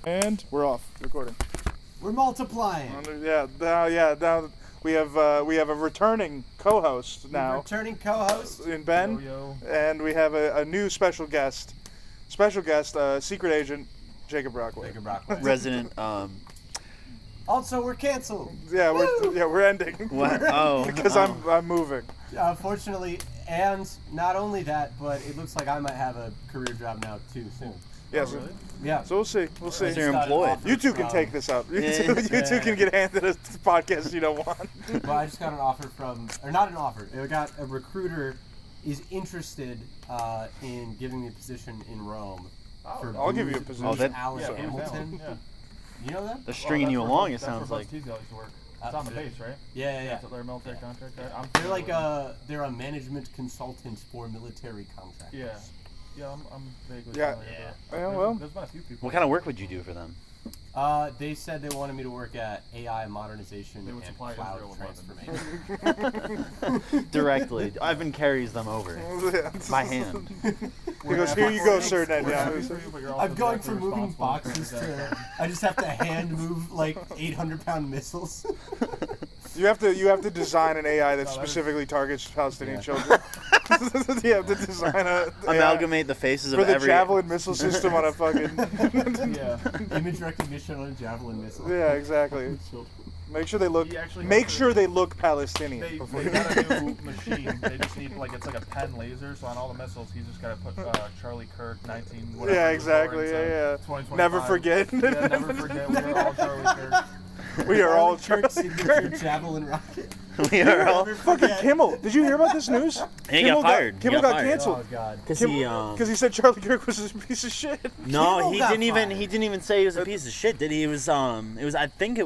And we're off recording. We're multiplying. Now we have a returning co-host now. Returning co-host In Ben, Yo. and we have a new special guest, secret agent Jacob Brockway. Jacob Brockway. Resident. Also, we're canceled. Yeah, we're ending. What? Oh, because I'm moving. Unfortunately, and not only that, but it looks like I might have a career job now too soon. Yes. Oh, really? Yeah. So we'll see. As you're employed. You two can take this up. You two can get handed a podcast you don't want. Well, I just got an offer from, or not an offer. I got a recruiter is interested in giving me a position in Rome. I'll give you a position. Oh, that- Alice Yeah, Hamilton. yeah. You know that? They're stringing you along. It That's sounds where like. Baptiste used to work. It's on the base, right? Yeah. That's their military contract. Right? They're like they're a management consultant for military contractors. Yeah, I'm vaguely Yeah. familiar with that. Yeah, well. There's been a few people. What kind of work would you do for them? They said they wanted me to work at AI modernization They would and supply cloud Israel transformation. Directly. Ivan carries them over by hand. He goes, here you go, sir. I'm going for moving boxes to. I just have to hand move like 800-pound missiles. You have to design an AI that specifically targets Palestinian children. You have to design a Amalgamate the faces for of the every. Javelin missile system on a fucking. Yeah. Image recognition on a Javelin missile. Yeah, exactly. Make sure they look. He actually Make has sure a- they look Palestinian. They before got a new machine. They just need it's like a pen laser. So on all the missiles, he's just got to put Charlie Kirk 19. Whatever Yeah, he was exactly. born, so Yeah. 2025. Never forget. Yeah, never forget. We're all Charlie Kirk. We are all Kirk's Charlie signature Kirk. Javelin rocket. We are all. Fucking Kimmel. Did you hear about this news? He got fired. Kimmel got canceled. Oh God. Because he said Charlie Kirk was a piece of shit. No, Kimmel he got didn't even. fired. He didn't even say he was a piece of shit. Did he? It was. I think it.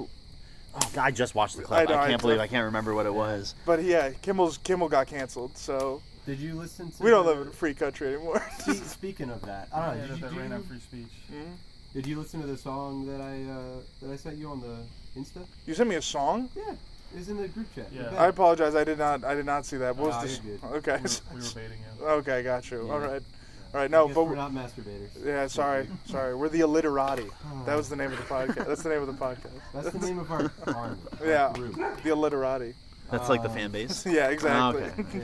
Oh God, I just watched the clip. I can't believe I can't remember what it was. But yeah, Kimmel got canceled. So Did you listen to? we don't live in a free country anymore. Speaking of that, I don't know. Yeah, that ran Did on free speech. did you listen to the song that I sent you on the Insta? You sent me a song? Yeah, it's in the group chat. Yeah. I apologize. I did not see that. What was this? you're good. Okay. We were baiting you. Okay, got you. Yeah. All right. I No, guess but we're not masturbators. yeah, sorry. We're the Illiterati. That was the name of the podcast. That's the name of the podcast. That's the name of our army. our Yeah, group. the Illiterati. That's like the fan base. Yeah, exactly. Okay.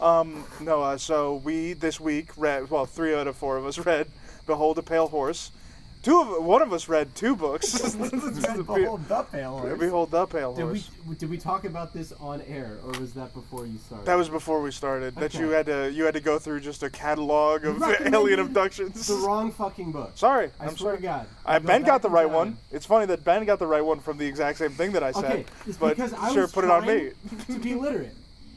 Yeah. So we this week read. Well, 3 out of 4 of us read "Behold a Pale Horse." One of us read 2 books. Behold the Pale Horse. Behold the Pale Horse. Did we talk about this on air, or was that before you started? That was before we started. That Okay. you had to go through just a catalog of recommended alien abductions. the wrong fucking book. Sorry, I I'm swear sorry. to God. Ben Go got back the in right time. one. It's funny that Ben got the right one from the exact same thing that I said. Okay, it's but because I sure, was put it on me. trying to be literate.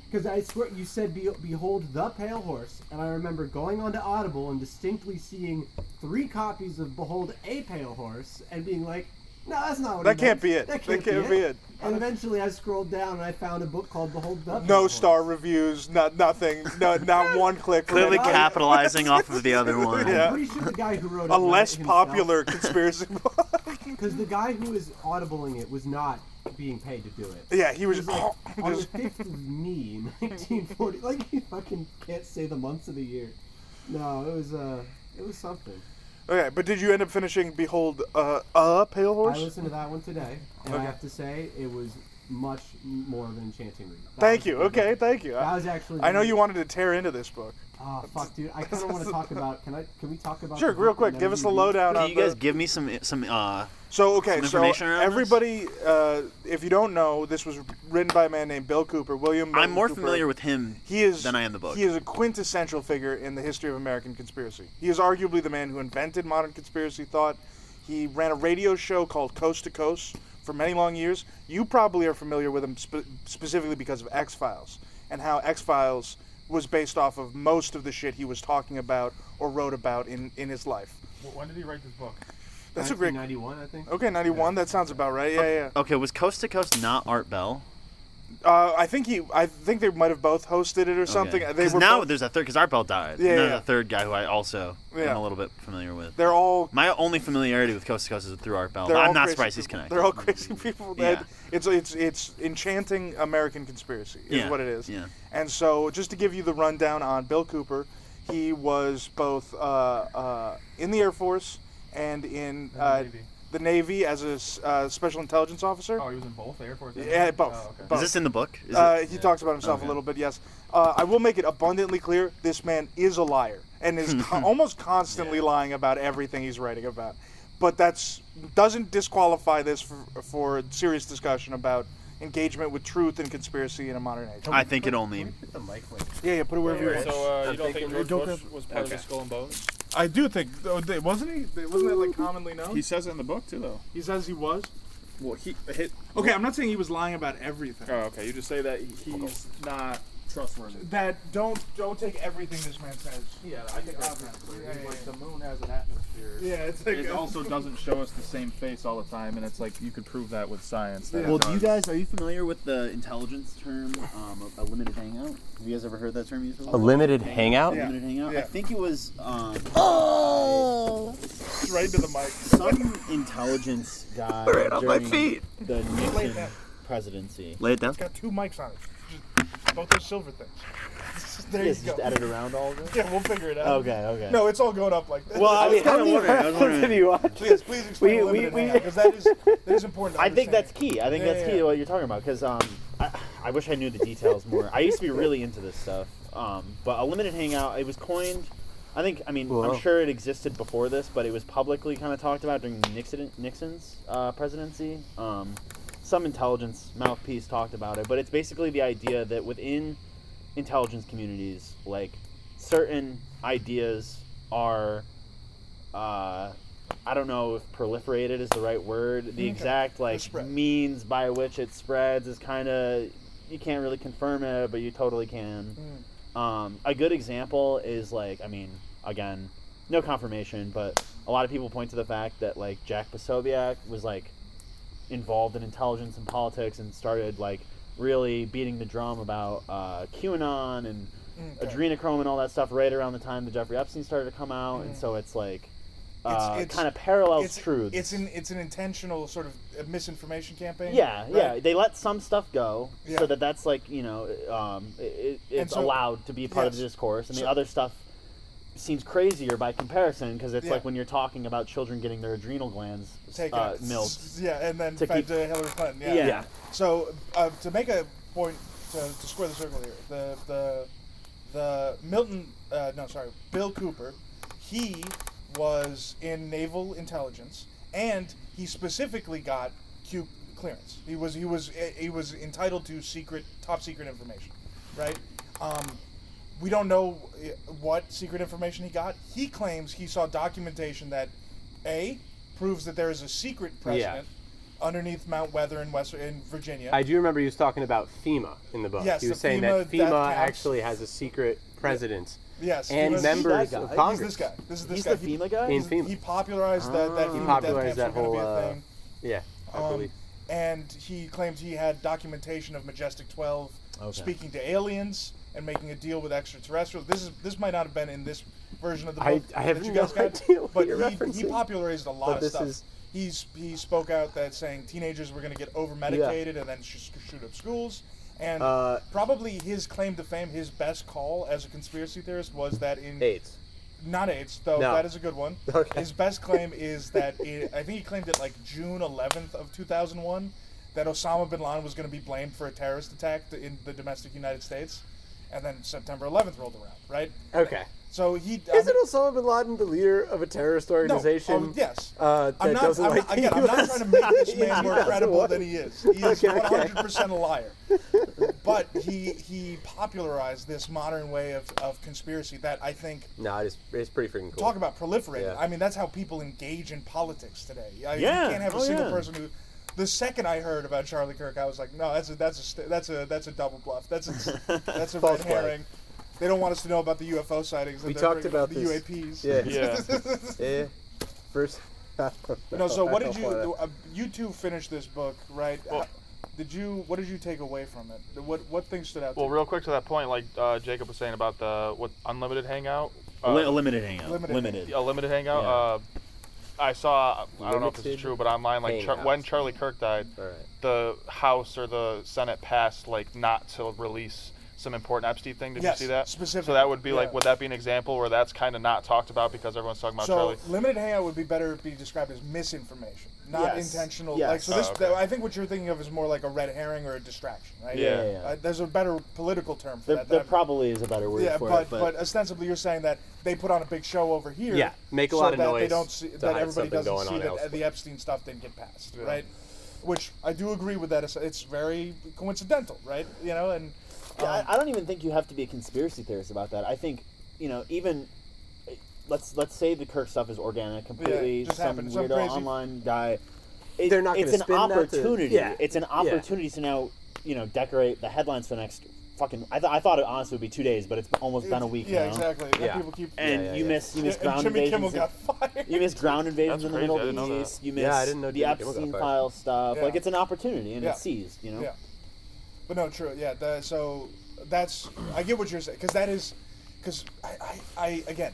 Because I swear you said behold the Pale Horse, and I remember going onto Audible and distinctly seeing 3 copies of Behold a Pale Horse and being like, no, that's not what That he can't meant. be it. That That can't be it. And eventually I scrolled down and I found a book called Behold the Pale No Horse. star reviews, nothing, not one click. from Clearly anybody. capitalizing off of the other one. Yeah. I'm pretty sure the guy who wrote it A wrote less it himself. popular conspiracy book. Because the guy who was audibling it was not being paid to do it. Yeah, he was It just. was like, on the 5th of me, 1940. Like, he fucking can't say the months of the year. No, it was something. Okay, but did you end up finishing Behold a Pale Horse? I listened to that one today, and I Okay. have to say, it was much more of an enchanting read. Thank you. Okay, thank you. That was actually. I know you wanted to tear into this book. Oh fuck, dude! I kind of want to talk about. Can we talk about? Sure, the real book quick. and Give then us we the read? lowdown Can on you guys the. give me some So okay, some so information around this? everybody, if you don't know, this was written by a man named Bill Cooper. William. I'm more Cooper. familiar with him than I am the book. He is a quintessential figure in the history of American conspiracy. He is arguably the man who invented modern conspiracy thought. He ran a radio show called Coast to Coast for many long years. You probably are familiar with him specifically because of X-Files and how X-Files was based off of most of the shit he was talking about or wrote about in his life. When did he write this book? That's a great. 1991, I think. Okay, 91. That sounds about right. Yeah. Okay, was Coast to Coast not Art Bell? I think they might have both hosted it or something. They Because were now both, there's a third, because Art Bell died. Yeah, And there's yeah. a third guy who I also Yeah. am a little bit familiar with. they're all. My only familiarity with Coast to Coast is through Art Bell. They're I'm all not crazy surprised he's people. connected. They're all crazy people. Yeah. It's enchanting American conspiracy is Yeah, what it is. yeah. And so just to give you the rundown on Bill Cooper, he was both in the Air Force. and in Navy. the Navy as a special intelligence officer. Oh, he was in both Air Force. And Yeah, Navy? both. Oh, okay. Both. Is this in the book? He talks about himself a little bit, yes. I will make it abundantly clear, this man is a liar and is almost constantly lying about everything he's writing about. But doesn't disqualify this for a serious discussion about engagement with truth and conspiracy in a modern age. I think it only. Put the mic like Yeah, put it wherever you want. So you don't think George Bush was part of the Skull and Bones? I do think, wasn't he? Wasn't that like commonly known? He says it in the book too, though. He says he was. Well, Okay, I'm not saying he was lying about everything. Oh, okay. You just say that he's not trustworthy. That don't take everything this man says. Yeah, I think that's Yeah, like yeah. the moon has an atmosphere. Yeah, it's like It also doesn't show us the same face all the time, and it's like you could prove that with science. That Yeah. it Well, does. are you familiar with the intelligence term, a limited hangout? Have you guys ever heard that term used? a limited hangout. Yeah. Limited hangout. Yeah. I think it was. right to the mic. Some intelligence guy during the Nixon down. presidency. Lay it down. It's got two mics on it. Just both those silver things. There Yes, you go. just edit around all of it. Yeah, we'll figure it out. Okay. No, it's all going up like that. Well, I mean, how many wondering, I was episodes wondering. have you watched? please explain limited hangout, because that is important. To I think that's understand. key. I think that's key to what you're talking about because I wish I knew the details more. I used to be really into this stuff, but a limited hangout, it was coined. Whoa. I'm sure it existed before this, but it was publicly kind of talked about during Nixon's presidency. Some intelligence mouthpiece talked about it, but it's basically the idea that within intelligence communities, like certain ideas are, I don't know if proliferated is the right word. The exact spread. means by which it spreads is kind of, you can't really confirm it, but you totally can. A good example is again, no confirmation, but a lot of people point to the fact that Jack Posobiec was involved in intelligence and politics and started really beating the drum about QAnon and adrenochrome and all that stuff right around the time that Jeffrey Epstein started to come out, and so it's kind of parallels truths. It's an intentional sort of misinformation campaign. Yeah, right? yeah. They let some stuff go Yeah. so that's it's so- allowed to be part of the discourse, and the other stuff seems crazier by comparison because it's like when you're talking about children getting their adrenal glands milked. Yeah, and then to fed keep- to Hillary Clinton. Yeah. Yeah. So to make a point to square the circle here, the Bill Cooper, he was in naval intelligence, and he specifically got Q clearance. He was entitled to top secret information, right? We don't know what secret information he got. He claims he saw documentation that proves that there is a secret president underneath Mount Weather in Virginia. I do remember he was talking about FEMA in the book. Yes, he was the saying FEMA that death FEMA camps. actually has a secret president Yes, he and was- members that of guy. Congress. He's this guy. This is this He's guy. the FEMA guy? In FEMA. He popularized that He FEMA popularized death that camps were whole. going to be a thing. Yeah, I believe. And he claimed he had documentation of Majestic 12 speaking to aliens and making a deal with extraterrestrials. This might not have been in this version of the book I have that you no guys got, idea what but you're he referencing. popularized a lot But of this stuff. is- He spoke out that saying teenagers were going to get over medicated and then shoot up schools. And probably his claim to fame, his best call as a conspiracy theorist was that in AIDS. Not AIDS, though. No. That is a good one. Okay. His best claim is that I think he claimed it June 11th of 2001 that Osama bin Laden was going to be blamed for a terrorist attack in the domestic United States, and then September 11th rolled around, right? Okay. So he Isn't Osama bin Laden the leader of a terrorist organization? No, yes. That I'm not, doesn't I'm, like not, the again, I'm not US? trying to make this man Yeah, more that's credible what- than he is. He is Okay. 100% a liar. But he popularized this modern way of conspiracy that I think No, it's pretty freaking cool. talk about proliferating. Yeah. I mean, that's how people engage in politics today. You Yeah. can't have a Oh, single yeah. person who. The second I heard about Charlie Kirk, I was like, no, that's a double bluff. That's a red False flag. herring. They don't want us to know about the UFO sightings. that We they're talked bringing, about the this. UAPs. Yeah. Yeah. First. No, so what did Why you? You two finished this book, right? Well- What did you take away from it? What things stood out? Well, to you? real quick to that point, Jacob was saying about the unlimited hangout. A limited hangout. Limited. A limited hangout. I saw. I don't know if this is Limited true, but online, hangouts. when Charlie Kirk died, All right. the House or the Senate passed not to release some important Epstein thing. Did Yes, you see that? specifically, So that would be yeah. like, would that be an example where that's kind of not talked about because everyone's talking about So Charlie? limited hangout would be better be described as misinformation, not Yes. intentional. Yes. Like so, this okay. I think what you're thinking of is more like a red herring or a distraction, right? Yeah. There's a better political term for There, that. there that probably is a better word yeah, for but, it, but ostensibly you're saying that they put on a big show over here. Yeah, make a so lot of that noise They don't see, to that hide everybody something doesn't going see on that elsewhere. the Epstein stuff didn't get passed, Yeah. right? Which I do agree with that. It's very coincidental, right? You know, and I don't even think you have to be a conspiracy theorist about that. I think, even let's say the Kirk stuff is organic, completely just some happened. Some weirdo crazy- online guy. They're not It's gonna an spin that to- opportunity. yeah. It's an opportunity to now, decorate the headlines for the next fucking. I thought it honestly would be 2 days, but it's almost been a week Yeah, now. exactly. Yeah. People keep And you miss and ground Jimmy invasions. Kimmel got fired. You miss ground invasions That's in the crazy, I Middle didn't know East. You miss Yeah, I didn't know the Jimmy Kimmel got Epstein fired. file stuff. Yeah. Like it's an opportunity and Yeah. it's seized. Yeah. But no, true. Yeah. So that's I get what you're saying because that is because I again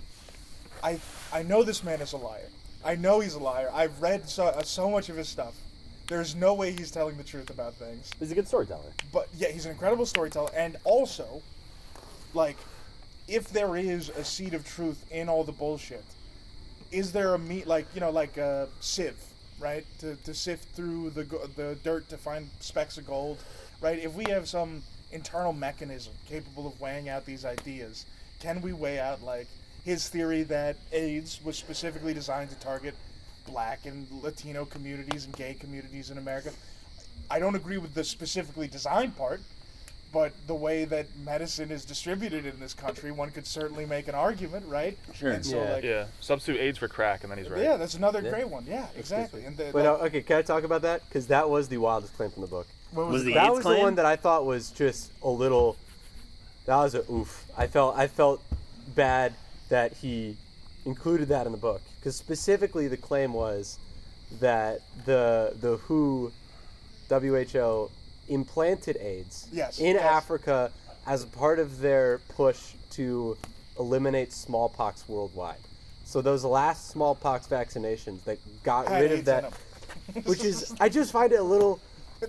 I know this man is a liar. I know he's a liar. I've read so much of his stuff. There's no way he's telling the truth about things. He's a good storyteller. But yeah, he's an incredible storyteller, and also, like, if there is a seed of truth in all the bullshit, is there like a sieve, right? To sift through the dirt to find specks of gold, right? If we have some internal mechanism capable of weighing out these ideas, can we weigh out like his theory that AIDS was specifically designed to target Black and Latino communities and gay communities in America? I don't agree with the specifically designed part, but the way that medicine is distributed in this country, one could certainly make an argument, right? Sure. And so, Yeah. like, Yeah, substitute AIDS for crack, and then he's right. yeah, that's another Yeah. great one. Yeah, exactly. And But okay, can I talk about that? Because that was the wildest claim from the book. what Was the That AIDS was claim? the one that I thought was just a little. That was a oof. I felt bad that he included that in the book because specifically the claim was that the WHO implanted AIDS in Africa as part of their push to eliminate smallpox worldwide. So those last smallpox vaccinations that got Had rid of AIDS that, in 'em. which is I just find it a little.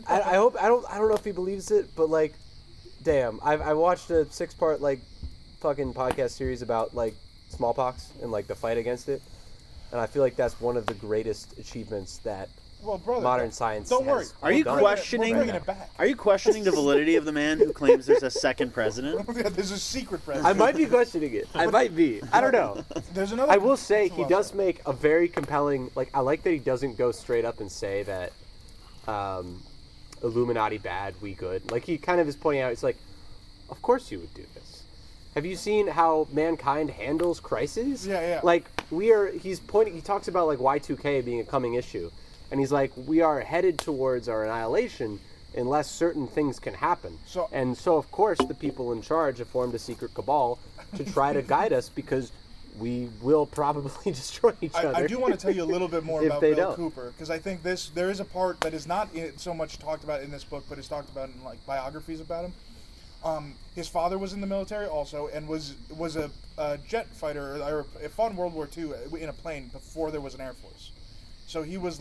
I hope I don't know if he believes it, but like, damn, I watched a 6-part like fucking podcast series about like smallpox and like the fight against it, and I feel like that's one of the greatest achievements that Well, brother, modern science don't has worry. Are you done. questioning? We're bringing it back. Are you questioning the validity of the man who claims there's a second president? There's a secret I president. might be questioning it. I might be. I don't know. There's another. I will say that's he what does I'll say. make a very compelling. Like I like that he doesn't go straight up and say that Illuminati bad, we good. Like he kind of is pointing out. It's like, of course you would do this. Have you seen how mankind handles crises? Yeah, yeah. Like he's pointing. He talks about like Y2K being a coming issue, and he's like, we are headed towards our annihilation unless certain things can happen. So of course the people in charge have formed a secret cabal to try to guide us because we will probably destroy each other. I do want to tell you a little bit more If about they Bill don't. Cooper because I think there is a part that is not so much talked about in this book, but is talked about in like biographies about him. His father was in the military also, and was a jet fighter or fought in World War II in a plane before there was an Air Force. So he was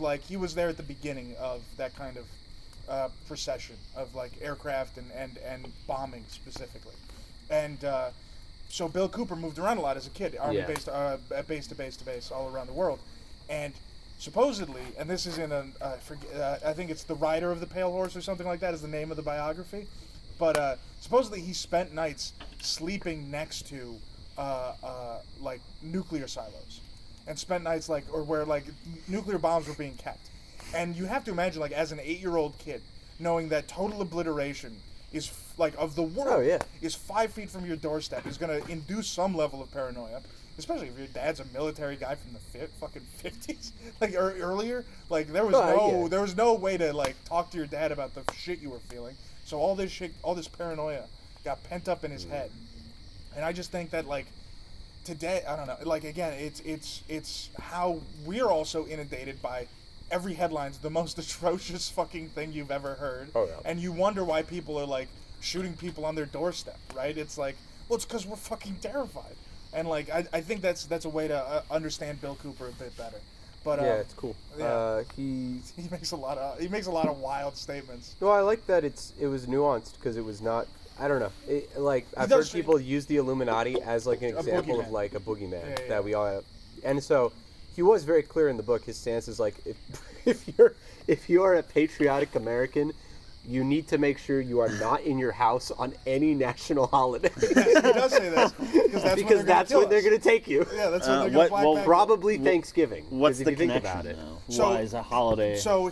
there at the beginning of that kind of procession of like aircraft and bombing specifically, and so Bill Cooper moved around a lot as a kid, army base to base all around the world, and supposedly, and this is in I think it's The Rider of the Pale Horse or something like that is the name of the biography, but supposedly he spent nights sleeping next to like nuclear silos, and spent nights where nuclear bombs were being kept, and you have to imagine like as an 8-year-old kid knowing that total obliteration is of the world is 5 feet from your doorstep is going to induce some level of paranoia, especially if your dad's a military guy from the fucking 50s, or earlier. Like there was no way to like talk to your dad about the shit you were feeling. So all this paranoia got pent up in his head, and I just think that like today, I don't know, like again, it's how we're also inundated by every headline's the most atrocious fucking thing you've ever heard, and you wonder why people are like shooting people on their doorstep, right? It's like, well, it's because we're fucking terrified, and like I think that's a way to understand Bill Cooper a bit better. But yeah, it's cool. yeah. He makes a lot of wild statements. No, I like that it was nuanced because it was not. I don't know. Like I've does heard people use the Illuminati as like an example of boogeyman. like a boogeyman Yeah. that we all have. And so he was very clear in the book. His stance is like if you are a patriotic American, you need to make sure you are not in your house on any national holiday. He does say this because that's when they're going to take you. Yeah, that's when they're going to flag back. Probably Thanksgiving. What's 'cause if the you think connection, about it. though? So- Why is a holiday? So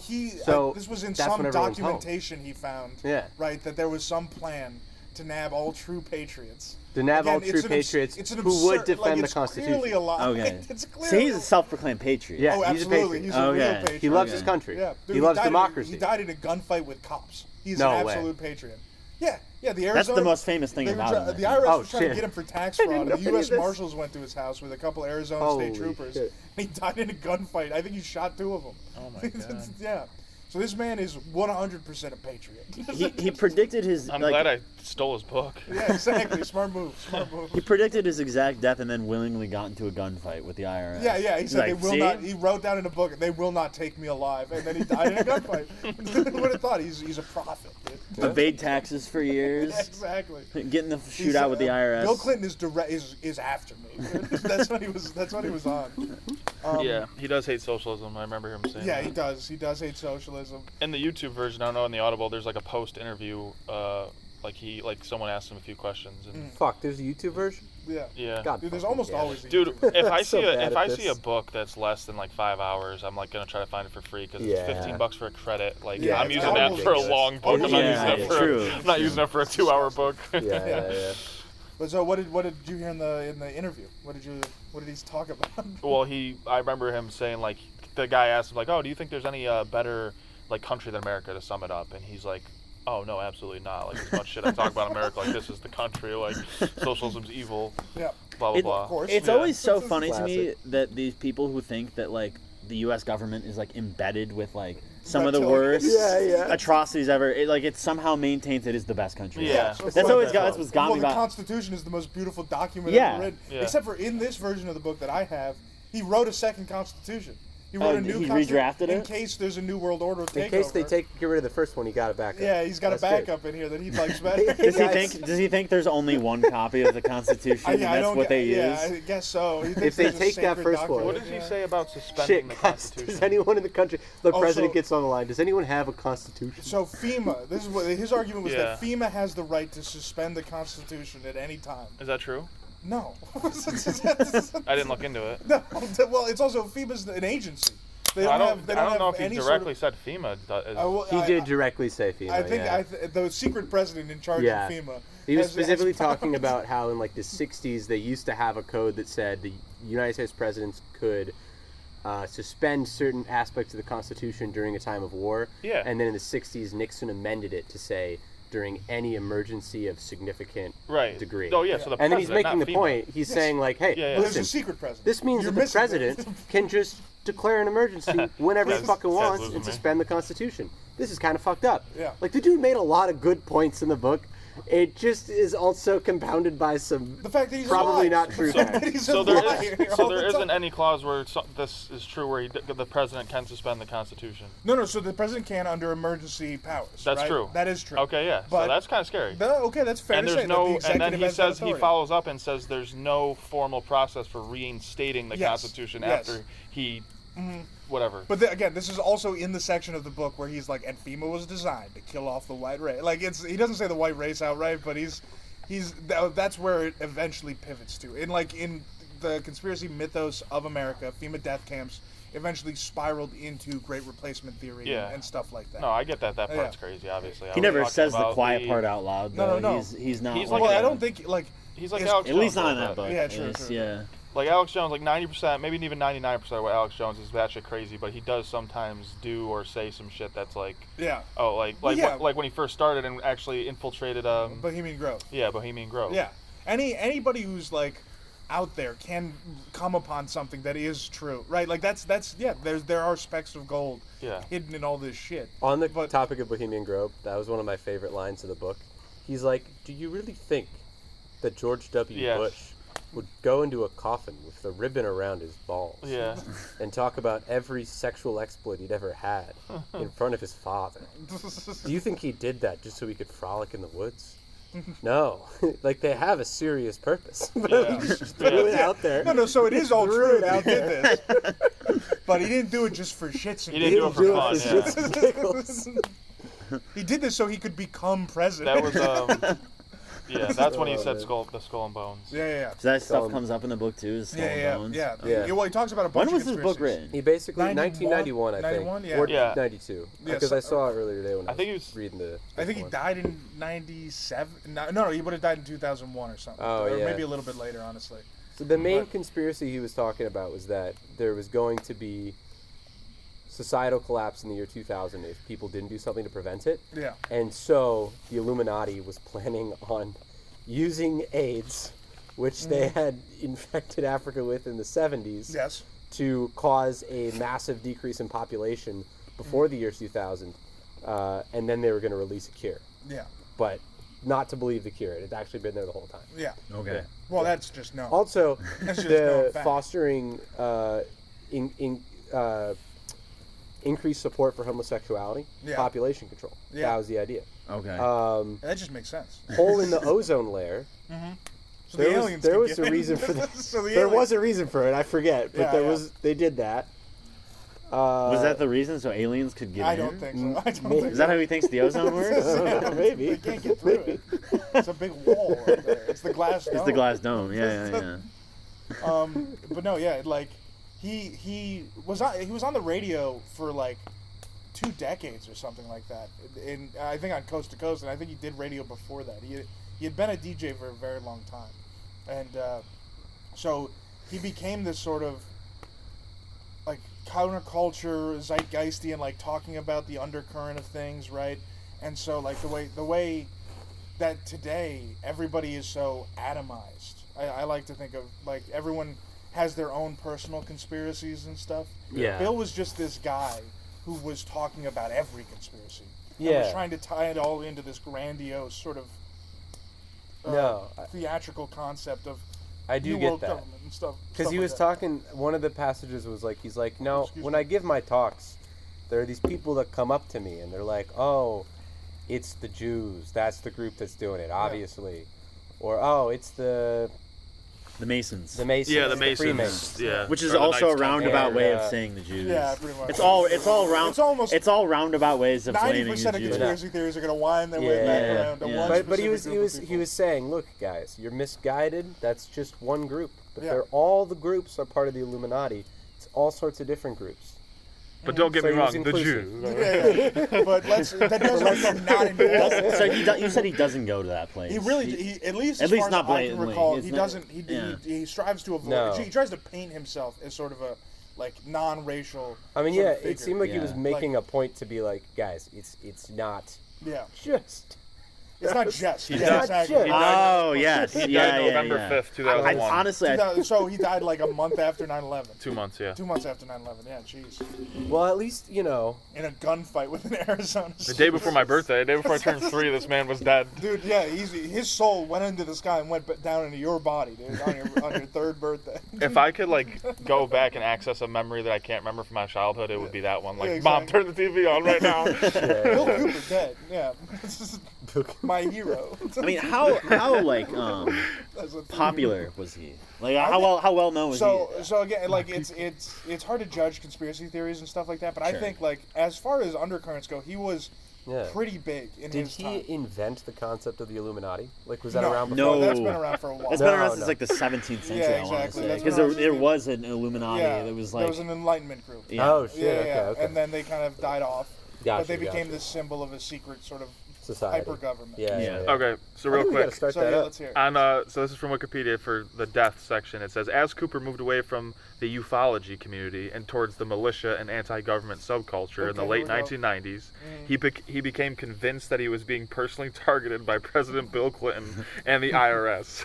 this was in that's some what everyone's home. documentation he found. Yeah. Right, that there was some plan to nab all true patriots. To nab all Again, true it's an patriots it's an who would absurd- defend like, the it's Constitution. Clearly a lie. Okay. It's So clearly he's a self-proclaimed patriot. Yeah, Oh, he's a absolutely. patriot. He's a real Okay. patriot. He loves Okay. his country. Yeah, dude, he loves died democracy. he died in a gunfight with cops. He's No an way. absolute patriot. Yeah, the Arizona. That's the most famous thing they were about him. The IRS Oh, was trying to shit. get him for tax I fraud. didn't And the know any U.S. of this. Marshals went to his house with a couple Arizona Holy state troopers. shit. And he died in a gunfight. I think he shot 2 of them. Oh my god. Yeah. So this man is 100% a patriot. He predicted his. I'm like, glad I stole his book. Yeah, exactly. Smart move. Smart move. He predicted his exact death and then willingly got into a gunfight with the IRS. Yeah, he He's said like, they will "See? not. He wrote down in a book, they will not take me alive, and then he died in a gunfight. Who would have thought? He's a prophet, dude. Evade taxes for years. Yeah, exactly. Get in the He's, shootout with the IRS. Bill Clinton is after me. That's what he was. That's what he was on. Yeah, he does hate socialism. I remember him saying Yeah, that. he does. He does hate socialism. In the YouTube version, I don't know, in the Audible, there's like a post-interview, like someone asked him a few questions, and Fuck, there's a YouTube version? Yeah. yeah. God, Dude, there's fucking almost damn it. always. a Dude, YouTube. if I So see a bad if at I see a this. book that's less than like 5 hours, I'm like gonna try to find it for free because Yeah. it's $15 for a credit. Like Yeah, I'm it's using that almost for a ridiculous. long book. I'm not Yeah, using that for true. I'm not using that for a 2-hour book. Yeah. But so what did you hear in the interview? What did he talk about? Well, I remember him saying, like, the guy asked him, like, oh, do you think there's any better like country than America, to sum it up? And he's like, oh no, absolutely not. Like, as much shit I talk about America, like, this is the country, like socialism's evil, Yeah. blah blah It- blah. Of course. It's Yeah. always so This is funny to me classic. that these people who think that like the U.S. government is like embedded with like some of the Reptilians. worst Yeah. atrocities ever. It somehow maintains it is the best country. Yeah. So it's That's like always that. got. That's what's got Well, me the about. Constitution is the most beautiful document Yeah. ever written. Yeah. Except for in this version of the book that I have, he wrote a second Constitution. He wrote Oh, a new he Constitution redrafted in it? case there's a new world order takeover. In case they get rid of the first one, he got it back up. Yeah, he's got That's a good. backup in here that he likes better. Does he think there's only one copy of the Constitution and that's what they use? Yeah, I guess so. He thinks they there's a take that sacred first document. one- What does he say about suspending Shit, the guys, Constitution? does anyone in the country, the Oh, president so- gets on the line, does anyone have a constitution? So FEMA, this is what his argument was, that Yeah. FEMA has the right to suspend the Constitution at any time. Is that true? No. I didn't look into it. No. Well, it's also FEMA's an agency. They I don't don't have know if he any directly sort said FEMA. He did directly say FEMA, I think yeah. the secret president in charge Yeah. of FEMA. He was has specifically power. talking about how in like the 60s they used to have a code that said the United States presidents could suspend certain aspects of the Constitution during a time of war. Yeah. And then in the 60s, Nixon amended it to say during any emergency of significant right. degree. Oh yeah. So the And then he's president, making not the FEMA. point. He's saying like, hey, Yeah, yeah. Well, there's a listen, secret president. this means You're that the missing president it. can just declare an emergency whenever he That's- fucking that's wants losing and me. suspend the Constitution. This is kind of fucked up. Yeah. Like the dude made a lot of good points in the book. It just is also compounded by some The fact that he's probably alive. not true The fact facts. that he's So alive there all the isn't time. any clause where this is true where the president can suspend the Constitution. No, so the president can under emergency powers. That's right? true. That is true. Okay, yeah. But- so that's kind of scary. Okay, that's fair And to there's say. that the no, and executive then he has that says he authority. follows up and says there's no formal process for reinstating the Yes, Constitution yes. after he, whatever. But again, this is also in the section of the book where he's like, and FEMA was designed to kill off the white race. Like he doesn't say the white race outright, but that's where it eventually pivots to. In the conspiracy mythos of America, FEMA death camps eventually spiraled into Great Replacement theory Yeah. and stuff like that. No, I get that. That part's Yeah. crazy. Obviously, I He was never talking says the about quiet part out loud. No, Though. no. He's not. He's like like Well, a- I don't think He's like It's- Alex at Jones. least not a in little that book. bit. Yeah, true, It's- true. Yeah. Like Alex Jones, like 90%, maybe even 99% of what Alex Jones is batshit crazy, but he does sometimes do or say some shit that's like, yeah, like when he first started and actually infiltrated Bohemian Grove. Bohemian Grove. Yeah, anybody who's like out there can come upon something that is true, right? Like that's there are specks of gold Yeah. hidden in all this shit. On the But- topic of Bohemian Grove, that was one of my favorite lines of the book. He's like, do you really think that George W. Yes. Bush would go into a coffin with the ribbon around his balls Yeah. and talk about every sexual exploit he'd ever had in front of his father? Do you think he did that just so he could frolic in the woods? No, like they have a serious purpose. But Yeah. he just threw it out there. No, so it is all Threw true. it He out did this, but he didn't do it just for shits and He didn't do it for Do fun. it for Yeah. shits and giggles. He did this so he could become president. That was yeah. That's when he Oh, said man. the skull and bones. yeah. So that stuff Um, comes up in the book too. Is Skull and Yeah. Bones? Yeah. Well, he talks about a bunch When was of this book conspiracies. written? He basically 91? 1991, I think, 91, yeah. or Yeah. 92, Yeah, because so- I saw it earlier today when I, I think was he was- reading the. I think he one. died in 97. No, he would have died in 2001 or something. Oh, or yeah. maybe a little bit later, honestly. So the main But- conspiracy he was talking about was that there was going to be societal collapse in the year 2000 if people didn't do something to prevent it. Yeah. And so the Illuminati was planning on using AIDS, which they had infected Africa with in the 70s, Yes. to cause a massive decrease in population before the year 2000. And then they were going to release a cure. Yeah. But not to believe the cure. It had actually been there the whole time. Yeah. Okay. Well, that's just no. Also, That's just known the fact. fostering increased support for homosexuality, Yeah. population control. Yeah. That was the idea. Okay. That just makes sense. Hole in the ozone layer. So There the was, aliens there could was get a in. reason for that. So the There aliens- was a reason for it. I forget, but Yeah, yeah. they did that. Was that the reason so aliens could get I in? don't think so. I don't Maybe. think Is that how he thinks the ozone works? so. Maybe. They can't get through it. It's a big wall right there. It's the glass dome. It's the glass dome. Yeah. But no, yeah, like he was on the radio for like 2 decades or something like that. In I think on Coast to Coast, and I think he did radio before that. He had been a DJ for a very long time, and so he became this sort of like counterculture, zeitgeistian, like talking about the undercurrent of things, right? And so like the way that today everybody is so atomized. I like to think of like everyone has their own personal conspiracies and stuff. Yeah. Bill was just this guy who was talking about every conspiracy. And Yeah. was trying to tie it all into this grandiose sort of theatrical concept of I do New get World that. government and stuff. Because stuff he like was that. talking, one of the passages was like, he's like, no, Excuse when me. I give my talks, there are these people that come up to me and they're like, oh, it's the Jews. That's the group that's doing it, obviously. Or, oh, it's the Masons. Masons. Yeah, the Masons. Freemasons. Yeah. Which is Or the also a Knights Templar. roundabout And, way of saying the Jews. Yeah, pretty much. It's all round. It's almost It's all roundabout ways of blaming the 90% of Jews. conspiracy theories are going to wind their way Yeah. back Yeah. around to Yeah. one But he specific group of he people. was saying, look, guys, you're misguided. That's just one group. But Yeah. they're all the groups are part of the Illuminati. It's all sorts of different groups. But don't get So me he was wrong, the inclusive. Jews. Yeah. But that doesn't mean you're not involved. So you said he doesn't go to that place. He really, he, at least At as least far not as I can blatantly. recall, It's he not- doesn't. yeah. He strives to avoid. No. He tries to paint himself as sort of a like non-racial. I mean, sort yeah, of figure. it seemed like he was Yeah. making a point to be like, guys, it's not Yeah, just. it's not just. He Yeah, does- exactly. he Oh yes, He yeah, died yeah, November yeah. 5th, 2001. Honestly, So he died like a month after 9/11. 2 months, yeah. 2 months after 9/11. Yeah, jeez. Well, at least in In a gunfight with an Arizona. The day before my birthday, the day before I turned 3, this man was dead. Dude, yeah, his soul went into the sky and went down into your body, dude, on your 3rd birthday. If I could like go back and access a memory that I can't remember from my childhood, it would be that one. Like, Yeah, Mom, exactly. turn the TV on right now. Bill Cooper dead. Yeah, this is my hero. I mean, how like That's a- popular was he? Like how well known was So he? so again, like it's hard to judge conspiracy theories and stuff like that, but I Sure. think like as far as undercurrents go, he was Yeah. pretty big in Did his he time. invent the concept of the Illuminati? Like, was that No. around before? No. That's been around for a while. It's been around No, since no. like the 17th century. Yeah, I want to exactly. say That's because what I was there thinking. was an Illuminati Yeah, that was there like was an Enlightenment group. yeah. Oh shit! Yeah, Okay, yeah, okay. and then they kind of died off. Gotcha, But they became gotcha. this symbol of a secret sort of Society. hyper government. Yeah, Yeah. yeah. Okay, so I real think we gotta quick. start So that yeah, up. let's hear it. So this is from Wikipedia for the death section. It says, as Cooper moved away from the ufology community and towards the militia and anti-government subculture in the Okay, late here we go. 1990s, he became convinced that he was being personally targeted by President Bill Clinton and the IRS.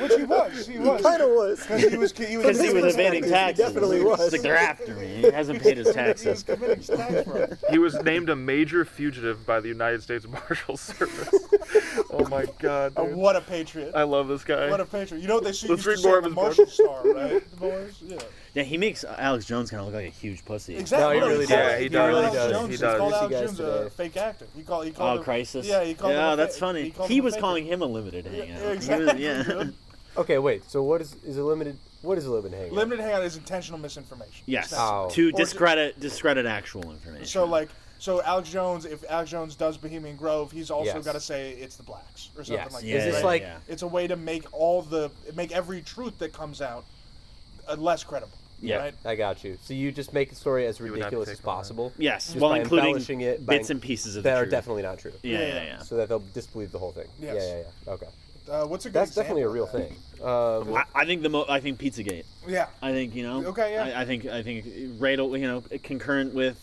Which he was. He was. Kind of was. Because he was Because he was evading He taxes. definitely It's was. like they're after me. He hasn't paid his He was taxes. committing tax fraud. He was named a major fugitive by the United States Marshal Service. Oh my God, dude. What a patriot. I love this guy. What a patriot. You know what they shoot Let's used to read more say of on the his book. Marshall Star, right? The boys? Yeah. Yeah, he makes Alex Jones kind of look like a huge pussy. Exactly. No, he really Exactly. does. Yeah, he called does. Alex He Jones, does. He called Lucy Alex guys Jones a today. fake actor. He called Oh, him, Crisis. Yeah, he called him a that's fa- funny. called He him a was faker. calling him a limited hangout. Yeah, He was- exactly. yeah. Okay, wait. So what is a limited? What is a limited hangout? Limited hangout is intentional misinformation. Yes. Oh. To Or discredit actual information. So Alex Jones, if Alex Jones does Bohemian Grove, he's also Yes. got to say it's the blacks or something Yes. like Yeah, Is that. this right? like- yeah. It's a way to make every truth that comes out less credible. Yeah. Right? I got you. So you just make the story as would have to ridiculous take as on that. possible. Yes, Just while by including embellishing it, bits and pieces of the that are truth. definitely not true. Yeah. So that they'll disbelieve the whole thing. Yes. Yeah. Okay. What's a good That's example definitely a of real that? thing. I think I think Pizzagate. Yeah. I think Okay, yeah. I think right, concurrent with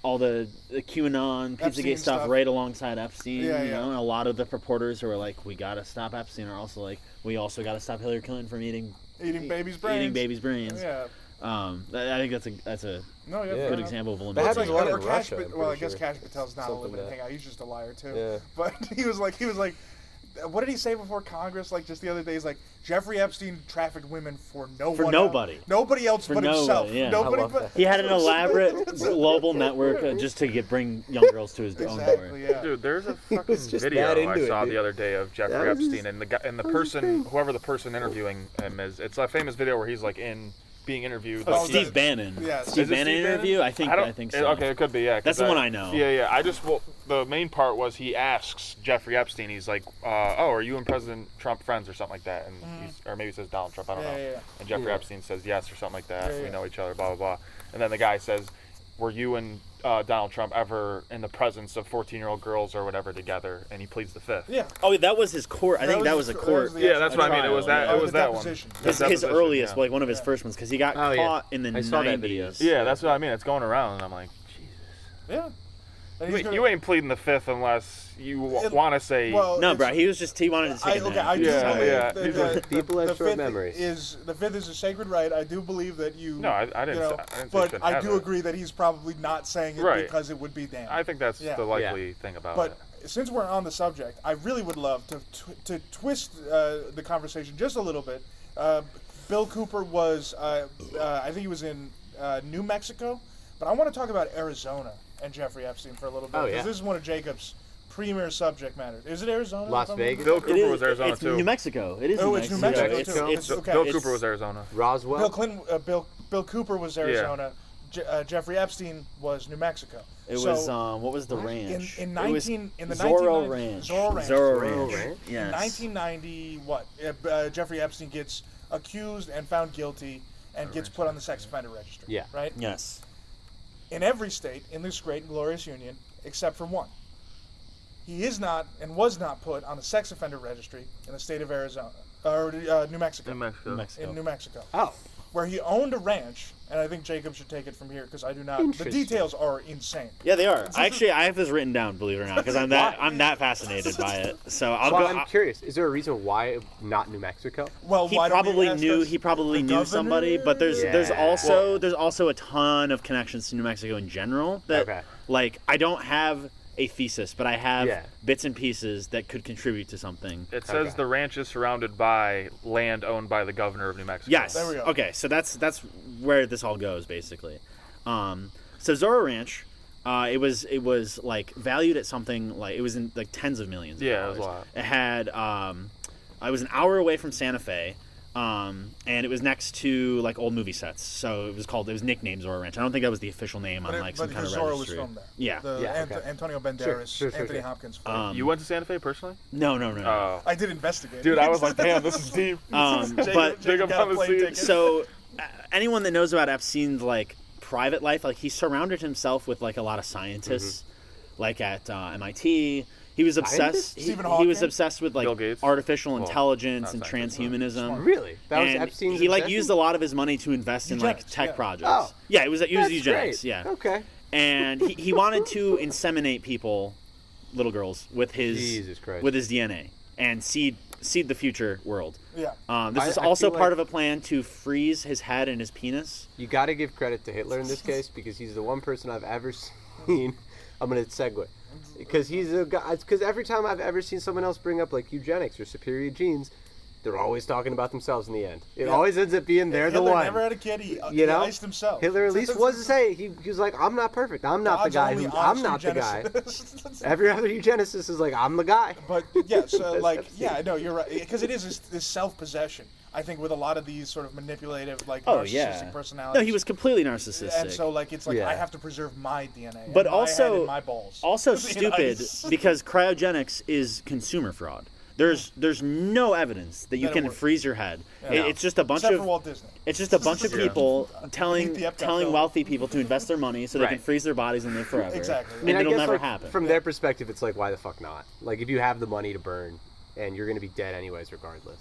all the QAnon Pizzagate Epstein stuff, stuff. right alongside Epstein. Yeah, you yeah. know, and a lot of the purporters who are like, we gotta stop Epstein, are also like, we also gotta stop Hillary Clinton from eating Babies' brains. Eating babies' brains. Yeah. I think that's a No, yeah. Yeah. fair good enough. example of a That limited happens a lot Or in Cash Russia, Pat- I'm well, I pretty guess sure. Cash Patel's not a Something limited that- hangout. He's just a liar too. Yeah. But he was like, what did he say before Congress? Like just the other day, he's like, Jeffrey Epstein trafficked women for nobody. Nobody else For but nobody, himself. yeah. Nobody I love but. that. He had an elaborate global network just to bring young girls to his own door. Exactly. Yeah. Dude, there's a fucking just video that into I it, saw dude. the other day of Jeffrey That was Epstein, and the guy, and the person, whoever the person interviewing him is, it's a famous video where he's like being interviewed. Oh, like, Steve Steve Bannon. Yeah. Steve Is it Bannon Steve interview. Bannon? I think so. Okay, it could be. Yeah, 'cause That's the one I know. Yeah. The main part was he asks Jeffrey Epstein. He's like, "Oh, are you and President Trump friends or something like that?" And or maybe he says Donald Trump. I don't know. Yeah. And Jeffrey Yeah. Epstein says yes or something like that. Yeah, We yeah. know each other. Blah blah blah. And then the guy says, "Were you and Donald Trump ever in the presence of 14-year-old girls or whatever together?" And he pleads the fifth. Yeah. Oh, that was his court. I think that was a court. the Yeah, that's what I mean. It was that. Oh, It was the that one. deposition. His Deposition, earliest, yeah. like one of his Yeah. first ones, because he got Oh, yeah. caught in the I saw that 90s. video. Yeah, that's what I mean. It's going around, and I'm like, Jesus. Yeah. And You he's ain't, gonna- you ain't pleading the fifth unless you It- want to say. well, No, it's- bro, he wanted to take it back. I do Yeah, believe yeah. that People have the short fifth memories. the fifth is a sacred right. I do believe that you. No, I didn't. You know, I didn't say but shouldn't I have do it. agree that he's probably not saying it Right. because it would be damned. I think that's Yeah. the likely thing about But it. since we're on the subject, I really would love to twist the conversation just a little bit. Bill Cooper was, I think he was in New Mexico, but I want to talk about Arizona and Jeffrey Epstein for a little bit. Oh, 'cause yeah. This is one of Jacob's premier subject matters. Is it Arizona? Las if I'm Vegas? Bill It Cooper is- was Arizona it's too. New Mexico. It is Oh, New it's New Mexico. Mexico, too. It's, Okay. Bill it's- Cooper was Arizona. Roswell. Bill Clinton, Bill Cooper was Arizona. Jeffrey Epstein was New Mexico. It So, was what was the ranch? in It was 19 in the Zorro 1990s Ranch. Zorro Ranch. Zorro Zorro Ranch. Ranch? Yes. In 1990, Jeffrey Epstein gets accused and found guilty and gets put on the sex offender registry. Yeah. Right? Yes. In every state in this great and glorious union, except for one. He is not and was not put on the sex offender registry in the state of Arizona, or New Mexico. In Mexico. New Mexico. In New Mexico. Oh. Where he owned a ranch, and I think Jacob should take it from here because I do not. The Interesting. details are insane. Yeah, they are. I have this written down, believe it or not, because I'm that fascinated by it. So I'll Well, go. I'm curious. Is there a reason why not New Mexico? Well, He why don't we probably ask knew. us He probably the knew somebody, but there's Yeah. also a ton of connections to New Mexico in general. That Okay. like I don't have a thesis, but I have Yeah. bits and pieces that could contribute to something. It says Okay. the ranch is surrounded by land owned by the governor of New Mexico. Yes. There we go. Okay, so that's where this all goes basically. So Zorro Ranch, it was like valued at something like it was in like tens of millions. Of Yeah, it was dollars. a lot. It had I was an hour away from Santa Fe. And it was next to like old movie sets, so it was nicknamed Zorro Ranch. I don't think that was the official name on like some kind of Zorro was registry. filmed there. Yeah. Yeah, okay. Antonio Banderas, Sure, Anthony sure. Hopkins. You went to Santa Fe personally? No. I did investigate. Dude, I was like, damn, this is deep. But Jacob got a on the plane seat. ticket. so anyone that knows about Epstein's like private life, like he surrounded himself with like a lot of scientists, like at MIT. He was obsessed. Scientists? He, Stephen he was Hawking? obsessed with Bill like Gates? artificial Well, intelligence not and scientists, transhumanism. Really? That was And Epstein's he like obsession? used a lot of his money to invest in like Eugenics, tech yeah. projects. Oh. Yeah, it was That's eugenics. great. Yeah. Okay. And he wanted to inseminate people, little girls, with his Jesus Christ. with his DNA and seed the future world. Yeah. This is I also feel part like- of a plan to freeze his head and his penis. You got to give credit to Hitler in this case because he's the one person I've ever seen. I'm going to segue. Because he's a guy. Because every time I've ever seen someone else bring up like eugenics or superior genes, they're always talking about themselves in the end. It Yeah. always ends up being they're the Hitler one. never had a kid. He You know? iced himself. Hitler at least was to say he was like, I'm not perfect. I'm not God's the guy. only I'm honest not the guy. eugenicist. Every other eugenicist is like, I'm the guy. But yeah, so That's like, Epstein. yeah, no, you're right, because it is this self-possession. I think with a lot of these sort of manipulative, like Oh narcissistic yeah. personalities. No, he was completely narcissistic. And so like it's like Yeah. I have to preserve my DNA, But and my also- head and my balls. also In stupid ice. because cryogenics is consumer fraud. There's no evidence that you That it can works. freeze your head. Yeah. It's just a bunch Except of for Walt Disney. it's just a bunch of people telling The Epcot telling building. wealthy people to invest their money so they can Right. freeze their bodies and live forever. Exactly. And it'll guess, never like, happen. From their perspective, it's like, why the fuck not? Like, if you have the money to burn, and you're going to be dead anyways, regardless.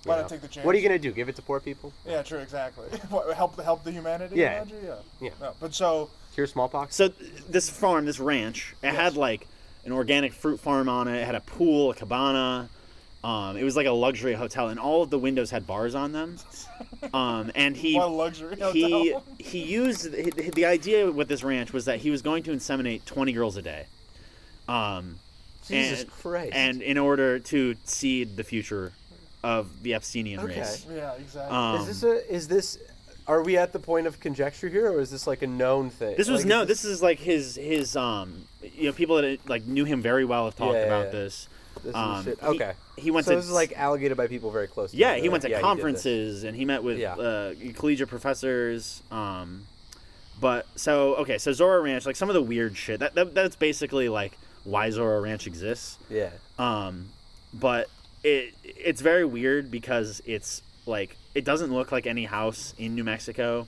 Why You not know? take the chance? What are you going to do? Give it to poor people? Yeah, true, exactly. What, help the humanity? Yeah. analogy? Yeah. Yeah. No, but so Cure smallpox? So this farm, this ranch, it had like an organic fruit farm on it. It had a pool, a cabana. It was like a luxury hotel, and all of the windows had bars on them. And what a luxury he hotel. he used the idea with this ranch was that he was going to inseminate 20 girls a day. Jesus and, Christ. And in order to seed the future of the Epsteinian Okay. race. Yeah, exactly. Is this are we at the point of conjecture here, or is this like a known thing? This was like, this is like his people that like knew him very well have talked Yeah, about yeah. this. This is shit. Okay. He went so to this is like allocated by people very close to yeah, him. he went to Yeah, did this. conferences and he met with Yeah. collegiate professors. But so Zorro Ranch, like some of the weird shit that's basically like why Zorro Ranch exists. Yeah. But it's very weird because it's like it doesn't look like any house in New Mexico.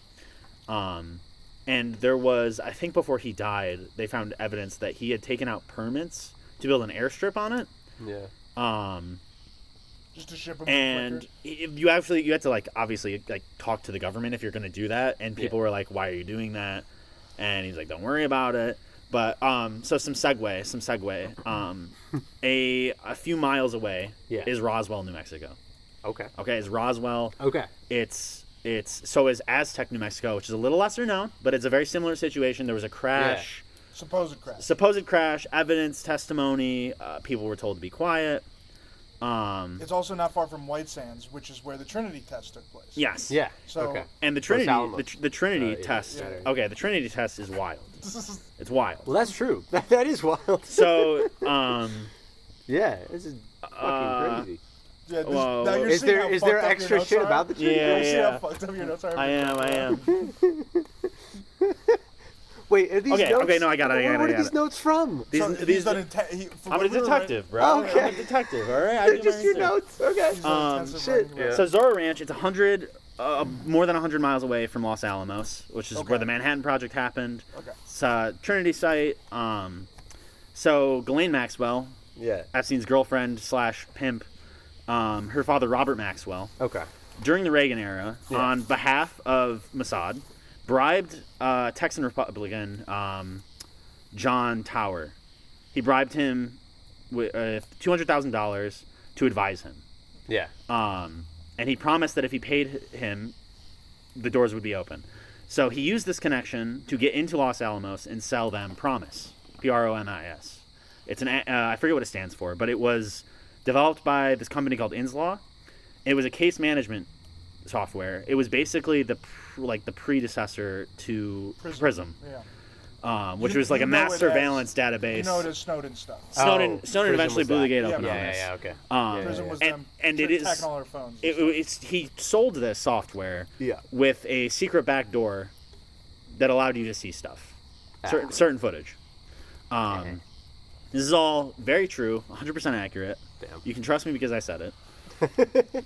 And there was, I think before he died, they found evidence that he had taken out permits to build an airstrip on it. Yeah. Just to ship them And you had to like obviously like talk to the government if you're going to do that, and people were like, "Why are you doing that?" And he's like, "Don't worry about it." But so some segue. A few miles away is Roswell, New Mexico. Okay. Okay, it's Roswell. Okay. It's so is Aztec, New Mexico, which is a little lesser known, but it's a very similar situation. There was a crash. Supposed crash, evidence, testimony. People were told to be quiet. It's also not far from White Sands, which is where the Trinity test took place. Yes. Yeah. So, okay. And the Trinity, the Trinity test. yeah. Okay, the Trinity test is wild. It's wild. Well, that's true. That is wild. So, yeah, this is fucking crazy. Yeah, Well, now you're Is seeing there how is there fucked up extra your shit notes about the are? Trinity? Yeah, You see yeah. how fucked up your notes are? I am. Wait, are these notes? Okay, no, I got it. Where are these notes from? So he's done I'm a detective, bro. Okay. I'm a detective, all right? They're just your notes. Okay. Shit. Yeah. So Zorro Ranch, it's more than 100 miles away from Los Alamos, which is where the Manhattan Project happened. Okay. It's a Trinity site. So Ghislaine Maxwell, Yeah. Epstein's girlfriend / pimp, her father Robert Maxwell, Okay. during the Reagan era, on behalf of Mossad, bribed Texan Republican John Tower. He bribed him with $200,000 to advise him. Yeah. And he promised that if he paid him, the doors would be open. So he used this connection to get into Los Alamos and sell them Promise, Promis. It's I forget what it stands for, but it was developed by this company called Inslaw. It was a case management software. It was basically the predecessor to Prism. Yeah. Which was like a mass surveillance database. You know it as Snowden stuff. Snowden Prism eventually was blew the that. gate Yeah, open on this. Okay. Prism was and them it is attacking all our phones. He sold this software Yeah. with a secret back door that allowed you to see stuff, certain footage. This is all very true, 100% accurate. Damn. You can trust me because I said it.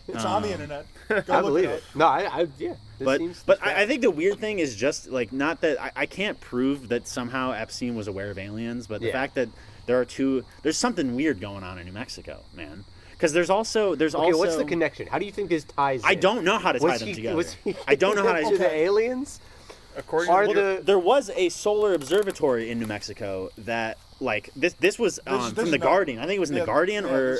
It's on the internet. Go I look believe up. it. No, yeah. But I think the weird thing is just like not that I can't prove that somehow Epstein was aware of aliens, but the fact that there's something weird going on in New Mexico, man. Because there's also what's the connection? How do you think this ties in? I don't know how to tie them together. I don't know how to to. the aliens? There was a solar observatory in New Mexico that like this was from the Guardian. I think it was in the Guardian or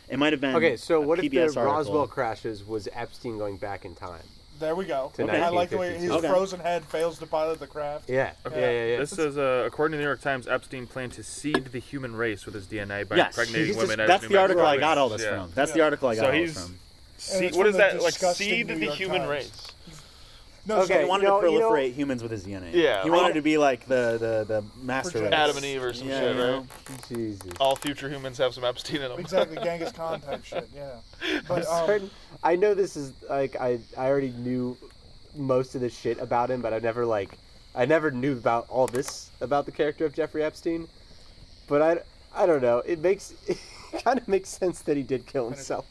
it might have been. Okay, so what if the PBS article. Roswell crashes was Epstein going back in time? There we go. To I like the way his 1952. frozen head fails to pilot the craft. Yeah. Yeah. This says, according to the New York Times, Epstein planned to seed the human race with his DNA by Yes, impregnating women. that's as the article I New got all this Mexicans. from. That's the article I got all this he's from. See, it's what from is the that? Like, disgusting seed New the York human Times. race. No, Okay, so He wanted to proliferate humans with his DNA. Yeah, He right. wanted to be like the master race. Adam and Eve or some Yeah, shit, you right? know? Jesus. All future humans have some Epstein in them. exactly Genghis Khan type shit. Yeah, but I know this is like I already knew most of the shit about him, but I never knew about all this about the character of Jeffrey Epstein. But I don't know. It kind of makes sense that he did kill himself.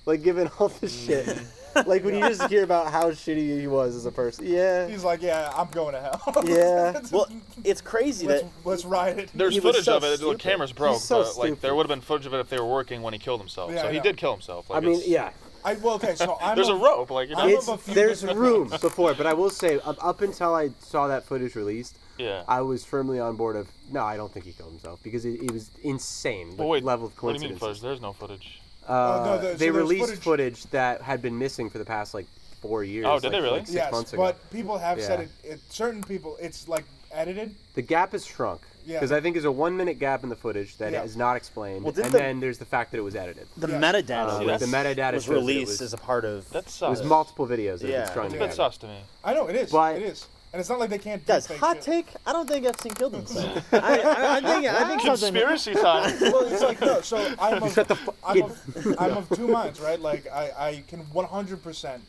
Like given all the shit. Like when you just hear about how shitty he was as a person. Yeah. he's like, yeah, I'm going to hell. Yeah. Well, it's crazy that let's ride it. There's He was footage so of it. The stupid. cameras broke, He's so but like there stupid. would have been footage of it if they were working when he killed himself. Yeah, so I he know. did kill himself. Like, I mean, it's- yeah. Okay, so I'm There's a rope. Like, you know? I'm of a few There's different room minds. before, but I will say up until I saw that footage released, Yeah. I was firmly on board of no, I don't think he killed himself because it was insane. The But wait, level of what do you mean coincidence. footage? There's no footage. no, They so there's released footage that had been missing for the past like 4 years. Oh, did they really? Like 6 Yes, months ago. but people have said Yeah. certain people, it's like edited. The gap has shrunk Yeah. because I think there's a 1 minute gap in the footage that Yeah. is not explained, Well, didn't and the- then there's the fact that it was edited. the Yeah. metadata Like, the metadata was shows that it released was- as a part of. That It sucks. was multiple videos that Yeah. had been strung It's a together. bit sus to me. I know it is. But- it is, and it's not like they can't. Guys, do fake hot shit. take. I don't think Epstein killed himself. I think something. Conspiracy time. Well, it's like no. So I'm of, Shut the fuck I'm of two minds, right? Like I can 100%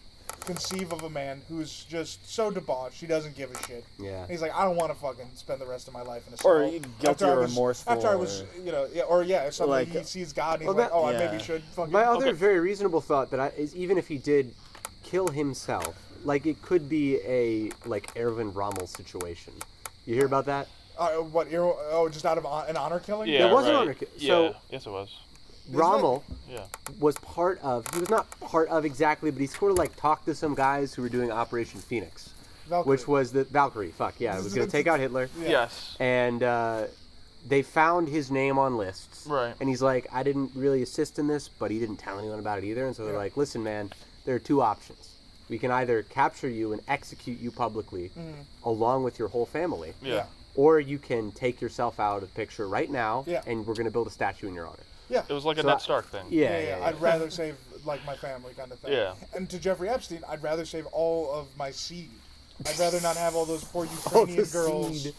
conceive of a man who's just so debauched he doesn't give a shit. Yeah. He's like, I don't want to fucking spend the rest of my life in a cell. Or guilty After I or was- remorseful After I was, something Like- he sees God and he's Well, like, that- oh, I yeah. maybe should fucking. My other Okay. very reasonable thought is even if he did kill himself, like it could be a like Erwin Rommel situation. You hear about that? Just out of an honor killing? Yeah, There was an right. honor kill. Yeah. So- Yes, it was. Rommel Yeah. was he was not part of exactly, but he sort of like talked to some guys who were doing Operation Phoenix, Valkyrie. which was the Valkyrie. Fuck yeah, it was gonna take out Hitler, Yeah. Yes. and they found his name on lists. Right. And he's like, I didn't really assist in this, but he didn't tell anyone about it either. And so they're Yeah. like, listen, man, there are two options. We can either capture you and execute you publicly, along with your whole family, Yeah. or you can take yourself out of the picture right now, Yeah. and we're gonna build a statue in your honor. Yeah. It was like a So Ned I- Stark thing. Yeah. I'd rather save like my family kind of thing. Yeah. And to Jeffrey Epstein, I'd rather save all of my seed. I'd rather not have all those poor All the Ukrainian girls seed.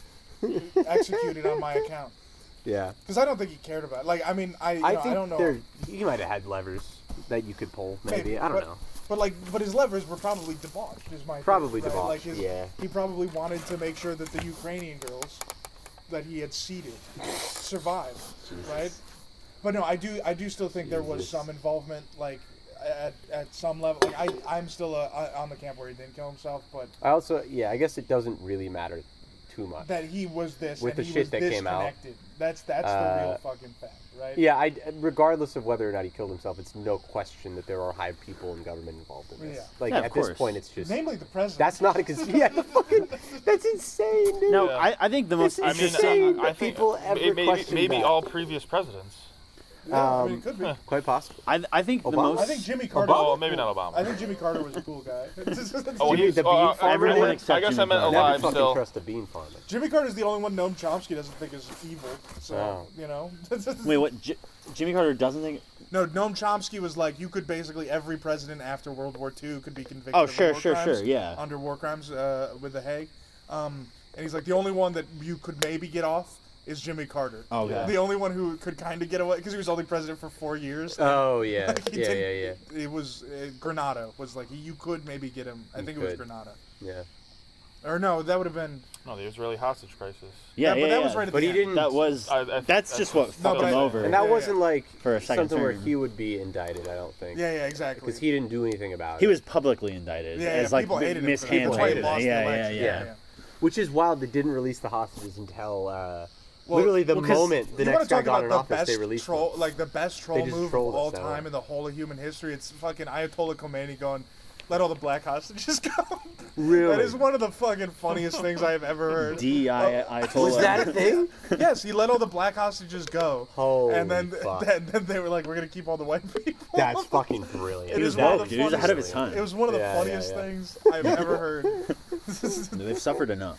executed on my account. Yeah. Because I don't think he cared about it. Like, I mean, I think don't know. he might have had levers that you could pull, maybe. I don't know. But his levers were probably debauched. Is my Probably thing, right? debauched, Like yeah. He probably wanted to make sure that the Ukrainian girls that he had seeded survived, right? But no, I do still think there was some involvement, like at some level. Like I'm still on the camp where he didn't kill himself, but I also, I guess it doesn't really matter too much. that he was this With and the he shit was that came out. disconnected. That's the real fucking fact, right? Yeah, regardless of whether or not he killed himself, it's no question that there are high people in government involved in this. Yeah. Like, Yeah, of at this course. point, it's just... Namely the president. That's not a... that's insane, dude. No, Yeah. I think the most This is interesting. insane. I think people ever question maybe that. all previous presidents. Yeah, I mean, it could be. Quite possible. I think the Obama? most. I think Jimmy Carter. Oh, was maybe cool. not Obama. I think Jimmy Carter was a cool guy. Oh, Jimmy he's the bean farmer? Everyone I except guess I Jimmy meant Carter. Never alive fucking still. trust a bean farmer. Jimmy Carter's the only one Noam Chomsky doesn't think is evil. So Oh. you know. Wait, what? Jimmy Carter doesn't think. No, Noam Chomsky was like, you could basically every president after World War II could be convicted. Oh, of sure, war sure, crimes, sure, yeah. Under war crimes with the Hague, and he's like the only one that you could maybe get off is Jimmy Carter. Oh, yeah. The only one who could kind of get away because he was only president for 4 years. Oh, yeah. Like, he Yeah. didn't- It was Granada was like you could maybe get him. I think it was could. Granada. Yeah. Or no, that would have been. No, the Israeli hostage crisis. Yeah, but that was right at But the he end. didn't... That was. That's that's just what just- fucked No, him but I- over. And that Yeah, wasn't like For a second something where term. he would be indicted, I don't think. Yeah, exactly. Because he didn't do anything about He it. was publicly indicted Yeah, as like people hated him for that. mishandling. That's why he it. lost the Yeah, election. yeah. Which is wild. They didn't release the hostages until literally the 'cause moment the You next want to guy talk got about in the office, best they released troll, them. like the best troll just move of trolled all us that time way. in the whole of human history? It's fucking Ayatollah Khomeini going, "Let all the black hostages go." Really? That is one of the fucking funniest things I have ever heard. Ayatollah. Was that a thing? Yes, he let all the black hostages go, Holy and then fuck. then they were like, "We're gonna keep all the white people." That's fucking brilliant. It He is was one of woke, the dude. He was ahead of funniest- his time. It was one of the Yeah, funniest yeah. things I've ever heard. They've suffered enough.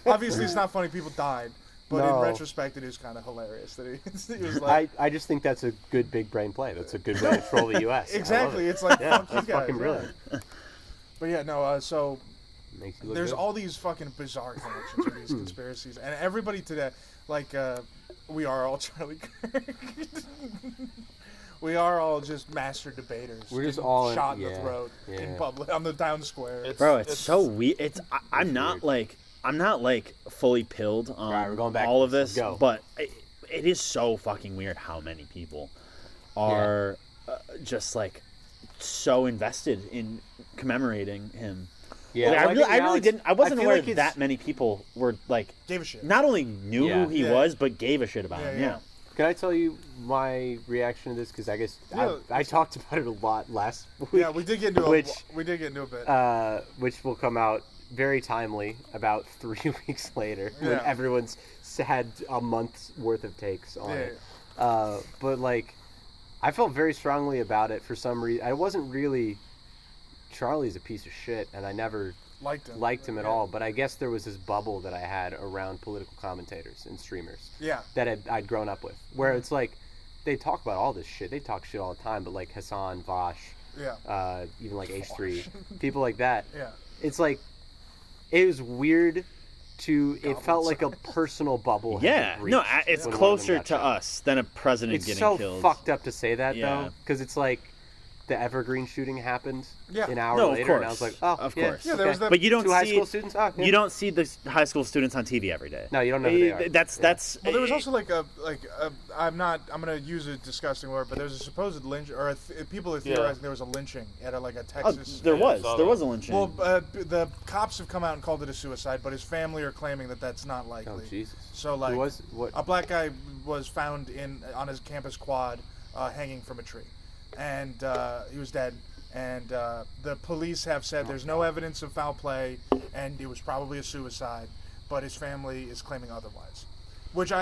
Obviously, it's not funny. People died, But No. in retrospect, it is kind of hilarious that he was like, I just think that's a good big brain play. That's a good way to troll the U.S. exactly. I love it. It's like, Yeah, fuck you that's guys. fucking yeah. brilliant. But yeah, no. So Makes you look there's good. all these fucking bizarre connections with these conspiracies, and everybody today, like, we are all Charlie Kirk. We are all just master debaters. We're just getting all shot in yeah, the throat yeah. in public on the town square. Bro, it's so weird. I'm not like fully pilled on Right, we're going back all to of this. this, Let's go. but it is so fucking weird how many people are just like so invested in commemorating him. Yeah, Like, well, I really now it's- didn't. I wasn't feel aware like it's- that many people were like Gave a shit. not only knew Yeah. who he Yeah. was, but gave a shit about him. Yeah. Yeah. Can I tell you my reaction to this? Because I guess Yeah. I talked about it a lot last week. Yeah, we did get into which, a bit. which will come out very timely about 3 weeks later when Yeah. everyone's had a month's worth of takes on Yeah. it. But like, I felt very strongly about it for some reason. I wasn't really. Charlie's a piece of shit, and I never Liked him at all. But I guess there was this bubble that I had around political commentators and streamers Yeah. that I'd grown up with, where it's like they talk about all this shit. They talk shit all the time, but like Hassan, Vosh, Yeah. even like H3, people like that. Yeah. It's like it was weird to. It felt like a personal bubble. had Yeah, been no, breached it's when one of them closer got to shot. us than a president It's getting so killed. fucked up to say that Yeah. though, because it's like the Evergreen shooting happened Yeah. an hour No, of later, and I was course. like, oh, Of yeah, course. Yeah, there okay. was that. But you don't Two high see school students. Oh, yeah. you don't see the high school students on TV every day. No, you don't know who they are. That's Well, there was also like I'm gonna use a disgusting word, but there's a supposed lynch, or people are theorizing there was a lynching at a Oh, Texas. there was saw there that. was a lynching. Well, the cops have come out and called it a suicide, but his family are claiming that that's not likely. Oh Jesus. So like, Who was what? a black guy was found on his campus quad, hanging from a tree, and he was dead. And the police have said there's no evidence of foul play, and it was probably a suicide, but his family is claiming otherwise. Which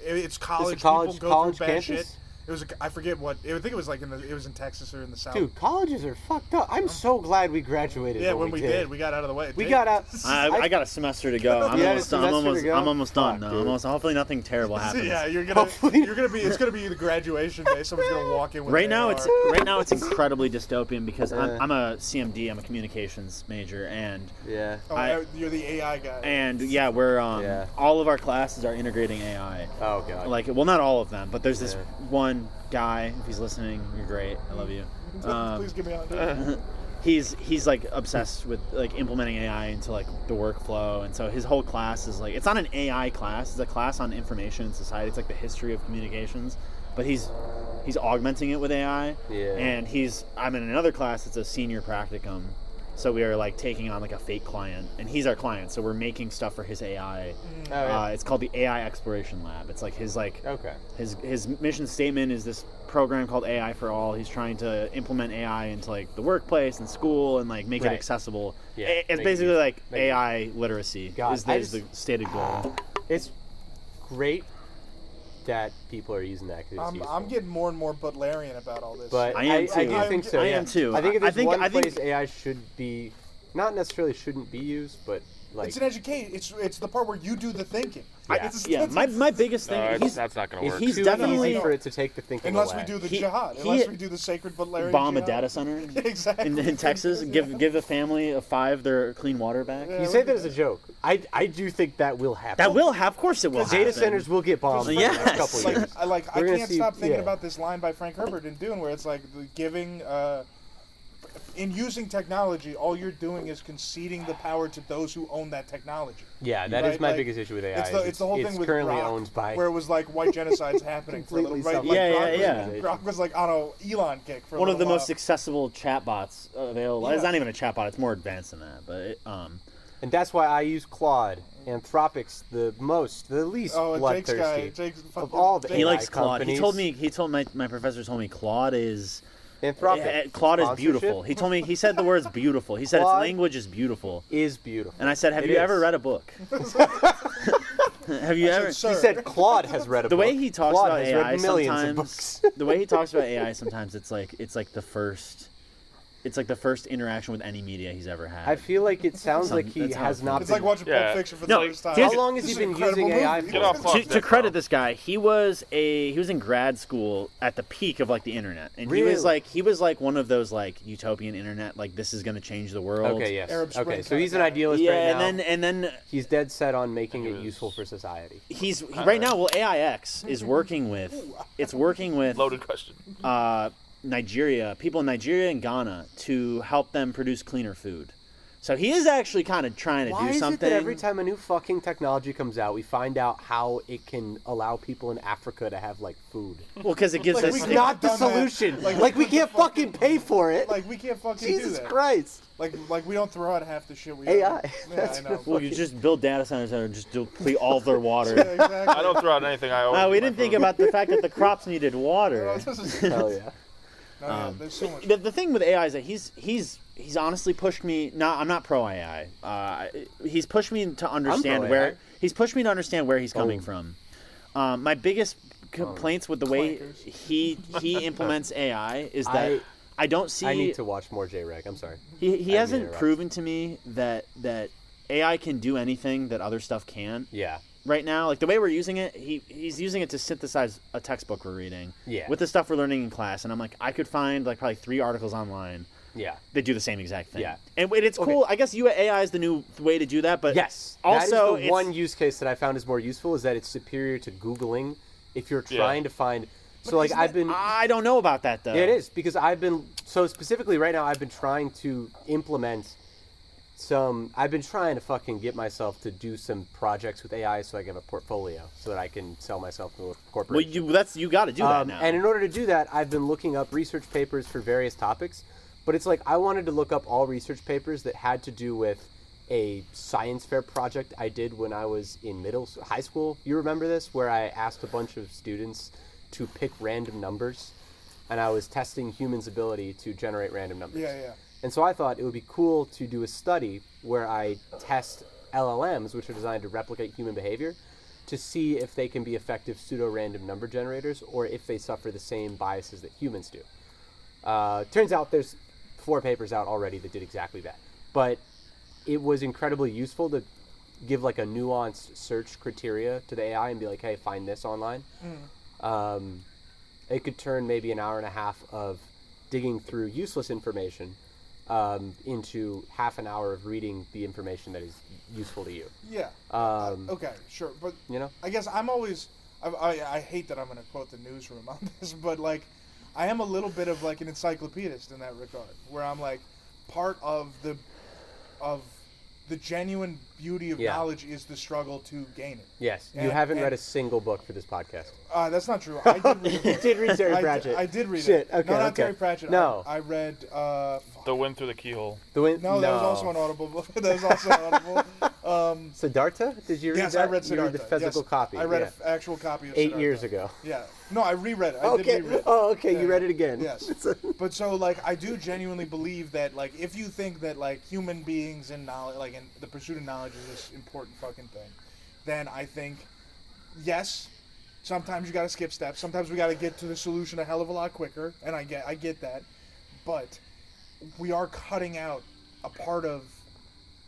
it's college. college- People go college through bad campus? shit. It was I forget what. I think it was like it was in Texas or in the South. Dude, colleges are fucked up. I'm so glad we graduated. yeah, when we did, we got out of the way. We got out. I got a semester to go. I'm You had a almost done. semester to go? I'm almost done. Fuck, No, dude. almost. Hopefully, nothing terrible happens. Yeah, it's Hopefully- gonna be the graduation day. Someone's gonna walk in with Right an now, AR. it's incredibly dystopian because Yeah. I'm a CMD. I'm a communications major, and Yeah. You're the AI guy. yeah, we're Yeah. all of our classes are integrating AI. Oh god. Like, well, not all of them, but there's this Yeah. one guy. If he's listening, you're great. I love you. Please give me on. He's like obsessed with like implementing AI into like the workflow, and so his whole class is like, it's not an AI class, it's a class on information and society. It's like the history of communications, but he's augmenting it with AI. Yeah. And I'm in another class. It's a senior practicum, so we are like taking on like a fake client, and he's our client, so we're making stuff for his AI. Oh, yeah. It's called the AI Exploration Lab. It's like his Okay. his mission statement is this program called AI for All. He's trying to implement AI into like the workplace and school and like make it Right. accessible. Yeah, It's make it basically easy. like Make it AI literacy God, is I the just- stated goal. It's great that people are using that. 'Cause it's useful. I'm getting more and more Butlerian about all this. But I am I too. do think so. I yeah. am too. I think if I there's think- one I think- place AI should be, not necessarily shouldn't be used, but like it's an education. It's the part where you do the thinking. Yeah. Yeah, my biggest thing. No, he's that's not gonna work. he's too definitely easy for it to take the thinking Unless away. we do the He- jihad. he- Unless we do the sacred Butlerian bomb a jihad. data center Exactly. in Texas. Give the family of 5 their clean water back. Yeah. You say that as a joke. I do think that will happen. That will have, of course, it will. Data happen. centers will get bombed in the Yes. next couple Like, years. I We're gonna can't see- stop thinking yeah. about this line by Frank Herbert in Dune, where it's like giving. In using technology, all you're doing is conceding the power to those who own that technology. Yeah, that is Right, my like, biggest issue with AI. It's the whole thing with currently Grok, owned by. where it was like white genocide's happening for a little Completely right. Like, self- Grok Grok was like on a Elon kick for a One of the little most while. accessible chatbots available. It's Yeah. not even a chatbot; it's more advanced than that. But And that's why I use Claude. Anthropic's the least Oh, Jake's guy. bloodthirsty Jake's of fucking- all the Jake- he AI likes Claude. companies. He told my professor told me Claude is Anthropic. Claude is Sponsorship beautiful. He said the words beautiful. He said its Claude language is beautiful. is beautiful. And I said, have It you is. ever read a book? Have you ever? Sir. He said Claude has read a The book. way he talks Claude about has AI read millions of sometimes, books. the way he talks about AI sometimes, it's like the first. It's like the first interaction with any media he's ever had. I feel like it sounds like he That's how has it not It's been. like watching Pulp Fiction for the first time. How long has This he is been an incredible using AI movie. Get off for? Fox, to credit this guy, he was in grad school at the peak of like the internet, and he was like one of those like utopian internet, like this is going to change the world. Okay, yes. Arab Spring Okay, so kinda he's an guy. idealist Yeah, right now. and then He's dead set on making He it was- useful for society. he's right now. Well, AIX is working with Loaded question. people in Nigeria and Ghana to help them produce cleaner food. So he is actually kind of trying to Why do is something. it that every time a new fucking technology comes out, we find out how it can allow people in Africa to have like food? Well, because it gives Like, us. we It's could not have the done that. solution. Like, Like, we we can't fucking pay for it. Like we can't fucking do Jesus that. Christ. Like we don't throw out half the shit we AI. Yeah, That's I know. Well, you just build data centers and just deplete all of their water. Yeah, exactly. I don't throw out anything. I always. No, we eat my didn't think food. about the fact that the crops needed water. Hell yeah. No, yeah, there's so much. The thing with AI is that he's honestly pushed me. No, I'm not pro AI. He's pushed me to understand pro where AI. he's pushed me to understand where he's coming from. My biggest complaints with the way Clankers. he implements AI is that I don't see. I need to watch more J-Reg. I'm sorry. He to hasn't interrupt. proven to me that AI can do anything that other stuff can. Yeah. Right now, like the way we're using it, he's using it to synthesize a textbook we're reading. Yeah. With the stuff we're learning in class, and I'm like, I could find like probably 3 articles online Yeah. that do the same exact thing. Yeah. And it's cool. I guess AI is the new way to do that, but Yes. also that is the it's- one use case that I found is more useful is that it's superior to Googling if you're trying to find. So like I've been. I don't know about that though. Yeah, it is because I've been so specifically right now. I've been trying to implement some. I've been trying to fucking get myself to do some projects with AI so I can have a portfolio so that I can sell myself to a Well, corporation. you got to do that now. And in order to do that, I've been looking up research papers for various topics. But it's like I wanted to look up all research papers that had to do with a science fair project I did when I was in high school. You remember this? Where I asked a bunch of students to pick random numbers, and I was testing humans' ability to generate random numbers. Yeah. And so I thought it would be cool to do a study where I test LLMs, which are designed to replicate human behavior, to see if they can be effective pseudo-random number generators or if they suffer the same biases that humans do. Turns out there's 4 papers out already that did exactly that. But it was incredibly useful to give like a nuanced search criteria to the AI and be like, hey, find this online. It could turn maybe an hour and a half of digging through useless information into half an hour of reading the information that is useful to you. Yeah. Okay, sure, but You know? I guess I'm always. I hate that I'm going to quote the newsroom on this, but like, I am a little bit of like an encyclopedist in that regard, where I'm like, part of the genuine beauty of Yeah. knowledge is the struggle to gain it. Yes. You And- haven't read and- a single book for this podcast. That's not true. I did read You it. did read Terry Pratchett. I did read Shit, it. okay, No, not okay. Terry Pratchett. No. I read. The Wind Through the Keyhole. The Wind, No, that was also an audible book. That was also an audible. Siddhartha? Did you read Yes, that? I read You read Siddhartha. the physical yes. copy. I read yeah. an actual copy of 8 Siddhartha. years ago. Yeah. No, I reread it. I did Okay. reread it. Oh, okay. You Yeah. read it again. Yes. But so, like, I do genuinely believe that, like, if you think that, like, human beings and knowledge, like, and the pursuit of knowledge is this important fucking thing, then I think, yes, sometimes you gotta skip steps. Sometimes we gotta get to the solution a hell of a lot quicker, and I get that. But we are cutting out a part of,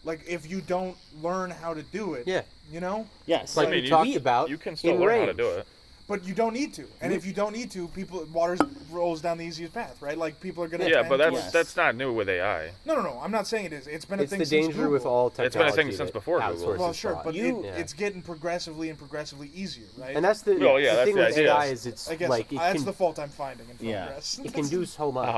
like, if you don't learn how to do it, Yeah. you know? yes. Like I mean, we you- talked about You can still in learn how to range. do it. But you don't need to. And if you don't need to, water rolls down the easiest path, right? Like, people are going to Yeah, but towards- that's not new with AI. No. I'm not saying it is. It's been a It's thing the since danger Google. with all technology. It's been a thing since that before Google. outsources Well, sure, thought. but You- it's getting progressively easier, right? And that's the, Well, yeah, the that's thing the with idea. AI is it's I guess like it that's can, the fault I'm finding in Yeah. progress. it can do so much.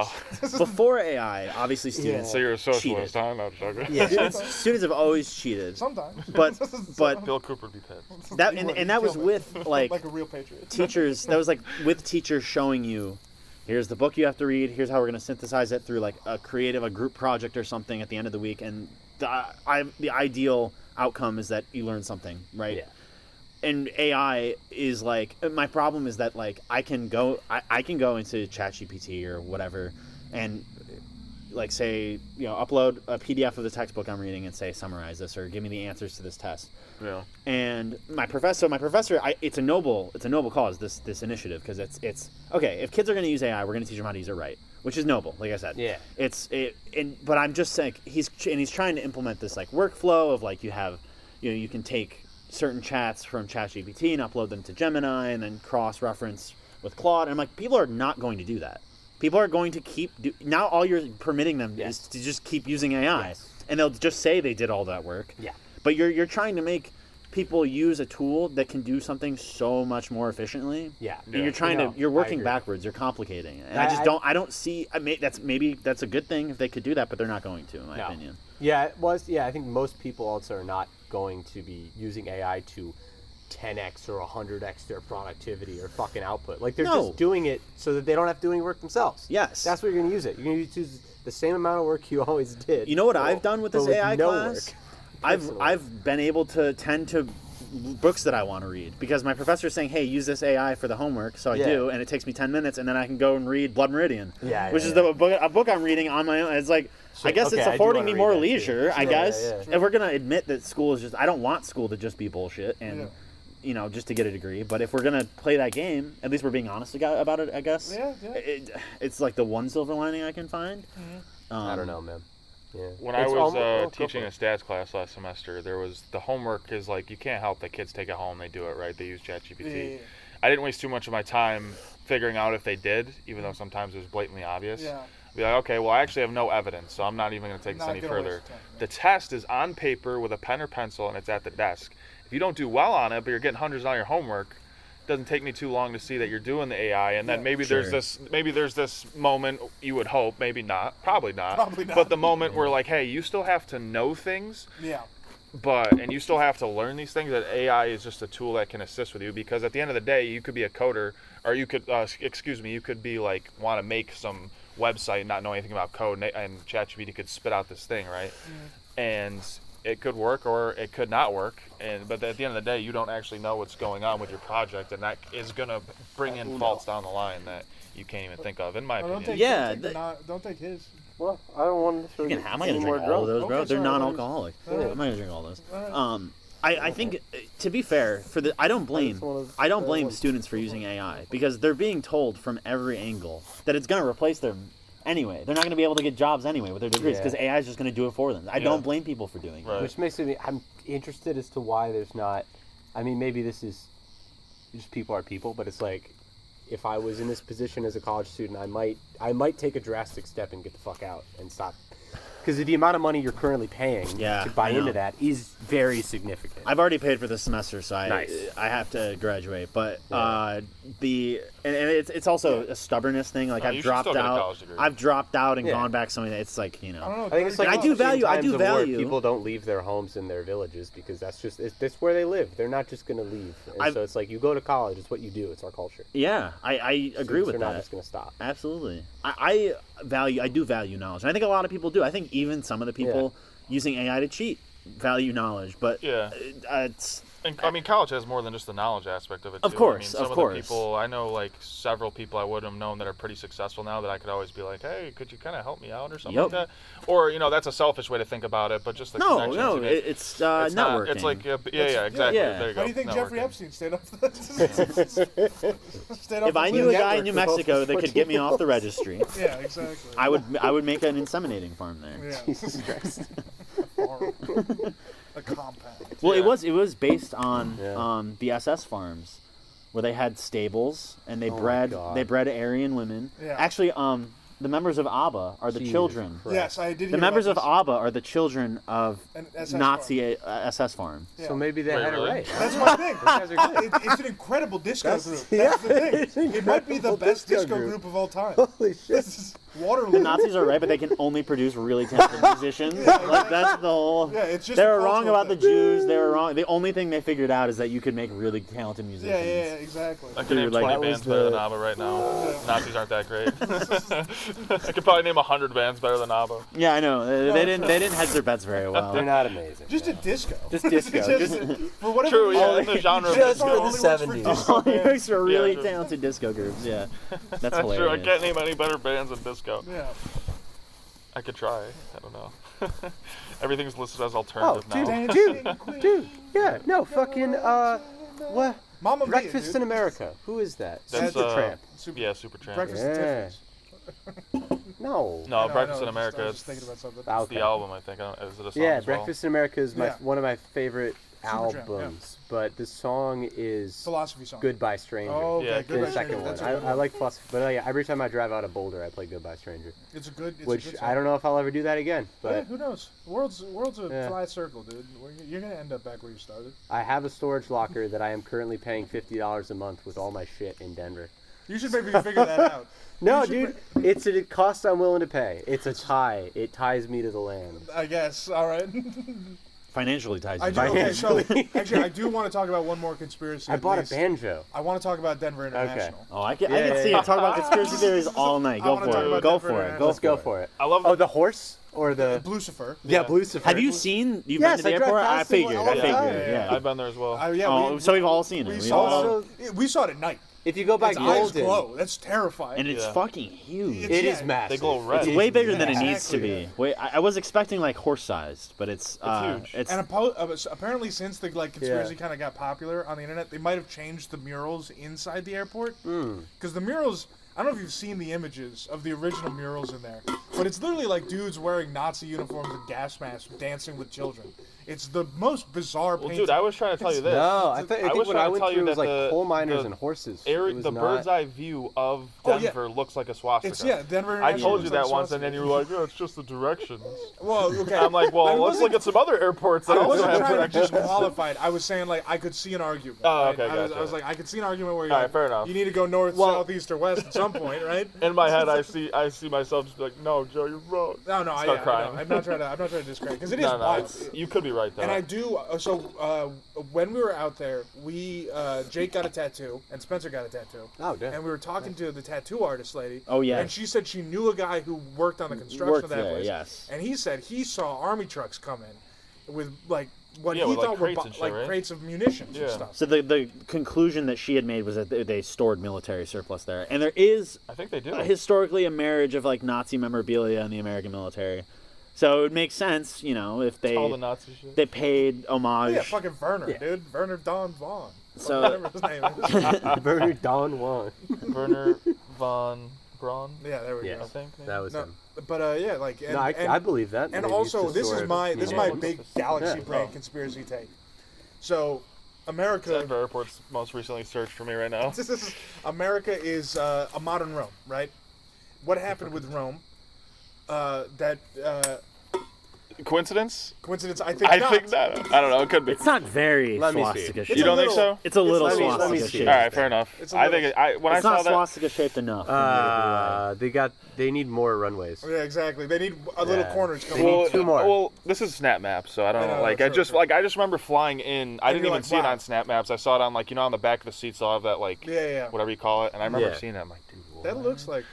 Oh. Before AI, obviously students So you're a socialist, cheated. huh? No, I'm joking. Yeah. Students have always cheated. Sometimes. But Bill Cooper would be pissed. that He would. and that He'd was kill me. with like like a real patriot. teachers. That was like with teachers showing you, here's the book you have to read. Here's how we're going to synthesize it through like a group project or something at the end of the week. And the ideal outcome is that you learn something, right? Yeah. And AI is like, my problem is that like I can go into ChatGPT or whatever and like say, upload a PDF of the textbook I'm reading and say summarize this or give me the answers to this test. Yeah. And my professor, it's a noble cause, this initiative, because it's okay. If kids are going to use AI, we're going to teach them how to use it right. which is noble. Like I said, Yeah. But I'm just saying he's trying to implement this like workflow of like you can take certain chats from ChatGPT and upload them to Gemini and then cross-reference with Claude. And I'm like, people are not going to do that. People are going to now all you're permitting them is to just keep using AI. Yes. And they'll just say they did all that work. Yeah. But you're trying to make people use a tool that can do something so much more efficiently. Yeah. And you're working backwards. You're complicating it. And I don't see. That's a good thing if they could do that, but they're not going to, in my opinion. Yeah, it was. Yeah, I think most people also are not going to be using AI to 10x or 100x their productivity or fucking output. Like they're just doing it so that they don't have to do any work themselves. Yes. That's what you're going to use it. You're going to use the same amount of work you always did. You know what I've done with this AI class? Work, I've been able to tend to books that I want to read because my professor's saying, hey, use this AI for the homework, so I do, and it takes me 10 minutes, and then I can go and read Blood Meridian, which is a book I'm reading on my own. It's like, I guess it's affording me more leisure, I guess. If we're going to admit that school is I don't want school to just be bullshit and, just to get a degree, but if we're going to play that game, at least we're being honest about it, I guess. Yeah. It's like the one silver lining I can find. Mm-hmm. I don't know, man. Yeah. When I was teaching a stats class last semester, there was the homework is like you can't help that kids take it home, they do it, right? They use ChatGPT. Yeah. I didn't waste too much of my time figuring out if they did, even though sometimes it was blatantly obvious. Yeah. Be like, okay, well, I actually have no evidence, so I'm not even going to take this any further. The test is on paper with a pen or pencil, and it's at the desk. If you don't do well on it, but you're getting hundreds on your homework, it doesn't take me too long to see that you're doing the AI, and then maybe there's this moment you would hope, maybe not, probably not, but the moment where like, hey, you still have to know things, and you still have to learn these things. That AI is just a tool that can assist with you, because at the end of the day, you could be a coder, or you could, you could be like want to make some website and not know anything about code, and ChatGPT could spit out this thing, right? And it could work or it could not work, but at the end of the day, you don't actually know what's going on with your project, and that is going to bring in faults down the line that you can't even think of, in my opinion. Don't take his. Well, I don't want to. Am I going to drink all of those, bro? They're non-alcoholic. I'm not going to drink all those. I think, to be fair, I don't blame students for using AI, because they're being told from every angle that it's going to replace them anyway. They're not going to be able to get jobs anyway with their degrees because AI is just going to do it for them. I don't blame people for doing it. Which makes me, I'm interested as to why there's not, I mean, maybe this is just people are people, but it's like, if I was in this position as a college student, I might take a drastic step and get the fuck out and stop. Because the amount of money you're currently paying to buy into that is very significant. I've already paid for this semester, so I have to graduate. But it's also a stubbornness thing. Like I've dropped out and gone back. Something that it's like I think it's like I do value. People don't leave their homes and their villages because that's where they live. They're not just going to leave. And so it's like you go to college. It's what you do. It's our culture. Yeah, I agree with that. They're not just going to stop. Absolutely. I do value knowledge, and I think a lot of people do. I think even some of the people using AI to cheat value knowledge, but it's. And, I mean, college has more than just the knowledge aspect of it, too. Of course, I mean, some of the people, I know, like, several people I would have known that are pretty successful now that I could always be like, hey, could you kind of help me out or something like that? Or, that's a selfish way to think about it, but just the connection. It's networking. It's like, exactly. Yeah. There you go. How do you think Jeffrey Epstein stayed up? If I knew a guy in New Mexico that could get me off the registry, exactly. I would make an inseminating farm there. Yeah. Jesus Christ. A compound. Well, it was based on the SS farms, where they had stables and they bred Aryan women. Yeah. Actually, the members of ABBA are the children. Christ. Yes, I did. The members of ABBA are the children of Nazi SS farm. Yeah. So maybe they had it right. That's my thing. It's an incredible disco group. That's the thing. It might be the best disco group of all time. Holy shit. This is Waterloo. The Nazis are right, but they can only produce really talented musicians. Like that's the whole. Yeah, it's just. They were wrong about the Jews. They were wrong. The only thing they figured out is that you could make really talented musicians. Yeah, exactly. I can name 20 bands better than ABBA right now. Nazis aren't that great. I could probably name 100 bands better than ABBA. Yeah, I know. They didn't hedge their bets very well. They're not amazing. Just a disco. Just disco. For whatever. True. Yeah, in the genre. Just for of the 70s. All lyrics are really talented disco groups. Yeah, that's hilarious. True. I can't name any better bands than disco. Yeah. I could try. I don't know. Everything's listed as alternative now. Dude. Yeah. No, fucking. What? Mama Breakfast Mia, in America. Who is that? That's Supertramp. Supertramp. Breakfast at Tiffany's. No. No, No, Breakfast in I America. was It's just thinking about something. Ah, the okay. album, I think. Is it a song Yeah, as well? Breakfast in America is Yeah. one of my favorite Supertramp, albums, but the song is Philosophy song. Goodbye Stranger. Oh, okay. Yeah, Good The Bye Goodbye second Stranger. one. That's a good I like philosophy, but every time I drive out of Boulder, I play Goodbye Stranger. It's a good. It's Which a good song. I don't know if I'll ever do that again, Yeah, but who knows? World's a Yeah. flat circle, dude. You're gonna end up back where you started. I have a storage locker that I am currently paying $50 a month with all my shit in Denver. You should maybe figure that out. No, You should dude, it's a cost I'm willing to pay. It's a tie. It ties me to the land. I guess. All right. Financially ties. I you do. down. Okay, so actually, I do want to talk about one more conspiracy. I at bought least. a banjo. I want to talk about Denver International. Oh, I can Yeah, see yeah. it. Talk about conspiracy theories all night. I Go wanna for talk it. about Go Denver for it. International. Let's go for it. I love Oh, the horse or the Lucifer. yeah, Lucifer. Have you seen? You've Yes, been to I the drive airport. I past it figured. all I the figured. time. Yeah. I've been there as well. Yeah, Oh, so we've all seen it. We We've saw all- we saw it at night. If you go by Its eyes Golden, glow. That's terrifying. And it's Yeah. fucking huge. it Yeah, is massive. they glow red. It's It way is bigger than it needs to exactly. be. Wait, I was expecting like horse-sized, but it's huge. It's And apparently, since the conspiracy kind of got popular on the internet, they might have changed the murals inside the airport. Because the murals, I don't know if you've seen the images of the original murals in there, but it's literally like dudes wearing Nazi uniforms and gas masks dancing with children. It's the most bizarre Well, painting. dude, I was trying to tell you this. No, I think was when I trying to went tell you through, it was that like coal miners the and horses. Air, It was the not- bird's eye view of Oh, yeah. Denver looks like a swastika. It's Denver. I International told you looks like that once, and swastika. then you were like, "Oh, it's just the directions." Well, okay. I'm like, "Well, I let's wasn't- look at some other airports that I also wasn't have trying to directions." disqualify it. I was saying like I could see an argument. Oh, right? okay, I was gotcha. like I could see an argument where you're All right, like, fair enough. you need to go north, Well- south, east, or west at some point, right? In my head, I see myself just be like, "No, Joe, you're wrong." No, Start crying. I'm not trying to discredit because it is No, wild. you could be right though. And I do. When we were out there, Jake got a tattoo and Spencer got a tattoo. Oh, damn. And we were talking to the tattoo artist lady. Oh, yeah. And she said she knew a guy who worked on the construction Worked of that there, place. yes. And he said he saw army trucks come in with like what Yeah, he with, like, thought were crates and shit, like right? crates of munitions and Yeah. stuff. So the conclusion that she had made was that they stored military surplus there, and there is I think they do. historically a marriage of like Nazi memorabilia in the American military. So it would make sense, if All the they Nazi shit. they paid homage. Yeah, fucking Werner, Yeah. dude. Werner Don Vaughn. So- Whatever his name is. Werner Don Juan. Werner von Braun, Yeah, there we Yes. I go. think. maybe? That was No, him. but yeah, like and, No, I and, believe that. and They also used to this is store my munitions. big galaxy Yeah. brain conspiracy take. So, America. Denver Airport's most recently searched for me right now. America is a modern Rome, right? What happened with Rome? Coincidence? Coincidence? I think I not. think not. I don't know. It could be. It's not very Let me see. swastika It's shaped. You a don't think little- so? It's a little let me swastika see. shaped. All right, fair enough. It's a I little- think when It's I saw not that, swastika shaped enough. for me to be like- They need more runways. Yeah, exactly. They need a little Yeah. corners coming. They need out. two more. Well, this is Snap Maps, so I don't I know. know, Like, I true, just true. I just remember flying in. I And didn't you're even like, see it wow. on Snap Maps. I saw it on you know on the back of the seats. They'll have that like Yeah. whatever you call it. And I remember Yeah. seeing that. I'm like, dude, what? That looks like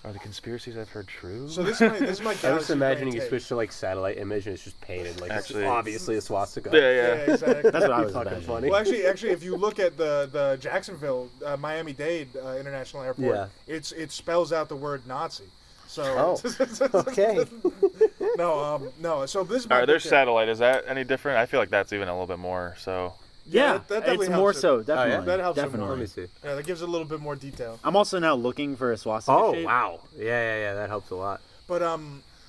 Are the conspiracies I've heard true? So this is my I was galaxy imagining brain you take. switch to like satellite image and it's just painted like Actually- it's obviously a swastika. yeah. Yeah, exactly. That's what I was Fucking imagining. funny. Well, actually, if you look at the Jacksonville, Miami-Dade International Airport, Yeah. it spells out the word Nazi. So Okay. no. So this is All my right, there's big take. satellite. Is that any different? I feel like that's even a little bit more. So Yeah, that definitely it's more helps it. so. Definitely, That helps it more. definitely. Let me see. Yeah, that gives it a little bit more detail. I'm also now looking for a swastika Oh shape. wow. Yeah. That helps a lot. But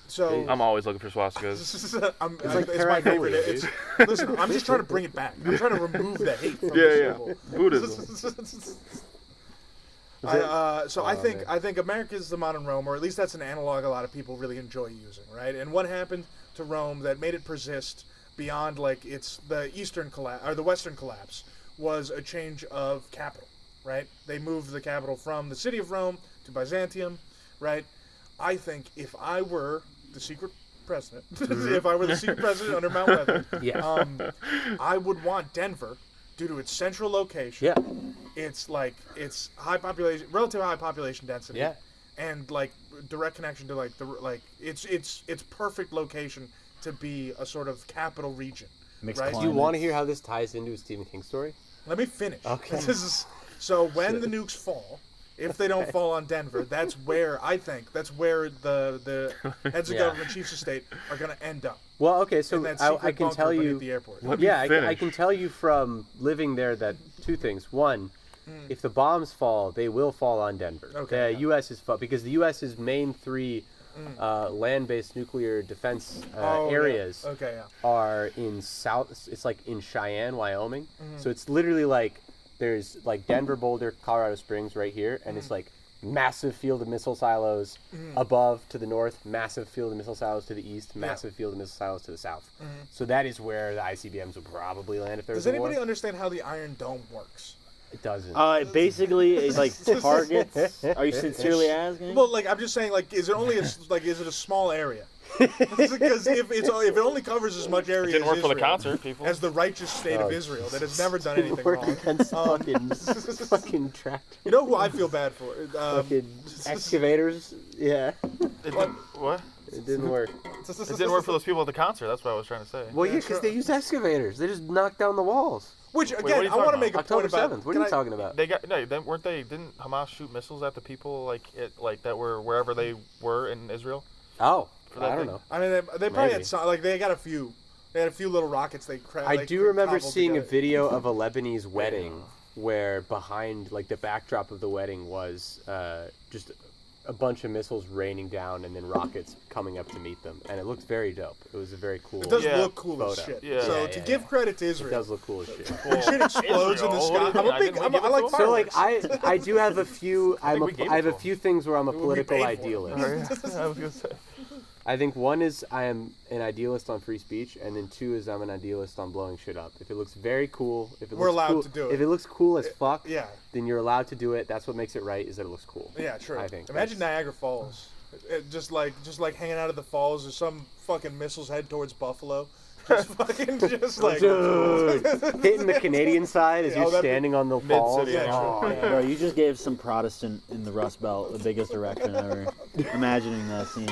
so I'm always looking for swastikas. it's like my favorite. paraphernalia, It's, listen, I'm just trying to bring it back. I'm trying to remove the hate from the Yeah. symbol. Buddhism. I think America is the modern Rome, or at least that's an analog a lot of people really enjoy using, right? And what happened to Rome that made it persist beyond like it's the Eastern collapse or the Western collapse was a change of capital, right? They moved the capital from the city of Rome to Byzantium, right? I think if I were the secret president, if I were the secret president under Mount Weather, Yeah. I would want Denver, due to its central location. Yeah. It's like it's high population, relative high population density. Yeah. And like direct connection to it's perfect location to be a sort of capital region. Mixed right? Do you want to hear how this ties into a Stephen King story? Let me finish. Okay. So when the nukes fall, if they don't fall on Denver, that's where the heads of Yeah. government, chiefs of state are going to end up. Well, okay, In so that I secret can bunker tell beneath you. the airport. Let me Yeah, I finish. can tell you from living there that two things. One, if the bombs fall, they will fall on Denver. Okay, The U.S. is because the U.S.'s main three land-based nuclear defense areas are in south. It's like in Cheyenne, Wyoming. So it's literally like there's like Denver, Boulder, Colorado Springs right here, and it's like massive field of missile silos above to the north, massive field of missile silos to the east, massive field of missile silos to the south. So that is where the ICBMs would probably land if there was a war. Does anybody understand how the Iron Dome works? It doesn't. Basically, it's like targets. Are you sincerely asking? Well, like I'm just saying, like, is it only is it a small area? Because if it only covers as much area, It didn't work as for the Israel, concert, people. as the righteous state of Israel that has never done anything work wrong. against fucking tractors. You know who I feel bad for? Fucking excavators. Yeah. What? It didn't work. It didn't work for those people at the concert. That's what I was trying to say. Well, yeah, because they use excavators. They just knock down the walls. Which what again, are you I want to talking make a October point about. 7th. What are you talking about? They got no. Weren't they? Didn't Hamas shoot missiles at the people that were wherever they were in Israel? Oh, that I don't thing? know. I mean, they probably Maybe. had some, like they got a few. They had a few little rockets. I do remember seeing a video of a Lebanese wedding where behind, like, the backdrop of the wedding was just a bunch of missiles raining down and then rockets coming up to meet them, and it looked very dope. It was a very cool. It does Yeah. look cool as Photo. shit. Yeah. So Yeah, to yeah, give yeah. credit to It Israel, does look cool as shit. the shit explodes in the Israel. sky. What do you mean? I like So like fireworks. I do have a few. I have a to few things where I'm a We political paid for it. idealist. I was gonna say. I think one is I am an idealist on free speech, and then two is I'm an idealist on blowing shit up. If it looks very cool, if it We're looks allowed cool, to do it. If it looks cool as fuck, Yeah. then you're allowed to do it. That's what makes it right. Is that it looks cool. Yeah, true. I think Imagine that's- Niagara Falls. Just like hanging out of the falls, or some fucking missiles head towards Buffalo. Just fucking, just like. Dude, hitting the Canadian side as Yeah, oh, you're that'd be standing on the falls. Mid-city, yeah, Oh, true. yeah. Bro, you just gave some Protestant in the Rust Belt the biggest erection ever. Imagining that scene.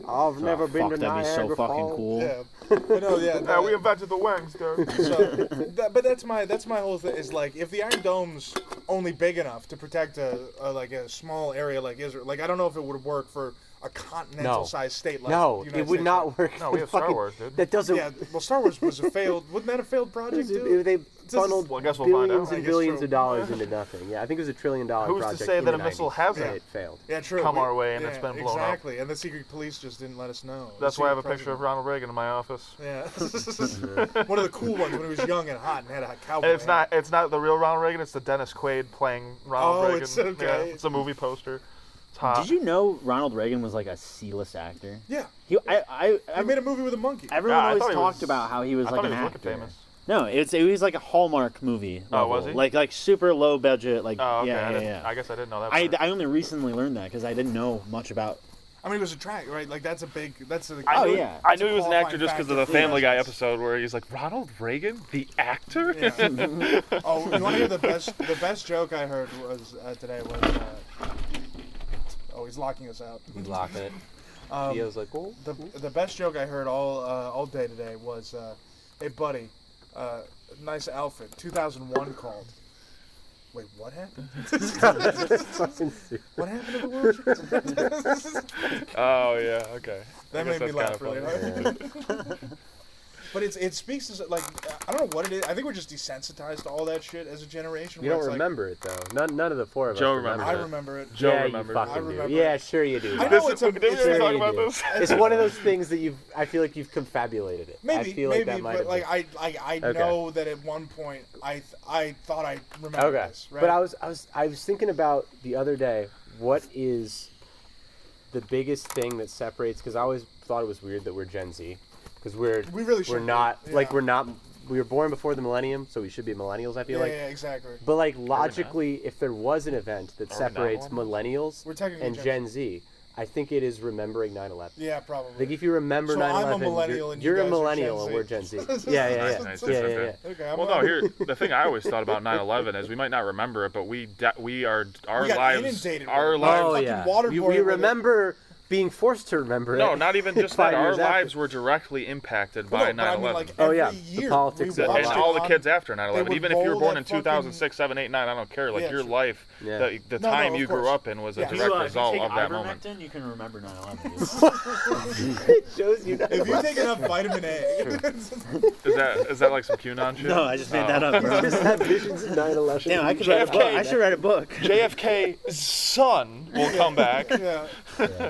I've never been Fuck, to that'd be Niagara so fucking Falls. cool. Yeah. But no, yeah. Yeah, we invented the wings, dude. So, but that's my whole thing. Is like if the Iron Dome's only big enough to protect a small area like Israel, like I don't know if it would work for a continental-sized state like No, the United it would States. not work. No, we have Star Fucking- Wars, dude. That doesn't. Yeah, well, Star Wars was a failed. Wasn't that a failed project, dude? They funneled Well, I guess we'll find billions out. and I guess billions true. of dollars into nothing. Yeah, I think it was $1 trillion Who's to project. say in that the a missile 90s, hasn't and it failed. Yeah, true. come our way and it's yeah, been blown up? exactly. And the secret police just didn't let us know. That's why I have a picture of Ronald Reagan in my office. Yeah. One of the cool ones when he was young and hot and had a cowboy. And hat. it's not the real Ronald Reagan. It's the Dennis Quaid playing Ronald Oh, Reagan. it's okay. Yeah, it's a movie poster. It's hot. Did you know Ronald Reagan was like a C-list actor? Yeah. I I made a movie with a monkey. everyone Yeah, I always thought he talked was- about how he was I like thought an he was actor. looking famous. No, it was like a Hallmark movie. Oh, level. was he? Like super low budget. Like Oh, okay. yeah. I guess I didn't know that. I part. only recently learned that because I didn't know much about. I mean, it was a track, right? Like that's a big. That's a. I Oh, knew, yeah. I knew he was an actor qualifying just because of factor the for Family Guy this. episode where he's like, Ronald Reagan, the actor? Yeah. Oh, you want to hear the best? The best joke I heard was today was. Oh, he's locking us out. He's locking it. Um, Theo's like, oh. the best joke I heard all day today was, "Hey buddy, nice outfit. 2001 called." Wait, what happened? What happened to the world? Oh, yeah, okay. That I guess made me that's laugh kinda really funny. hard. But it speaks to like I don't know what it is. I think we're just desensitized to all that shit as a generation. You where don't it's remember it though. None of the four of Joe us remembers Like, I it. remember it. Joe yeah, remembers you it. fucking I do. remember Yeah, it. sure you do. I know This it's is, a. did we It's ever a talk you about do. this? It's one of those things that I feel like you've confabulated it. I Maybe, feel like maybe, that might but have like been. I Okay. know that at one point I thought I remembered Okay, this, right? but I was thinking about the other day. What is the biggest thing that separates? Because I always thought it was weird that we're Gen Z, because We really we're should not be, like yeah. we're not. We were born before the millennium, so we should be millennials. I feel yeah, like. yeah, exactly. But like logically, if there was an event that Are we not separates millennials We're technically and Gen Z, I think it is remembering 9/11. Yeah, probably. Like if you remember So 9/11, I'm a millennial and you you're a guys are millennial Gen and Z. we're Gen Z. Yeah, yeah, yeah, Nice, nice, yeah, nice, yeah, nice. yeah. Okay, I'm Well, no, here, the thing I always thought about 9/11 is we might not remember it, but we are, our We got lives, inundated with our it. lives, Oh fucking yeah. waterboarded We with it. remember being forced to remember it. No, not even just 5 that. Our years after. lives were directly impacted by 9/11. But I mean, like, Oh, every yeah, the year politics we of watched And it all the on- kids after they 9/11. would Even if you were roll born that in fucking- 2006, 7, 8, 9, I don't care. Like Yeah, your sure. life, Yeah. the No, time of you grew course. up in was a Yeah. direct If you result take of that moment. ivermectin, you can remember 9/11. It shows you. If you take enough vitamin A, Is that like some QAnon shit? No, I just made that up, bro. Just had visions of 9/11. Damn, I could write a book. I should write a book. JFK's son will come back. yeah.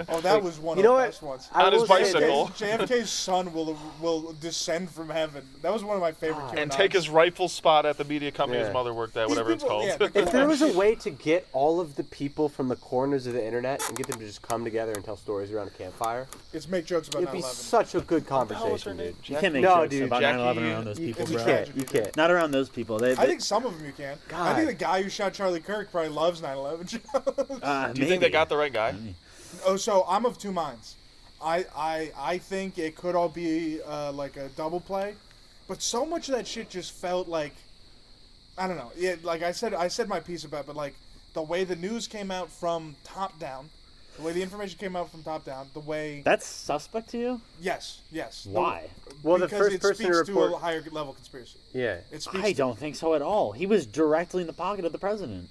Oh, that was one You of know the what? best ones. I On his will say this. bicycle. JFK's son will descend from heaven. That was one of my favorite. And QAnons. take his rightful spot at the media company his Yeah. mother worked at, These whatever people- it's yeah, called. the If there was a shit. way to get all of the people from the corners of the internet and get them to just come together and tell stories around a campfire, It's make jokes about it'd be 9/11. such a good What the hell was her conversation, name? dude. You can't make No, jokes dude. about Jackie- 9/11 around those people, it's You bro. can't. tragedy. You can't. Not around those people. They I think some of them you can. I God. think the guy who shot Charlie Kirk probably loves 9/11 jokes. Do you think they got the right guy? Oh, so I'm of two minds. I think it could all be like a double play, but so much of that shit just felt like, I don't know. Yeah, like I said my piece about, but like the way the news came out from top down, the way the information came out from top down, the way That's suspect to you? yes. Why? Well, the because first it person to speaks report- to a higher level conspiracy. Yeah. It speaks. I don't think so at all. He was directly in the pocket of the president.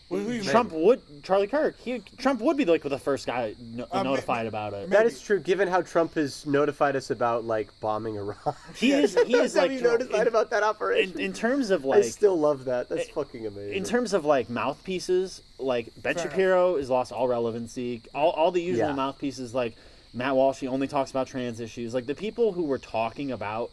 Who do you mean? Charlie Kirk. Trump would be like the first guy notified about it. That is true, given how Trump has notified us about, like, bombing Iran. He is Have like you notified about that operation? in terms of I like still love that. That's fucking amazing. in terms of like mouthpieces, like Ben Fair Shapiro has lost all relevancy. All the usual Yeah. mouthpieces, like Matt Walsh, he only talks about trans issues. Like the people who were talking about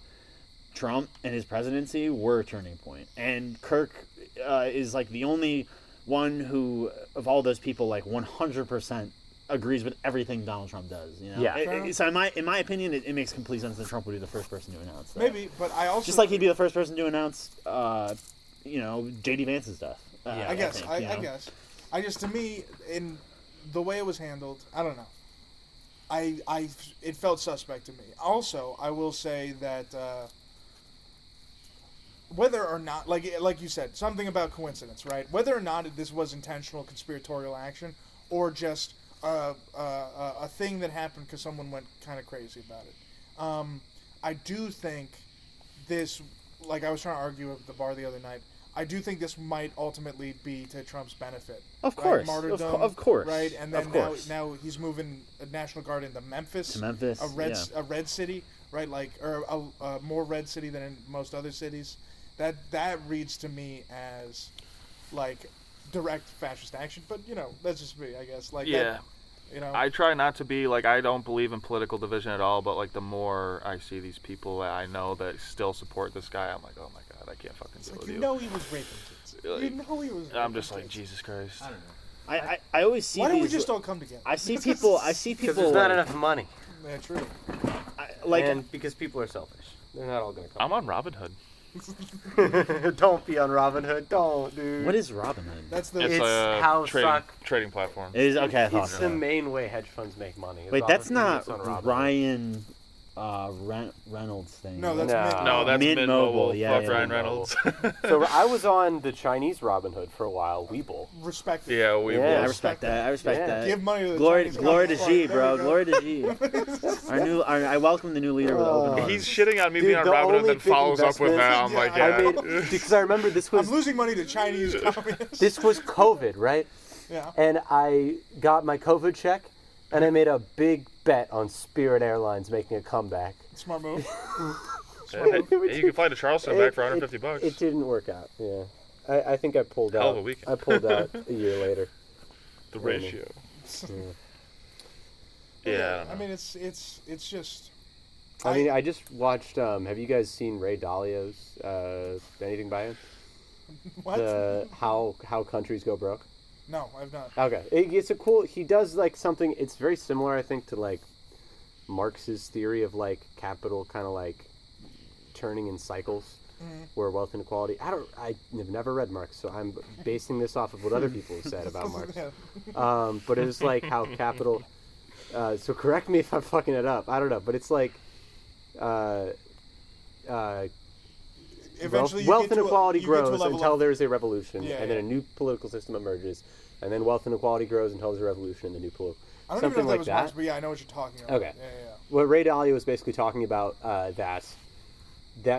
Trump and his presidency were a turning point. And Kirk is like the only one who, of all those people, like 100% agrees with everything Donald Trump does. You know? Yeah. So in my opinion, it makes complete sense that Trump would be the first person to announce that. Maybe, but I also Just like he'd be the first person to announce, J.D. Vance's death. I guess. think, I you know? guess. I just, to me, in the way it was handled, I don't know. It felt suspect to me. Also, I will say that whether or not, like you said, something about coincidence, right? Whether or not this was intentional conspiratorial action or just a thing that happened because someone went kind of crazy about it. I do think this, like I was trying to argue at the bar the other night, I do think this might ultimately be to Trump's benefit. Of Right? course. Martyrdom, Of course. Right? And then Of course. now he's moving a National Guard into Memphis. To Memphis, A red city, right? Like, or a more red city than in most other cities. That reads to me as, like, direct fascist action. But, that's just me, I guess. Like, Yeah. I try not to be, like, I don't believe in political division at all, but, like, the more I see these people that I know that still support this guy, I'm like, oh my god, I can't fucking deal with you you. know he was raping kids. Like, You know he was I'm raping just like, kids. Jesus Christ. I don't know. I always see Why don't we these- just all come together? I see people. Because there's not enough money. Yeah, true. And because people are selfish. They're not all going to come. I'm on Robinhood. Don't be on Robinhood. Don't, dude. what is Robinhood? That's the. It's It's a how trading platform. It is okay. I thought. It's the main way hedge funds make money. is Wait, off that's of not it's on Robinhood. Ryan Reynolds thing. No, that's No. Mint. No, that's Mint Mint Mobile, Mobile. yeah, Fuck yeah, Ryan Mint Reynolds. So I was on the Chinese Robinhood for a while, Webull. Respect it. Yeah, we Yeah, I will. respect that. I respect Yeah. that. Give money to the Glory Chinese to Communist G, Party. bro. There Glory to G. I welcome the new leader with open arms. He's shitting on me Dude, being on the Robinhood, only then big follows up with investment- that. I'm like, Yeah, yeah. I made because I remember this I'm was losing money to Chinese communists. this was COVID, right? Yeah. And I got my COVID check, and I made a big bet on Spirit Airlines making a comeback. Smart move. Hey, you can fly to Charleston back for $150. It didn't work out. Yeah, I think I pulled out. Hell of a weekend. I pulled out a year later. The ratio. Yeah. Yeah. I mean, it's just. I mean, I just watched. Have you guys seen Ray Dalio's anything by him? What? The how countries go broke. No, I've not. Okay, it's a cool. He does like something. It's very similar, I think, to like Marx's theory of like capital, kind of like turning in cycles, where wealth inequality. I've never read Marx, so I'm basing this off of what other people have said about Marx. Yeah. But it was like how capital. So correct me if I'm fucking it up. I don't know, but it's like. Eventually, you wealth get to a- inequality you get to a grows level until of- there is a revolution, Yeah, and then yeah. a new political system emerges, and then wealth inequality grows until there's a revolution, and the new political. I don't even know something if that like was that. Marx, but yeah, I know what you're talking about. Okay. Yeah. What Ray Dalio was basically talking about that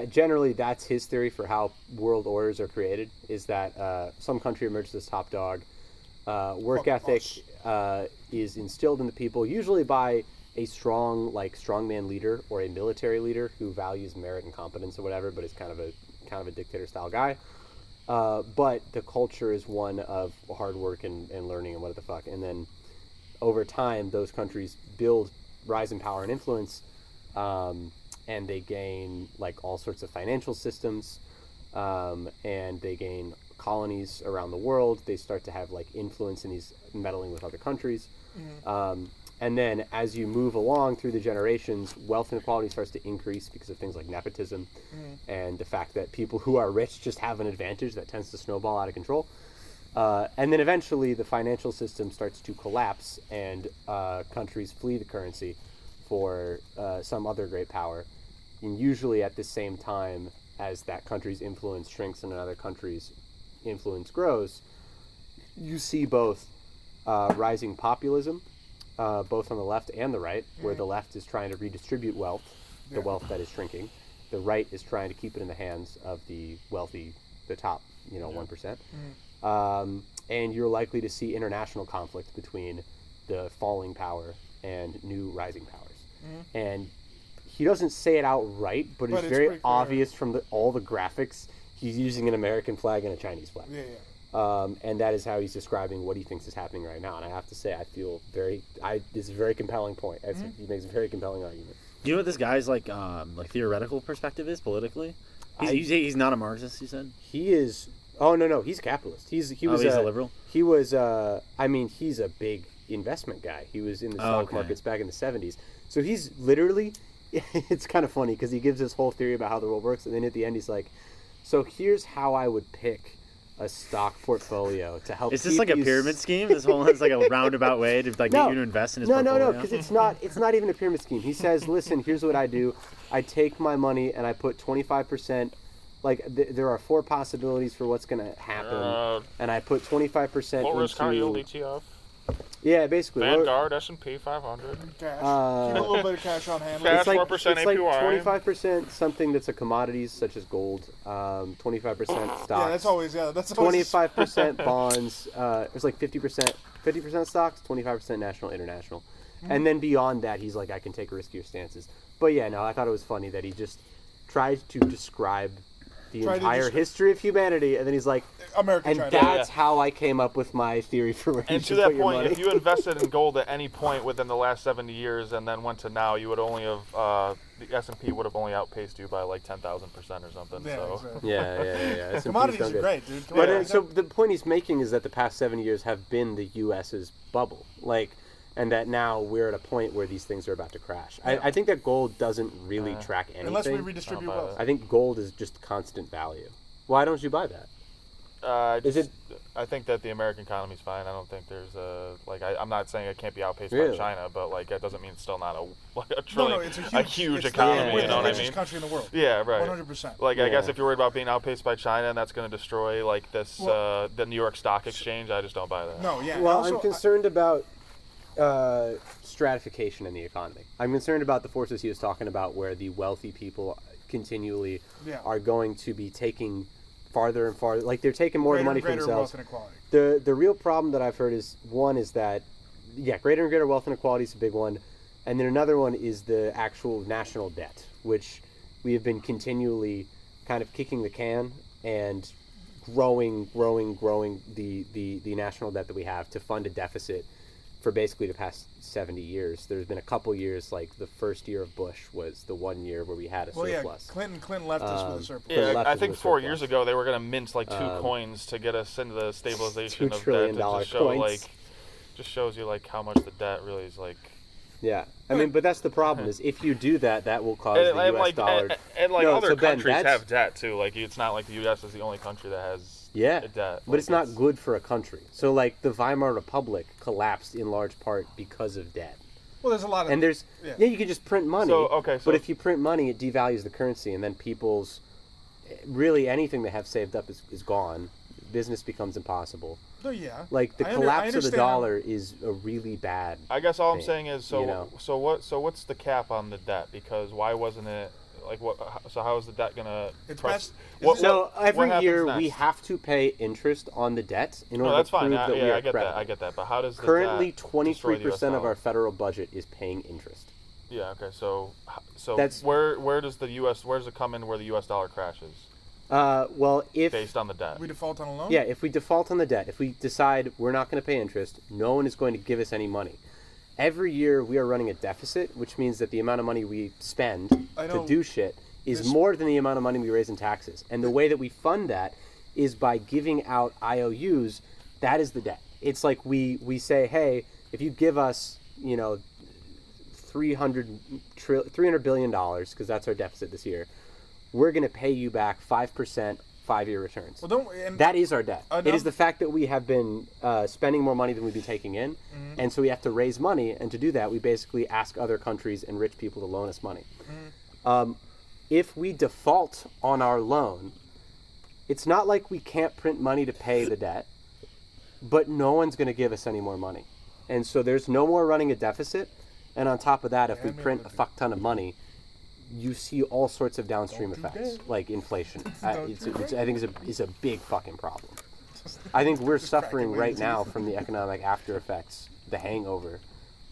generally that's his theory for how world orders are created, is that some country emerges as top dog. Work Fuck ethic us. is instilled in the people, usually by a strongman leader or a military leader who values merit and competence or whatever, but is kind of a dictator style guy. But the culture is one of hard work and learning and what the fuck. And then over time, those countries build rise in power and influence, and they gain like all sorts of financial systems, and they gain colonies around the world. They start to have like influence in these meddling with other countries. And then as you move along through the generations, wealth inequality starts to increase because of things like nepotism and the fact that people who are rich just have an advantage that tends to snowball out of control. And then eventually the financial system starts to collapse and countries flee the currency for some other great power. And usually at the same time as that country's influence shrinks and another country's influence grows, you see both rising populism, both on the left and the right, where the left is trying to redistribute wealth, the wealth that is shrinking. The right is trying to keep it in the hands of the wealthy, the top, 1%. And you're likely to see international conflict between the falling power and new rising powers. And he doesn't say it outright, but it's very pretty clear. obvious from all the graphics. He's using an American flag and a Chinese flag. And that is how he's describing what he thinks is happening right now. And I have to say, I feel this is a very compelling point. He makes a very compelling argument. You know what this guy's like theoretical perspective is politically? He's not a Marxist, you said? He is. Oh no, he's a capitalist. He's a liberal. He was. He's a big investment guy. He was in the stock markets back in the 70s. So he's literally. It's kind of funny because he gives this whole theory about how the world works, and then at the end he's like, "So here's how I would pick a stock portfolio to help." Is this like a pyramid scheme? This whole is like a roundabout way to get you to invest in his portfolio? No, because it's not even a pyramid scheme. He says, "Listen, here's what I do. I take my money and I put 25%. Like there are 4 possibilities for what's going to happen, and I put 25% Low risk, high yield into." ETF. Yeah, basically. Vanguard, S&P 500. Cash. Keep a little bit of cash on hand. Cash. It's like 4% it's like APY. 25% something that's a commodities such as gold, 25% stocks. Yeah, that's always 25% bonds. It's like 50% stocks, 25% national, international, and then beyond that, he's like, I can take riskier stances. But yeah, no, I thought it was funny that he just tried to describe the entire history of humanity, and then he's like, American and China. that's how I came up with my theory for where you And should to that put your point, money. if you invested in gold at any point within the last 70 years and then went to now, you would only have the S&P would have only outpaced you by like 10,000% or something. Yeah, so exactly. Yeah. S&Ps Commodities don't are get- great, dude. But so the point he's making is that the past 7 years have been the U.S.'s bubble, and that now we're at a point where these things are about to crash. I think that gold doesn't really track anything. Unless we redistribute wealth. I think gold is just constant value. Why don't you buy that? I think that the American economy's fine. I don't think there's I'm not saying it can't be outpaced by Really? China, but like that doesn't mean it's still not a No, trillion, it's a huge it's economy. the You know what I richest mean? country in the world. Yeah, right. 100%. Like I guess Yeah. if you're worried about being outpaced by China and that's going to destroy like this the New York Stock Exchange, I just don't buy that. No, yeah. Well, also, I'm concerned about stratification in the economy. I'm concerned about the forces he was talking about, where the wealthy people continually are going to be taking farther and farther. Like they're taking more money for greater themselves. wealth inequality. The real problem that I've heard is that greater and greater wealth inequality is a big one, and then another one is the actual national debt, which we have been continually kind of kicking the can and growing the national debt that we have to fund a deficit for basically the past 70 years. There's been a couple years, like the first year of Bush was the 1 year where we had a surplus. Clinton left us with a surplus. Clinton Yeah, left I us think with a 4 surplus. years ago they were going to mint like 2 coins to get us into the stabilization $2 of trillion debt. To just show coins. just shows you like how much the debt really is like. Yeah, I mean, but that's the problem is if you do that, that will cause And, the and U.S. like dollar. and like No, other so Ben, countries that's- have debt too. Like it's not like the U.S. is the only country that has Yeah, debt. but it's not good for a country. So, like, the Weimar Republic collapsed in large part because of debt. Well, there's a lot of... And there's... Yeah, you can just print money. So but if you print money, it devalues the currency, and then people's... Really, anything they have saved up is gone. business becomes impossible. No, yeah. Like the I collapse of the understand dollar is a really bad. I guess all I'm thing, saying is, you know? so what's the cap on the debt? Because why wasn't it like what? So how is the debt gonna? It's press, best- So every happens year next? we have to pay interest on the debt in order No, that's to prove fine. that we Yeah, are I get credible. that. I get that. But how does Currently, the debt destroy the US 23% of dollar? our federal budget is paying interest. Yeah. Okay. So That's- where does the U.S. where does it come in where the U.S. dollar crashes Well, if based on the debt? We default on a loan? yeah, if we default on the debt, if we decide we're not going to pay interest, no one is going to give us any money. Every year we are running a deficit, which means that the amount of money we spend I to know do shit is this- more than the amount of money we raise in taxes. And the way that we fund that is by giving out IOUs. That is the debt. It's like we say, hey, if you give us, $300 billion, because that's our deficit this year, we're going to pay you back 5% 5-year returns. Well, don't. And That is our debt. no. It is the fact that we have been spending more money than we've been taking in, and so we have to raise money. And to do that, we basically ask other countries and rich people to loan us money. If we default on our loan, it's not like we can't print money to pay the debt, but no one's going to give us any more money, and so there's no more running a deficit. And on top of that, if we print a fuck ton of money, you see all sorts of downstream effects, like inflation. I think is a big fucking problem. I think we're suffering right now from the economic after effects, the hangover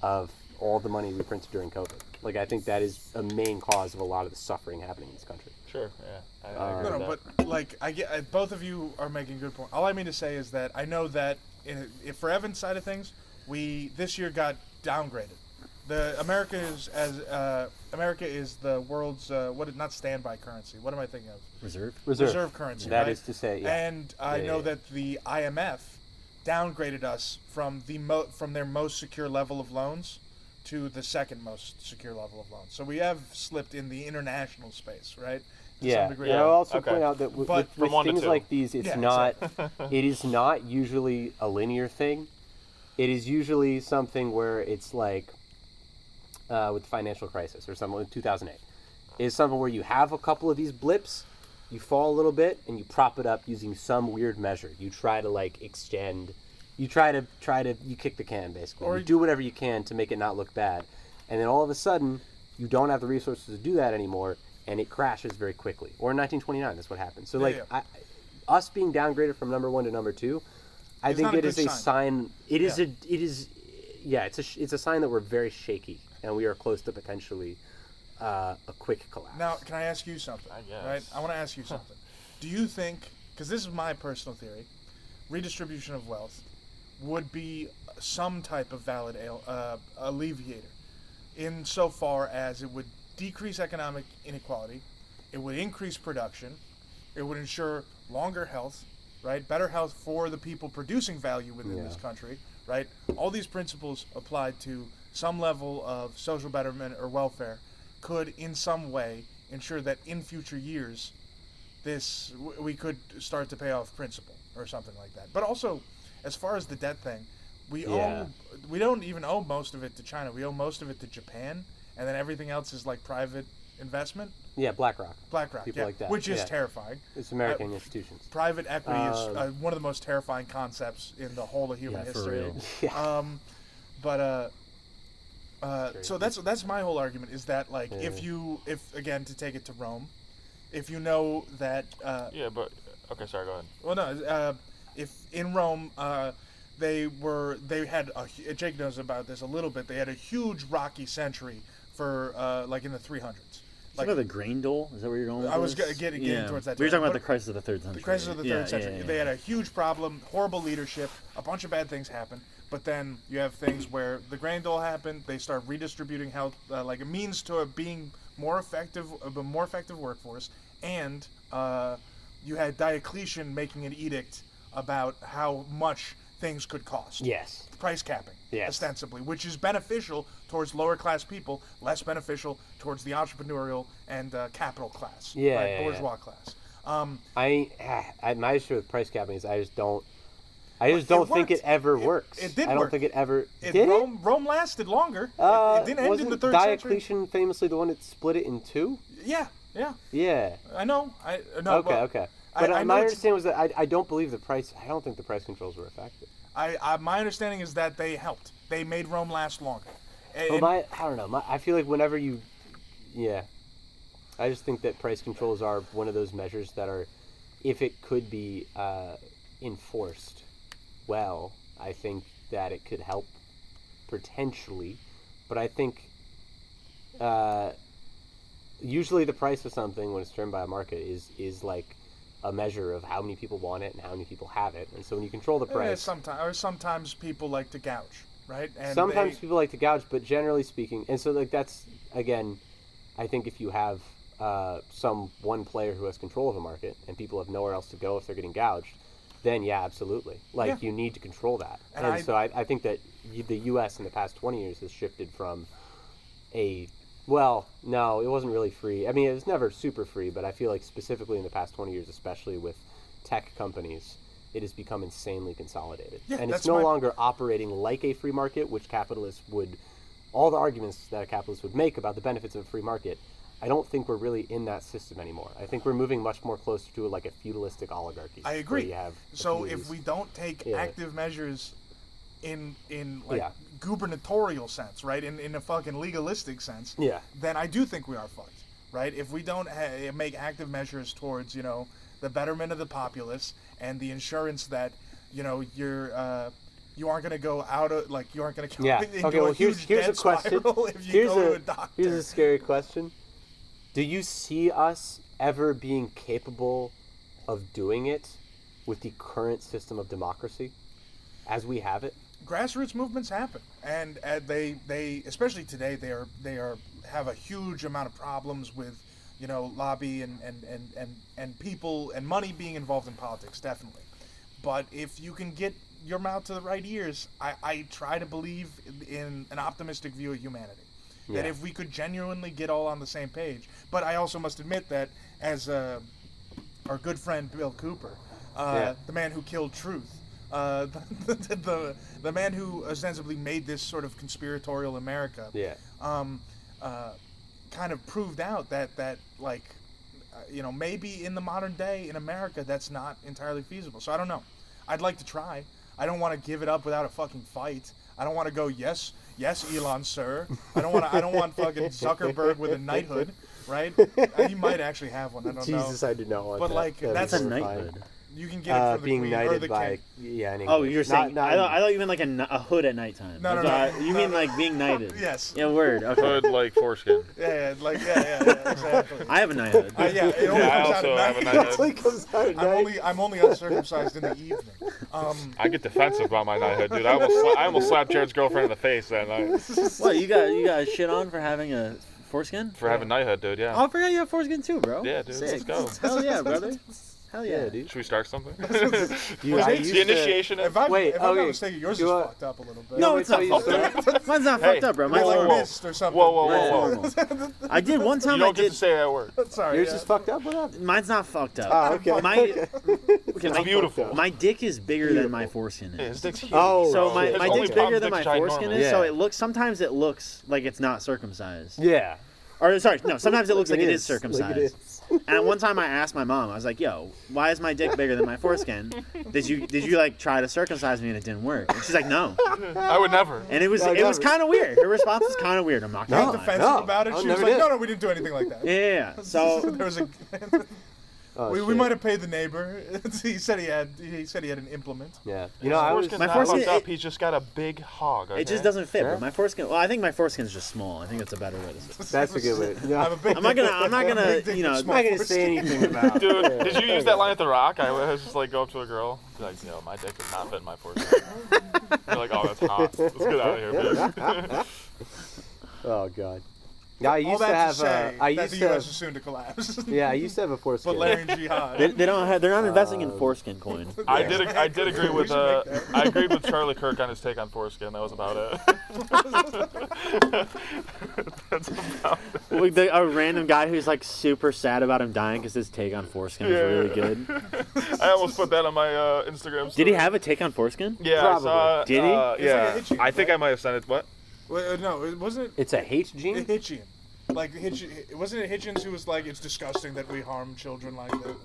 of all the money we printed during COVID. Like, I think that is a main cause of a lot of the suffering happening in this country. Sure. Yeah. I agree No, with that. but like I get, both of you are making good point. All I mean to say is that I know that if for Evan's side of things, we this year got downgraded. America is the world's not standby currency. What am I thinking of? Reserve currency. That right? is to say, yeah. And I know that the IMF downgraded us from from their most secure level of loans to the second most secure level of loans. So we have slipped in the international space, right? To some degree. And I'll also Okay. point out that with From 1 to things 2. like these, it's Yeah, not. It is not usually a linear thing. It is usually something where it's like with the financial crisis or something in 2008. It's something where you have a couple of these blips, you fall a little bit, and you prop it up using some weird measure. You try to like extend. You you kick the can basically. Or you do whatever you can to make it not look bad, and then all of a sudden you don't have the resources to do that anymore, and it crashes very quickly. Or in 1929, that's what happened. So us being downgraded from number 1 to number 2, I It's think not a it is good a sign. It's a sign that we're very shaky and we are close to potentially a quick collapse. Now, can I ask you something? I guess. Right? I want to ask you something. Do you think, because this is my personal theory, redistribution of wealth would be some type of valid alleviator, insofar as it would decrease economic inequality, it would increase production, it would ensure longer health, right? Better health for the people producing value within this country, right? All these principles applied to some level of social betterment or welfare could in some way ensure that in future years we could start to pay off principal or something like that. But also, as far as the debt thing, we don't even owe most of it to China. We owe most of it to Japan, and then everything else is like private investment. Yeah, BlackRock. BlackRock, People like that. which is Yeah. terrifying. It's American institutions. Private equity is one of the most terrifying concepts in the whole of human Yeah, for history. real. Yeah. So that's my whole argument is that like if again, to take it to Rome, if you know that Yeah, but okay. Sorry. Go ahead. well no if in Rome they had Jake knows about this a little bit, they had a huge rocky century for like in the 300s. Like the grain dole? Is that where you're going with I was this? getting towards that. We were talking about But- the crisis of the third century. The crisis of the third century. Yeah. They had a huge problem, horrible leadership, a bunch of bad things happen. But then you have things where the grain dole happened. They start redistributing health, like a means to being more effective workforce. And you had Diocletian making an edict about how much things could cost. Yes. Price capping, Yes. ostensibly, which is beneficial towards lower class people, less beneficial towards the entrepreneurial and capital class, Yeah, right? yeah, Bourgeois class. My issue with price capping is I just don't It think it worked. ever works. It did I don't work. think it ever It, did. Rome lasted longer. It didn't end in wasn't the third century. Diocletian famously the one that split it in two? Yeah. Yeah. I know. No. Okay. But I know my it's- understanding was that I don't believe the price. I don't think the price controls were effective. my understanding is that they helped. They made Rome last longer. And, But I don't know. I feel like whenever I just think that price controls are one of those measures that are, if it could be enforced well, I think that it could help potentially. But I think usually the price of something when it's driven by a market is like a measure of how many people want it and how many people have it. And so when you control the price, sometimes people like to gouge, right? And sometimes people like to gouge, but generally speaking, and so like that's again, I think if you have one player who has control of a market and people have nowhere else to go if they're getting gouged, then yeah, absolutely. Like you need to control that. And so I think that the U.S. in the past 20 years has shifted from no, it wasn't really free. I mean, it was never super free, but I feel like specifically in the past 20 years, especially with tech companies, it has become insanely consolidated. Yeah, and it's no longer operating like a free market, which capitalists would, all the arguments that a capitalist would make about the benefits of a free market, I don't think we're really in that system anymore. I think we're moving much more closer to like a feudalistic oligarchy. I agree. Where you have so if we don't take active measures in like gubernatorial sense, right, in a fucking legalistic sense, then I do think we are fucked, right? If we don't make active measures towards, the betterment of the populace and the insurance that, you aren't going to go out of, like, you aren't going to go into a huge debt spiral if you go to a doctor. Here's a scary question. Do you see us ever being capable of doing it with the current system of democracy as we have it? Grassroots movements happen, and they especially today they have a huge amount of problems with lobby and people and money being involved in politics, definitely. But if you can get your mouth to the right ears, I try to believe in an optimistic view of humanity. That if we could genuinely get all on the same page, but I also must admit that as our good friend Bill Cooper, the man who killed truth, the man who ostensibly made this sort of conspiratorial America, kind of proved out that like, maybe in the modern day in America that's not entirely feasible. So I don't know. I'd like to try. I don't want to give it up without a fucking fight. I don't want to go yes, Elon, sir. I don't want fucking Zuckerberg with a knighthood, right? He might actually have one. I don't know. Jesus, I do not want but that. Like that's a knighthood. You can get it for the being queen knighted or the by king. Oh, you're saying not I thought you meant like a hood at nighttime. No. You mean like being knighted? Yes. Yeah, word. Okay. Hood like foreskin. Yeah, exactly. I have a knighthood. It only I comes out also at have a night. knighthood. It comes out at night. I'm only uncircumcised in the evening. I get defensive about my knighthood, dude. I almost slapped Jared's girlfriend in the face that night What, you got shit on for having a foreskin? for having knighthood, dude. Yeah. Oh, I forgot you have foreskin too, bro. Yeah, dude. Sick. Let's go. Hell yeah, brother. Hell yeah, dude. Should we start something? The initiation. If I'm Wait, not okay. mistaken, yours is You, fucked up a little bit. No, it's not tell you fucked up. Mine's not fucked up, bro. Mine's like normal. mist or something. Whoa. I did one time. You don't I get did. to say that word. Sorry. Yours is fucked up? What happened? Mine's not fucked up. Oh, okay. It's beautiful. My dick is bigger than my foreskin Yeah, is. his dick's huge. Oh, So shit. my His only dick's bigger problem than my is ginormous. foreskin is, so Yeah. sometimes it looks like it's not circumcised. Yeah. Or sorry, no, sometimes it looks like it is Like circumcised. it is. And one time I asked my mom, I was like, "Yo, why is my dick bigger than my foreskin? Did you like try to circumcise me and it didn't work?" And she's like, "No." I would never. And it was never. kind of weird. Her response was kind of weird. I'm not Got gonna lie. defensive No, about it. I She was never like, did. no, we didn't do anything like that. Yeah. So There was a. Oh, we shit. might have paid the neighbor. He said he had an implement. Yeah. You know, I was. Foreskin's my not foreskin- fucked up. it- He's just got a big hog. it just okay? doesn't fit. Yeah. But my foreskin. Well, I think my foreskin's just small. I think that's a better way to say it. That's a good way. I Yeah. have a big I'm not dick. gonna, Big dick you know, with I'm small not gonna foreskin. say anything about. Dude, did you use that line at The Rock? I was just like go up to a girl, be like, yo, my dick does not fit in my foreskin. You're like, oh, that's hot. Let's get out of here, babe. Oh god. Yeah, I All used that to have. say I that used the to. U.S. is soon to collapse. Yeah, I used to have a foreskin. Valerian Jihad. They're not investing in foreskin coin. I did agree with should make that. I agreed with Charlie Kirk on his take on foreskin. That was about it. That's about it. Like a random guy who's like super sad about him dying because his take on foreskin is really good. I almost put that on my Instagram story. Did he have a take on foreskin? Yeah, Probably. I saw, Did he? yeah, It's like a Hitchian, I think right? I might have sent it. What? Well, no, it wasn't. It's a hate gene. Hitchian. Like wasn't it Hitchens who was like, it's disgusting that we harm children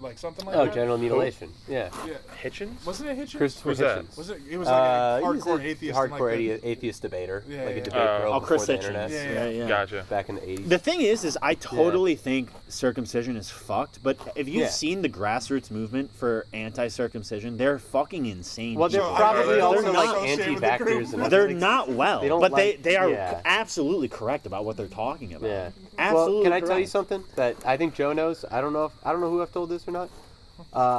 like something like Oh, that? genital mutilation. Yeah. Yeah. Hitchens? Wasn't it Hitchens? Christopher Who's that? Hitchens. Was it? It was like a He was hardcore a atheist. hardcore atheist debater. Yeah, like a yeah. debate girl Chris before the Hitchens. internet. Yeah. Gotcha. Back in the 80s. The thing is I totally think circumcision is fucked. But if you've Yeah. seen the grassroots movement for anti-circumcision, they're fucking insane. Well, they're So, probably they're also not like associated with the anti-vaxxers. group. And They're like, not well, they don't but like- they are yeah. absolutely correct about what they're talking about. Yeah. Absolutely. Well, can I tell you correct. something that I think Joe knows? I don't know who I've told this or not.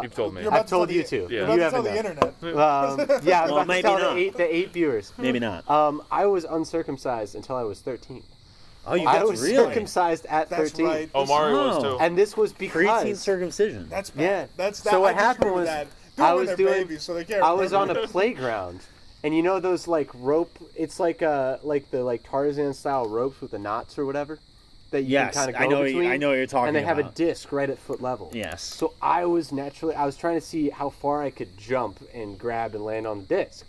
You've told me. You're about I've to tell told the- you too. You're Yeah. about You to tell haven't the known. internet. Yeah, I'm Well, about to maybe tell not. the eight viewers. Maybe not. I was uncircumcised until I was 13. Oh, you I got was really circumcised at That's 13. right. Oh, Mario was Oh. too. And this was preteen because circumcision. That's bad. Yeah. That's So what I disagree happened with was that. I When was they're doing- babies, so they can't I was on remember. a playground, and you know those like rope? It's like the Tarzan style ropes with the knots or whatever that you Yes, can kind of I go know. between. I know what you're talking and they have a about. disc right at foot level. Yes. So I was trying to see how far I could jump and grab and land on the disc.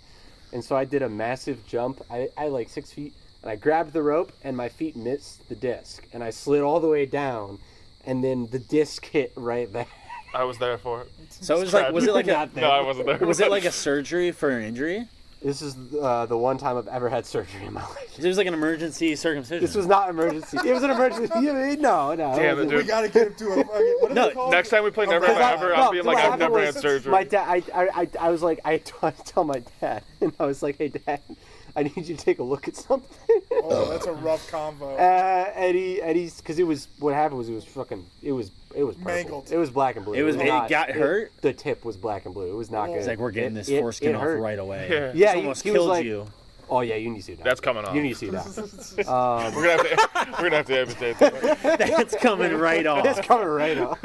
And so I did a massive jump. I like 6 feet, and I grabbed the rope, and my feet missed the disc. And I slid all the way down, and then the disc hit right there. I was there for it. So it was like, was it like a, Not there. No, I wasn't there. was it like a surgery for an injury? This is the one time I've ever had surgery in my life. It was like an emergency circumcision. This was not emergency. It was an emergency. No. Damn it, We dude. gotta get him to a fucking. What is No, it called? Next time we play Never Because Have I Ever, I'm being like, what I've happened never had was surgery. My dad, I was like, I tell my dad, and I was like, hey, Dad, I need you to take a look at something. Oh, that's a rough convo. And he's, because what happened was it was purple. Mangled. It was black and blue. It got hurt? The tip was black and blue. It was not good. It's like, we're getting this It foreskin off hurt. right away. Yeah. Yeah, It's almost he was killed like- you. Oh yeah, you need to see that. That's coming off. You need to see that. We're gonna have to amputate that. That's coming right off. That's coming right off.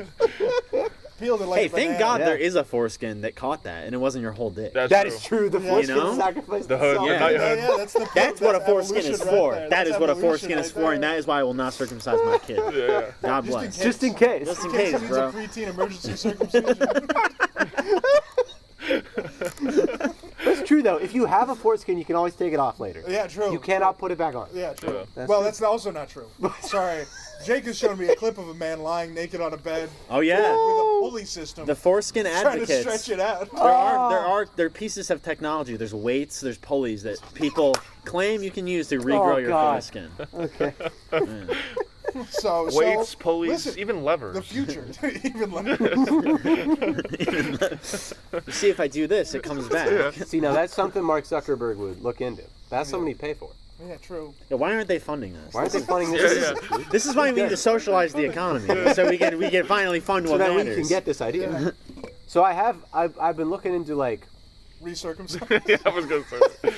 Peeled it like Hey, a thank banana. God Yeah. there is a foreskin that caught that, and it wasn't your whole dick. That's That true. is true. The Yeah. foreskin You know? sacrificed The hood, itself. Yeah. Yeah, that's the. That's what a foreskin evolution is right for. there. That That's is what a evolution foreskin is right for, and there. that is why I will not circumcise my kid. Yeah. God bless. Just in case. Just in In case case, he needs bro. a preteen emergency circumcision. It's true though. If you have a foreskin, you can always take it off later. Yeah, true. You cannot put it back on. Yeah, true. Yeah. That's Well, true. that's also not true. Sorry. Jake has shown me a clip of a man lying naked on a bed Oh yeah, with a pulley system. the foreskin trying to advocates. stretch it out. There are pieces of technology. There's weights. There's pulleys that people claim you can use to regrow your God. foreskin. Okay. So Weights, pulleys, listen, even levers. the future. Even like, You see, if I do this, it comes back. See, now that's something Mark Zuckerberg would look into. That's something he'd pay for. yeah, true. Yeah, why aren't they funding this? Why aren't they funding this? Yeah, This is why we need to socialize the economy, so we can finally fund So what that we matters. can get this idea. So I've been looking into like Recircumcised. Yeah, I was gonna say.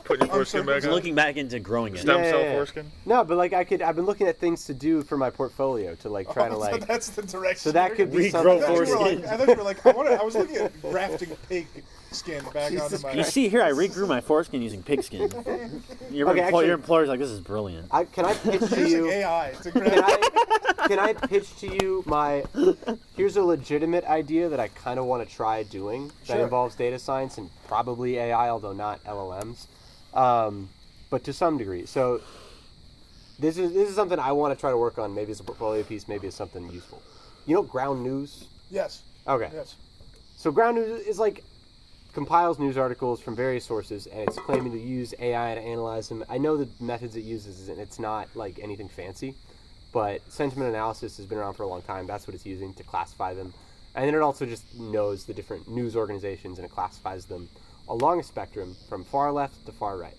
Put your foreskin back on. looking back into growing it. Stem Yeah, cell yeah, yeah. foreskin. no, but like I've been looking at things to do for my portfolio to like try to So like. that's the direction. So that could be Regrow I thought you something. were like, I thought you were like, I was looking at grafting pig skin back Jesus onto my. You see here, I regrew my foreskin using pigskin. Your, Okay, actually- your employer's like, this is brilliant. Can I pitch to Using you? AI to Can I pitch to you my? Here's a legitimate idea that I kind of want to try doing that Sure. involves data science and probably AI, although not LLMs, but to some degree. So this is something I want to try to work on. Maybe it's a portfolio piece. Maybe it's something useful. You know, ground news. Yes. Okay. Yes. So ground news is like compiles news articles from various sources, and it's claiming to use AI to analyze them. I know the methods it uses, and it's not like anything fancy, but sentiment analysis has been around for a long time. That's what it's using to classify them. And then it also just knows the different news organizations, and it classifies them along a spectrum from far left to far right.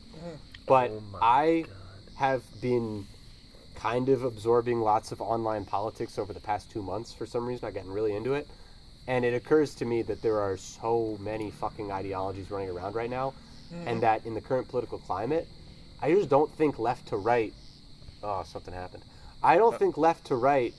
But I have been kind of absorbing lots of online politics over the past 2 months for some reason. I've gotten really into it. And it occurs to me that there are so many fucking ideologies running around right now, and that in the current political climate, I just don't think left to right. Oh, something happened. I don't think left to right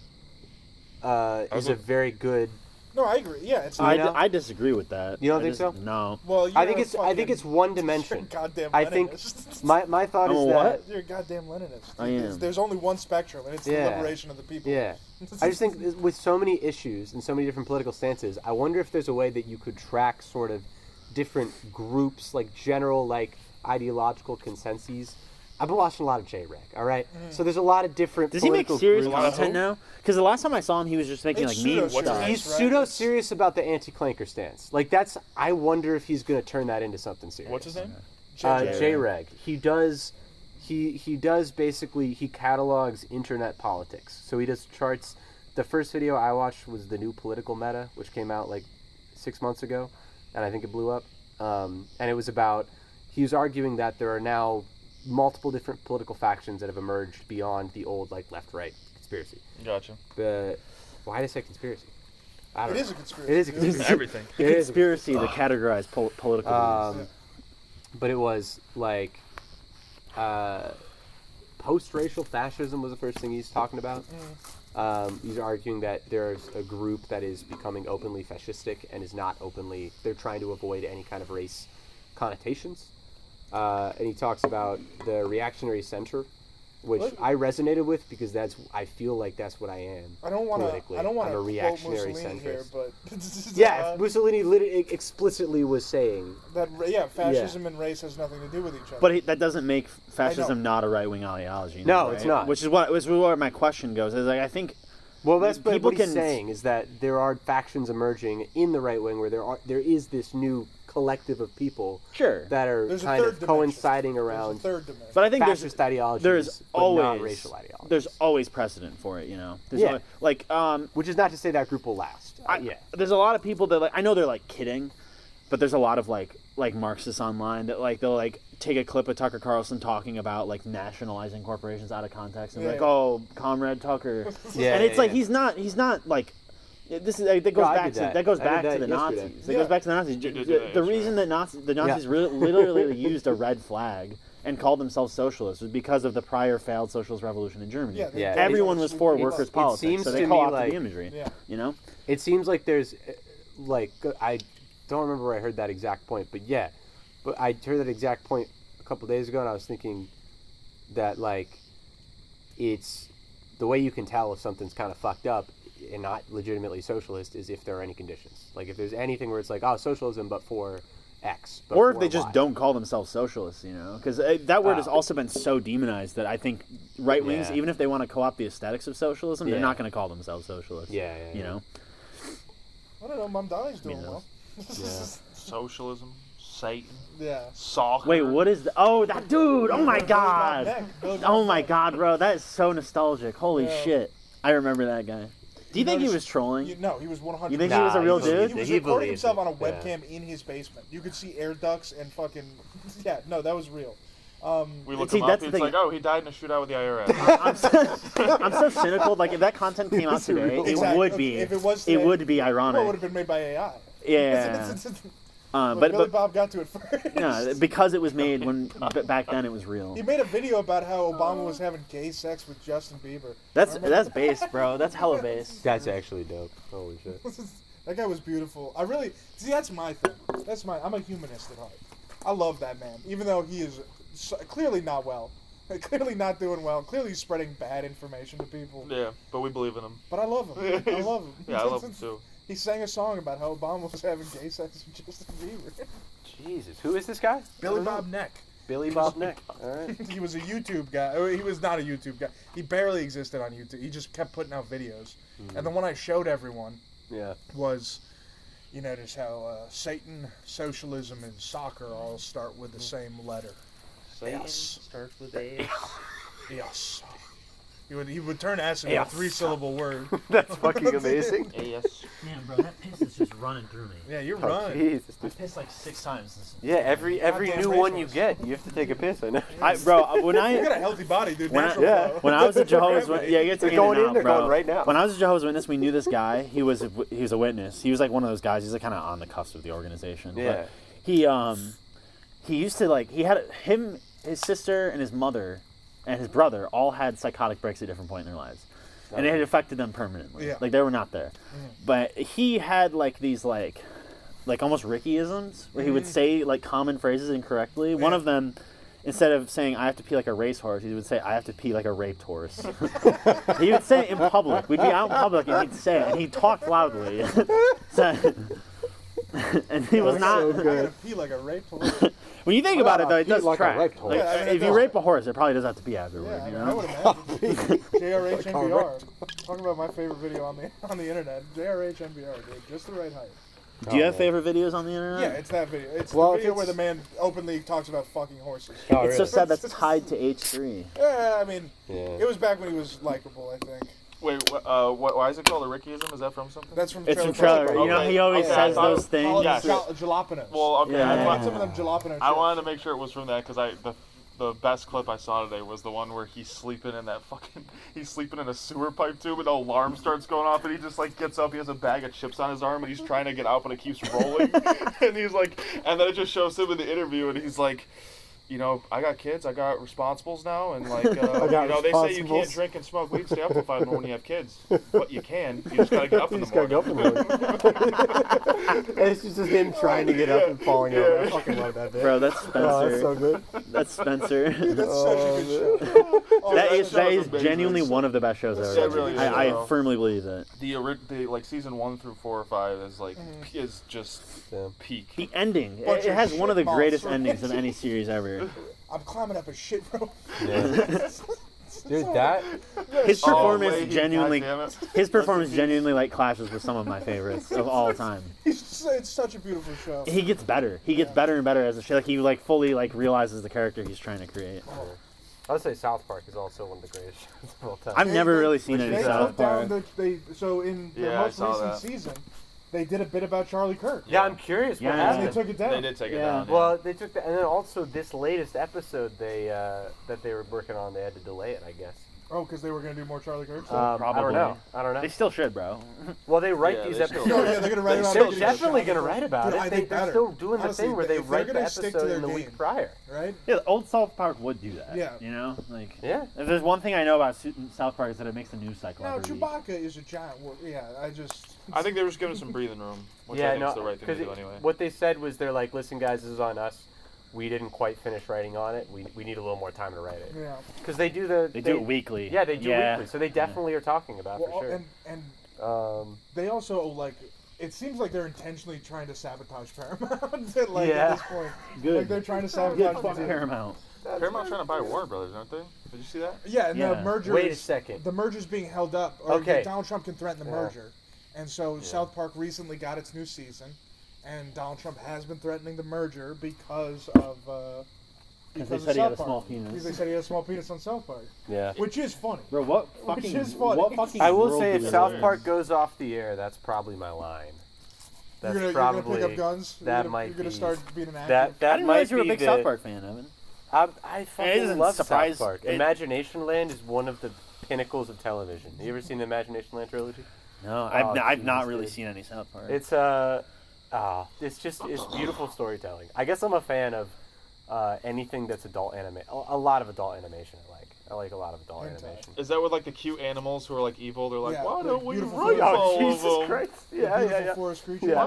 is a very good. No, I agree. Yeah, it's. I disagree with that. You don't I think so? No. Well, I think it's one dimension. Goddamn I think Leninist. my thought I'm is a that what? You're a goddamn Leninist. I am. There's only one spectrum, and it's the Yeah. liberation of the people. yeah. I just think with so many issues and so many different political stances, I wonder if there's a way that you could track sort of different groups, like general like ideological consensus, I've been watching a lot of J-Reg, all right? So there's a lot of different Does he make political serious groups. content now? Because the last time I saw him, he was just making It's like meme pseudo-serious. stuff. He's Right. pseudo-serious about the anti-clanker stance. Like, that's... I wonder if he's going to turn that into something serious. What's his name? J-Reg. He does basically, he catalogs internet politics. So he does charts. The first video I watched was the new political meta, which came out like 6 months ago, and I think it blew up. And it was about, he was arguing that there are now multiple different political factions that have emerged beyond the old like left-right conspiracy. Gotcha. Why did I say conspiracy? I don't It know. is a conspiracy. It is a conspiracy. Everything. The It is a conspiracy to categorize political beliefs. But it was like post-racial fascism was the first thing he's talking about. He's arguing that there's a group that is becoming openly fascistic and is not openly, they're trying to avoid any kind of race connotations. And he talks about the reactionary center, which I resonated with because I feel like that's what I am. I don't want politically. to. I don't want I'm to a quote reactionary Mussolini here, centrist. but Yeah, Mussolini explicitly was saying that fascism and race has nothing to do with each other. But that doesn't make I fascism know. not a right-wing ideology. No, right? it's not. Which is where my question goes. Is like I think well, that's but people what he's can saying is that there are factions emerging in the right wing where there is this new collective of people sure, that are There's a kind third of dimension. coinciding There's a around third dimension. but I think fascist ideologies, there's but always not racial ideologies. there's always precedent for it. You know, there's Yeah. always, like Which is not to say that group will last. there's a lot of people that like I know they're like kidding, but there's a lot of like Marxists online that like they'll like take a clip of Tucker Carlson talking about like nationalizing corporations out of context and be like, oh, Comrade Tucker, Yeah, and it's yeah, like yeah. he's not like. This is that goes I back did to that. that goes I back did to that the yesterday. Nazis. That goes back to the Nazis. did do that The yesterday. reason that the Nazis literally used a red flag and called themselves socialists was because of the prior failed socialist revolution in Germany. Yeah, Yeah. Everyone was for It workers' it politics, seems so they to me co-opted like- the imagery. Yeah. You know, It seems like there's like I don't remember where I heard that exact point, but yeah, but I heard that exact point a couple days ago, and I was thinking that like it's the way you can tell if something's kind of fucked up and not legitimately socialist is if there are any conditions. Like if there's anything where it's like, oh, socialism, but for X. But or if for they just Y. don't call themselves socialists, you know, because that word has also been so demonized that I think right wings, Yeah. even if they want to co-opt the aesthetics of socialism, they're Yeah. not going to call themselves socialists. Yeah. You know, I don't know. Mom Dolly's doing know. well. Socialism, Satan, Yeah. soccer. wait, what is? That dude! Oh my Billy Bob god! Neck. Billy Oh Bob my Neck. god, bro, that is so nostalgic. Holy Yeah. shit. I remember that guy. Do you think he noticed- was trolling? No, he was 100%. You think he was a real dude? He was He recording believes himself it, on a yeah. webcam in his basement. You could see air ducts and fucking. Yeah, no, that was real. We look See, him that's up. the It's thing. like, oh, he died in a shootout with the IRS. I'm so cynical. Like if that content came out today, it Exactly. would be. If it was it today, would be Well, it would ironic. have been made by AI. Yeah. But Billy But Bob got to it first. no, because it was made when back then it was real. He made a video about how Obama was having gay sex with Justin Bieber. That's base, bro. That's hella base. That's actually dope. Holy shit. That guy was beautiful. I really see. That's my thing. I'm a humanist at heart. I love that man, even though he is clearly not well, clearly not doing well, clearly spreading bad information to people. Yeah, but we believe in him. But I love him. I love him. Yeah, I love him too. He sang a song about how Obama was having gay sex with Justin Bieber. Jesus, who is this guy? Billy Bob Neck. Billy Bob Neck. All right. He was a YouTube guy. Or he was not a YouTube guy. He barely existed on YouTube. He just kept putting out videos. And the one I showed everyone Yeah. was, you notice how Satan, socialism, and soccer all start with the same letter. Yes. Starts with A. Yes. He would turn S into a Yes. 3-syllable word. That's fucking amazing. Yes. Man, bro, that piss is just running through me. Yeah, you're Oh, right. Jesus. I pissed like 6 times. Yeah, every Goddamn new one you racist. get, you have to take a piss. I know. Bro, when You I got a healthy body, dude. When I- Natural yeah. flow. when I was a Jehovah's Witness, yeah, you get to They're in going and in, out, they're bro. going right now. When I was a Jehovah's Witness, we knew this guy. He was a witness. He was like one of those guys. He's like kind of on the cusp of the organization. Yeah. But he used to like his sister and his mother and his brother all had psychotic breaks at different points in their lives. And it had affected them permanently. Yeah. Like they were not there. But he had like these like almost Rickyisms where he would say like common phrases incorrectly. One of them, instead of saying I have to pee like a racehorse, he would say I have to pee like a raped horse. He would say it in public. We'd be out in public and he'd say it, and he talked loudly. So, and he was not. so I good. gotta pee like a raped horse. When you think about it, though, it Pete does like a track. raped horse. Like, Yeah, I mean, if it you does. rape a horse, it probably doesn't have to be afterward. Yeah, You I know? would imagine. JRH NPR. Talking about my favorite video on the internet. JRH NPR, dude. Just the right height. Do you have favorite videos on the internet? Yeah, it's that video. It's Well, the if video it's- where the man openly talks about fucking horses. Oh, It's so really? sad that's tied to H3. Yeah, I mean, Yeah. it was back when he was likable, I think. Wait, why is it called a Rickyism? Is that from something? That's from It's from Trailer Trailer. You know, Okay. he always Okay, says I thought- those things. Yes. Jalapenos. Well, okay. Yeah. I I, want some thought, of them jalapeno I chips. wanted to make sure it was from that because the best clip I saw today was the one where he's sleeping in a sewer pipe tube and the alarm starts going off and he just like gets up, he has a bag of chips on his arm and he's trying to get out but it keeps rolling and he's like, and then it just shows him in the interview and he's like, you know, I got kids, I got responsibles now, and like, you know, they say you can't responsibles. drink and smoke weed, stay up till 5 when you have kids, but you can. You just gotta get up in the morning. Gotta go up in the morning. And it's just him trying to get up and falling over. I fucking love that bit. Bro, that's Spencer. Oh, that's so good. That's Spencer. That's such a good show. Oh, that that is show is genuinely amazing. one of the best shows It ever. really is, I bro. firmly believe it. The like season 1 through 4 or 5 is like is just Yeah. peak. The ending, Bunch it of has one of the shit greatest monsters. endings of any series ever. I'm climbing up a shit rope. Yeah. Dude, that His Oh, performance wait, genuinely, goddamn it. his performance genuinely clashes with some of my favorites of all time. It's such a beautiful show. He gets better. He gets better and better as a show. Like he like fully like realizes the character he's trying to create. I would say South Park is also one of the greatest shows of all time. I've never really seen any They South took down Park. so in the Yeah, I most saw recent that. season, they did a bit about Charlie Kirk. Yeah, I'm curious what Yeah. And happened. they took it down. They did take it Yeah. down. Well, they took and then also this latest episode that they were working on, they had to delay it, I guess. Oh, because they were going to do more Charlie Kirk. I Probably. don't know. I don't know. They still should, bro. Well, they write Yeah, these they still- episodes. Oh, yeah, they're going to write about They're it. definitely going to write about Dude, I it. think They're better. still doing Honestly, the thing where they if they're write the gonna stick to episode their in the game. week prior. Right? Yeah, old South Park would do that. Yeah. You know, like Yeah. if there's one thing I know about South Park is that it makes the news cycle Now, every week. Chewbacca is a giant. Yeah, I think they were just giving some breathing room, which I Yeah, think no, is the right thing to because do anyway. what they said was they're like, listen, guys, this is on us. We didn't quite finish writing on it. We need a little more time to write it. Yeah. Because they do They do it weekly. Yeah, they do Yeah. weekly. So they definitely are talking about it Well, for sure. and they also like. It seems like they're intentionally trying to sabotage Paramount. Like Yeah. at this point, Good. like they're trying to Good. sabotage. Fuck the deal. Paramount. Paramount's trying to buy Warner Brothers, aren't they? Did you see that? Yeah, and Yeah. the merger. Wait a is- second. The merger's being held up. Or Okay. Donald Trump can threaten the Yeah. merger, and so South Park recently got its new season, and Donald Trump has been threatening the merger because of. Because they of said he had a South small Park. penis. Because they said he had a small penis on South Park, Yeah. which is funny. Bro, what Which fucking is funny. what fucking I will world say do if we South live in? Park goes off the air, that's probably my line. That's You're probably gonna pick up guns. that you're gonna, might You're gonna be- start being an actor. that I didn't might realize you were a be big the, South Park fan, Evan. I It fucking doesn't love surprise- South Park. it- Imagination Land is one of the pinnacles of television. You ever seen the Imagination Land trilogy? No, Oh, I've not Jesus, really dude. seen any South Park. It's it's beautiful storytelling. I guess I'm a fan of anything that's adult anime. A lot of adult animation I like a lot of adult Hentai. animation. Is that with like the cute animals who are like evil? They're like, Yeah, why like don't we beautiful rape forest- all Jesus of them? Christ! The Yeah, beautiful yeah, yeah. forest creature. Yeah.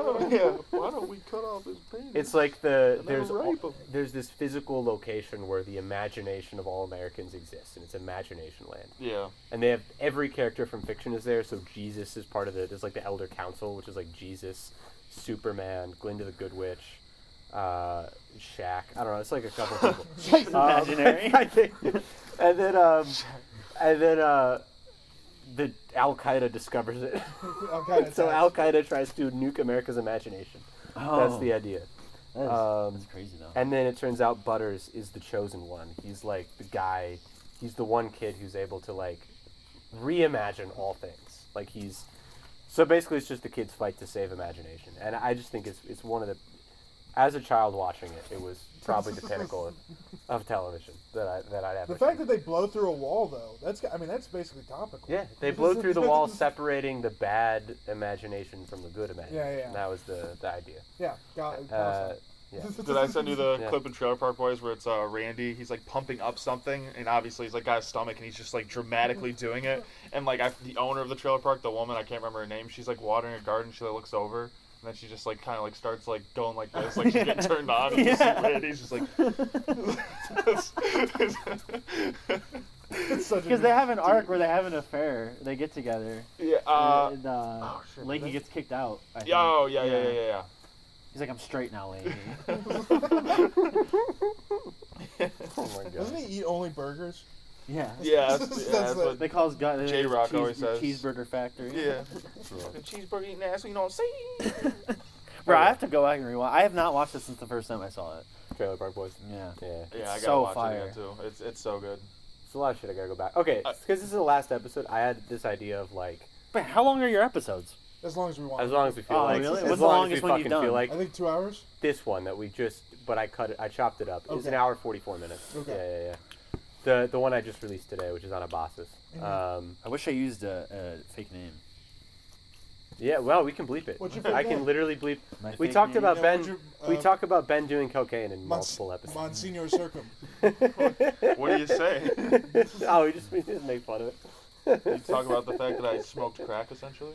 Why don't we cut off his penis? It's like And then rape 'em. there's this physical location where the imagination of all Americans exists, and it's Imagination Land. Yeah. And they have every character from fiction is there. So Jesus is part of it. There's like the Elder Council, which is like Jesus, Superman, Glinda the Good Witch, Shaq. I don't know. It's like a couple people. imaginary. I think. And then the Al Qaeda discovers it. Al-Qaeda So attacks. Al Qaeda tries to nuke America's imagination. That's the idea. That's crazy though. And then it turns out Butters is the chosen one. He's like the guy. He's the one kid who's able to like reimagine all things. Like he's so basically it's just the kids fight to save imagination. And I just think it's one of the. As a child watching it, it was probably the pinnacle of television that I'd ever. The fact seen. that they blow through a wall, though, that's basically topical. Yeah, they blow through the wall, separating the bad imagination from the good imagination. Yeah, yeah. And that was the idea. Yeah, got it. Yeah. Did I send you the Yeah. clip in Trailer Park Boys where it's Randy? He's like pumping up something, and obviously he's like got his stomach, and he's just like dramatically doing it. And like the owner of the trailer park, the woman, I can't remember her name. She's like watering a garden. She like, looks over, and then she just like kind of like starts like going like this, like she's getting turned on. And just, like, Randy's just like. It's such a Because they have an arc where they have an affair. They get together. Yeah. And, shit, Lakey that- gets kicked out. I think. Yeah. He's like, I'm straight now, lady. Oh my god. Doesn't he eat only burgers? Yeah. Yeah, That's that's the- what They call his gut J-Rock always says. cheeseburger factory. Yeah. Fucking cheeseburger eating ass, you know what I'm saying? Bro, I have to go back and rewatch. I have not watched it since the first time I saw it. Trailer Park Boys. Yeah. Yeah. Yeah, I gotta so watch fire. it again too. It's so good. It's a lot of shit I gotta go back. Okay, because this is the last episode, I had this idea of like, But how long are your episodes? As long as we want. as long as we feel Oh, like, really? as What's the long longest as we one you've fucking feel done? like I think 2 hours. this one that we just, but I cut it, I chopped it up. It was an Okay. hour 44 minutes. Okay. Yeah. The one I just released today, which is Anabasis. I wish I used a fake name. Yeah, well, we can bleep it. What's your I fake can name? literally bleep. My We fake talked name? about Yeah, Ben. what's your, We uh, talk about Ben doing cocaine in multiple episodes. Monsignor Circum. What do you say? Oh, we just make fun of it. You talk about the fact that I smoked crack essentially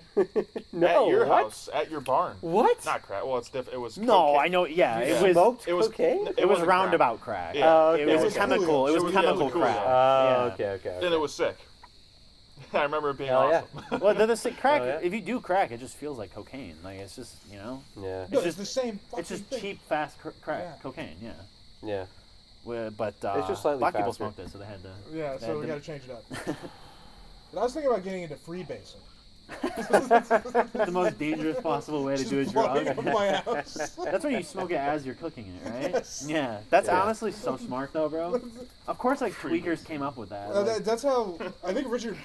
No, at your what? house, at your barn. What? Not crack. Well, it's different. It was No, cocaine. I know. Yeah, You it was. smoked It was cocaine? It was wasn't roundabout crack. Yeah. Oh, It okay, was okay. chemical. It was It was- yeah, it was chemical cool, crack. Oh, Yeah. okay. And it was sick. I remember it being Hell yeah. awesome. Well, the sick crack. Oh, yeah? If you do crack, it just feels like cocaine. Like it's just Yeah. No, It's it's the same fucking it's just thing. cheap, fast crack, Yeah. cocaine. Yeah. Yeah. But It's just slightly black people faster. smoked it, so they had to. Yeah, they so had we to- gotta change it up. But I was thinking about getting into freebasing. the most dangerous possible way to Just do a blowing drug. up my house. That's when you smoke it as you're cooking it, right? Yes. Yeah. That's Yeah. honestly so smart, though, bro. Of course, like tweakers came up with that. Like, That's how I think Richard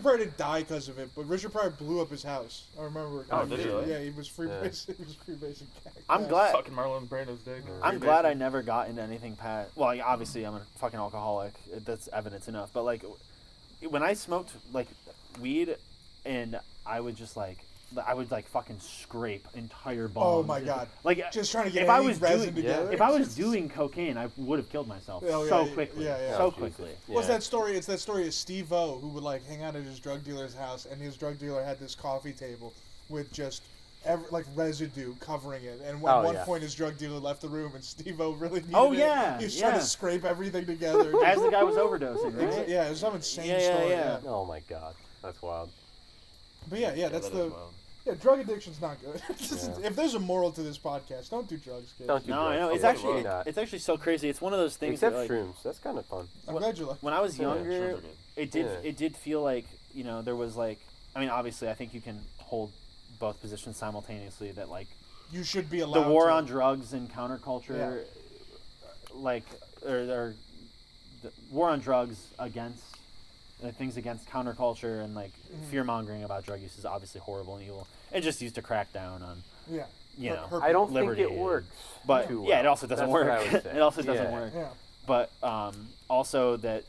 Pryor didn't die because of it, but Richard Pryor blew up his house. I remember. Oh, did he really? Yeah, he was freebasing. He was freebasing. I'm Yeah. glad. Fucking Marlon Brando's dick. I'm glad I never got into anything past. Well, like, obviously, I'm a fucking alcoholic. That's evidence enough. But like, when I smoked like weed, and I would just like, I would like fucking scrape entire bongs. Oh my god! Like, Just trying to get if I any was resin doing, together. if I was doing cocaine, I would have killed myself Oh, so yeah, quickly. yeah. So Oh, quickly. What's that story? It's that story of Steve-O who would like hang out at his drug dealer's house, and his drug dealer had this coffee table with just like residue covering it. And at one point, his drug dealer left the room, and Steve-O really needed Oh, it. yeah, He was trying yeah. to scrape everything together. As the guy was overdosing, right? Yeah, it was some insane Yeah, yeah, story. yeah. Oh my god, that's wild. But yeah, that's that the is wild. drug addiction's not good. Yeah. If there's a moral to this podcast, don't do drugs, kids. Don't do No, I know. drugs. It's Yeah, actually really not. it's actually so crazy. It's one of those things. Except that, like, shrooms. That's kind of fun. I'm glad you like. when I was Yeah, younger, shrooms are good. it did feel like, you know, there was like, I mean, obviously, I think you can hold both positions simultaneously. That like You should be allowed. the war to. on drugs and counterculture, like or the war on drugs against things against counterculture and like fear mongering about drug use is obviously horrible and evil. And just used to crack down on, Yeah. you know, Herb- I don't liberty think it works. but too yeah, it well. also doesn't That's what work. I would say. It also doesn't Yeah. work. Yeah. But also that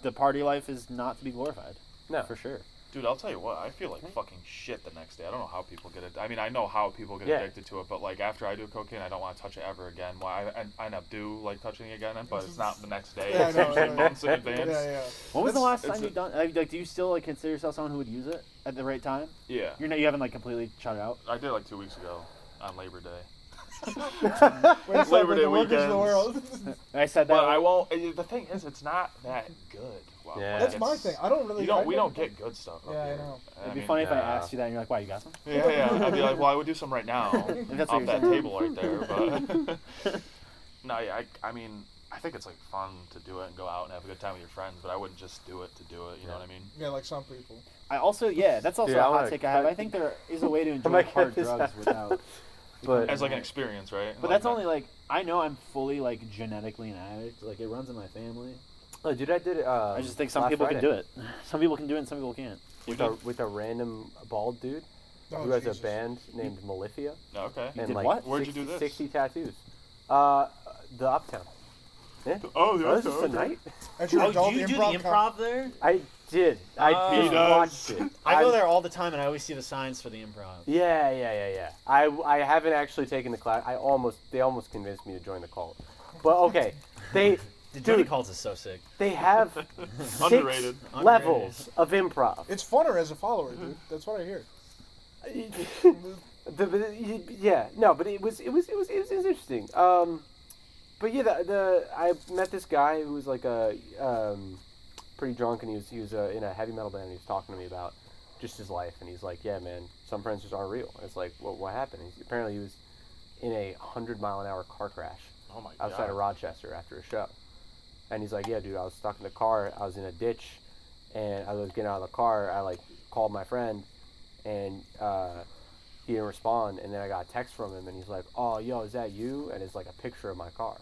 the party life is not to be glorified. No. For sure. Dude, I'll tell you what, I feel like fucking shit the next day. I don't know how people get it. I mean, I know how people get Yeah. addicted to it, but like after I do cocaine, I don't want to touch it ever again. Well, I end up like touching it again, but it's not the next day. Yeah, I It's know, usually right. months in advance. Yeah. When was the last it's time a- you've done? Like, do you still like consider yourself someone who would use it at the right time? Yeah. You haven't like completely shut it out. I did like 2 weeks ago on Labor Day. When it's Labor like Day the workers of the weekends. world. I said that. But I won't. The thing is, it's not that good. Well, Yeah. That's it's- my thing. I don't really. We don't get good stuff. Up Yeah, I here. know. It'd be mean, funny if I yeah. asked you that and you're like, "Wow, you got some?" Yeah. I'd be like, well, I would do some right now that's off what that you're saying. table right there. But no, yeah, I mean, I think it's like fun to do it and go out and have a good time with your friends. But I wouldn't just do it to do it. You know what I mean? Yeah, like some people. I also, that's also Dude, a I hot wanna take I have. cut- I think there is a way to enjoy might hard cut this drugs out. without. But As like an experience, right? But Like, that's not- only like I know I'm fully like genetically an addict. Like it runs in my family. oh, dude, I did it. I just think some last people Friday can do it. Some people can do it and some people can't. with a random bald dude Oh, who has Jesus. a band named Malifia No, okay. and did like what? Where'd you do this? 60 tattoos. The Uptown. Yeah. Oh, Oh, this is a night. At your Oh, adult do you do the improv. improv there? I did. I He just does. watched it. I go there all the time, and I always see the signs for the improv. Yeah. I haven't actually taken the class. They almost convinced me to join the cult. But okay, they The Johnny dude, Calls is so sick. they have 6 Underrated. levels of improv. It's funner as a follower, dude. That's what I hear. But it was interesting. But yeah, I met this guy who was like pretty drunk, and he was in a heavy metal band, and he was talking to me about just his life, and he's like, yeah, man, some friends just aren't real. And it's like, what happened? Apparently he was in a 100-mile-an-hour car crash Oh my outside god. of Rochester after a show. And he's like, yeah, dude, I was stuck in the car. I was in a ditch, and I was getting out of the car. I, like, called my friend, and he didn't respond. And then I got a text from him, and he's like, oh, yo, is that you? And it's, like, a picture of my car.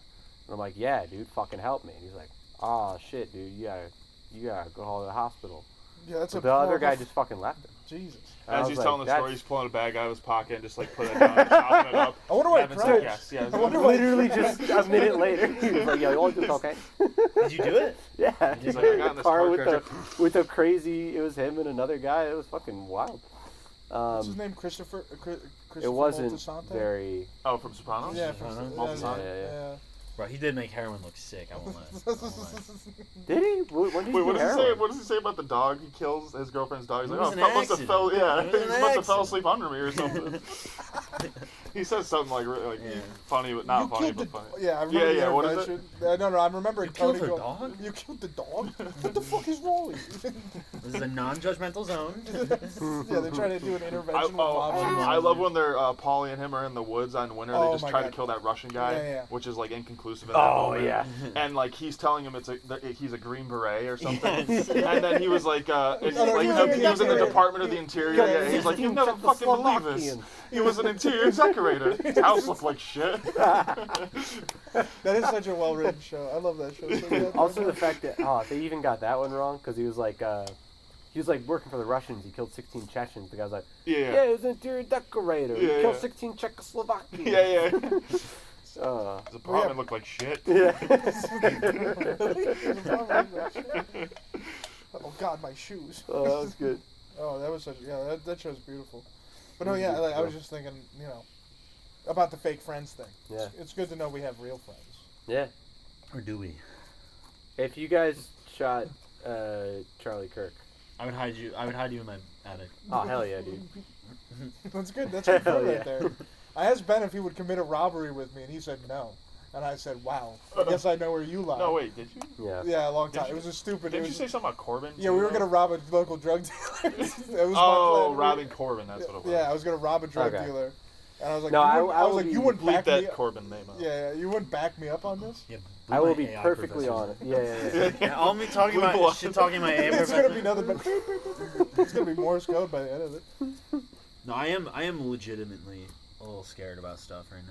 And I'm like, yeah, dude, fucking help me. And he's like, oh, shit, dude, you gotta go to the hospital. Yeah, that's But a the other horrible- guy just fucking left him. Jesus. And I As was he's like, telling the story, that's- he's pulling a bag out of his pocket and just like putting it down, chopping it up. I wonder why Evan's he like, crashed. yes, yeah. I wonder why he Literally crashed. just a minute later, he was like, yo, you want to do cocaine? Did you do it? Yeah. He's like, I got in this car with a crazy, it was him and another guy. It was fucking wild. What's his name? Christopher It wasn't Moltisanti? very... Oh, from Sopranos? Yeah, from Moltisanti? Yeah. Bro, he did make Herman look sick. I won't lie. I won't lie. Did he? When did Wait, he what do does he say? heroin? What does he say about the dog he kills? His girlfriend's dog. He's It like, was oh, an must have fell. accident. Yeah, It was he an must have fell accident. asleep under me or something. He says something like really like funny, but not funny, but funny. Yeah, I remember Yeah, the what is intervention. No, I'm remembering killed Tony her going, dog? You killed the dog? What the fuck is wrong with you? This is a non-judgmental zone. Yeah, they're trying to do an intervention with Bob. I love when they're Paulie and him are in the woods on winter. They Oh just my try God. to kill that Russian guy, Yeah. which is like inconclusive at that Oh, moment. yeah. And like he's telling him he's a Green Beret or something, and then he was like, he was in the Department of the Interior. Yeah, he's like, you never fucking believe this. He was an interior decorator. His house looked like shit. That is such a well-written show. I love that show. So good. Also, the fact that they even got that one wrong because he was like working for the Russians. He killed 16 Chechens. The guy's like, Yeah. he was an interior decorator. He Yeah, killed yeah. 16 Czechoslovakians. Yeah. Uh, His apartment looked like shit. yeah. Oh God, my shoes. Oh, that was good. Oh, that was such. Yeah, that show's beautiful. But no, yeah, like, I was just thinking, about the fake friends thing. Yeah. It's good to know we have real friends. Yeah. Or do we? If you guys shot Charlie Kirk, I would hide you in my attic. oh hell yeah, dude. That's good. That's good Hell right yeah. there. I asked Ben if he would commit a robbery with me, and he said no. And I said, "Wow, I guess I know where you lie." No, wait, did you? Yeah. Yeah, a long Did time. you- It was a stupid. Didn't it you was, say something about Corbin? Yeah, we were gonna rob a local drug dealer. It was my Oh, plan. robbing Corbin, that's what it was. Yeah, I was gonna rob a drug Okay. dealer, and I was like, No, you wouldn't- I I was will like, be- you wouldn't Bleep back that me. Corbin name out. Yeah, you wouldn't back me up on this. Yeah, I will be AI perfectly professor. honest. Yeah. Yeah, I'll be talking Bleep about a shit talking my AI It's gonna professor. be nothing but. It's gonna be Morse code by the end of it. No, I am legitimately a little scared about stuff right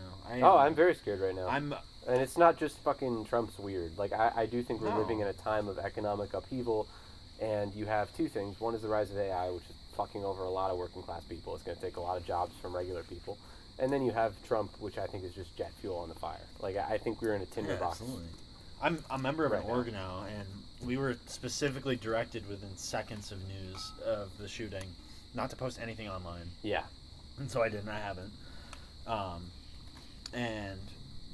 now. Oh, I'm very scared right now. I'm And it's not just fucking Trump's weird. Like, I do think we're No. living in a time of economic upheaval, and you have two things. One is the rise of AI, which is fucking over a lot of working class people. It's going to take a lot of jobs from regular people. And then you have Trump, which I think is just jet fuel on the fire. Like, I think we're in a tinderbox. absolutely. I'm a member of Right an now. org now, and we were specifically directed within seconds of news of the shooting not to post anything online, Yeah. and so I didn't. I haven't. And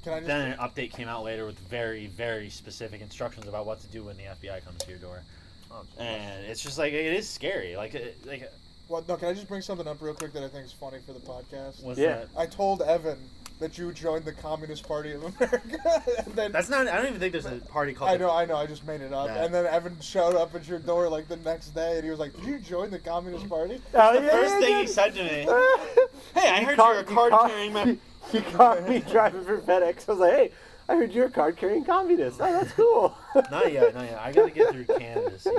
Can I just? then an update came out later with very, very specific instructions about what to do when the FBI comes to your door. Oh, geez. And it's just like it is scary. Well, no. Can I just bring something up real quick that I think is funny for the podcast? Was Yeah. that? I told Evan that you joined the Communist Party of America, and then That's not. I don't even think there's a party called. I know. I just made it up. Yeah. And then Evan showed up at your door like the next day, and he was like, "Did you join the Communist Party?" Oh, The first thing he said to me, "Hey, I heard you're a card carrying man." He caught me driving for FedEx. I was like, hey, I heard you're a card carrying communist. Oh, that's cool. Not yet. I gotta get through candidacy.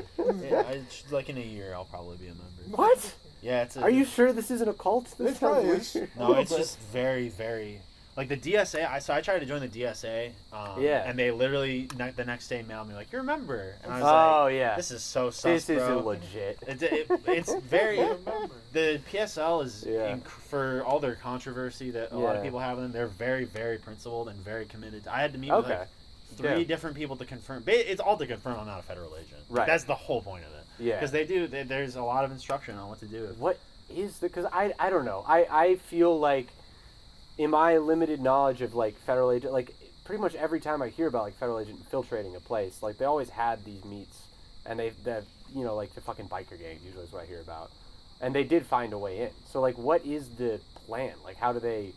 Yeah, like in a year, I'll probably be a member. What? Yeah, it's. Are you sure this isn't a cult? This It probably sounds is. weird. No, it's just very, very. Like the DSA, so I tried to join the DSA. Yeah. And they literally the next day mailed me like, "You're a member," and I was Oh, like, yeah. "This is so sus, This bro." isn't legit. It's very. The PSL is Yeah. for all their controversy that a lot of Yeah. people have in them. They're very, very principled and very committed. I had to meet with Okay. like three different people to confirm. It's all to confirm I'm not a federal agent. Right. That's the whole point of it. Yeah. Because there's a lot of instruction on what to do. What is the... Because I don't know. I feel like in my limited knowledge of, like, federal agent... Like, pretty much every time I hear about, like, federal agent infiltrating a place, like, they always had these meets. And they've you know, like, the fucking biker gangs usually is what I hear about. And they did find a way in. So, like, what is the plan? Like, how do they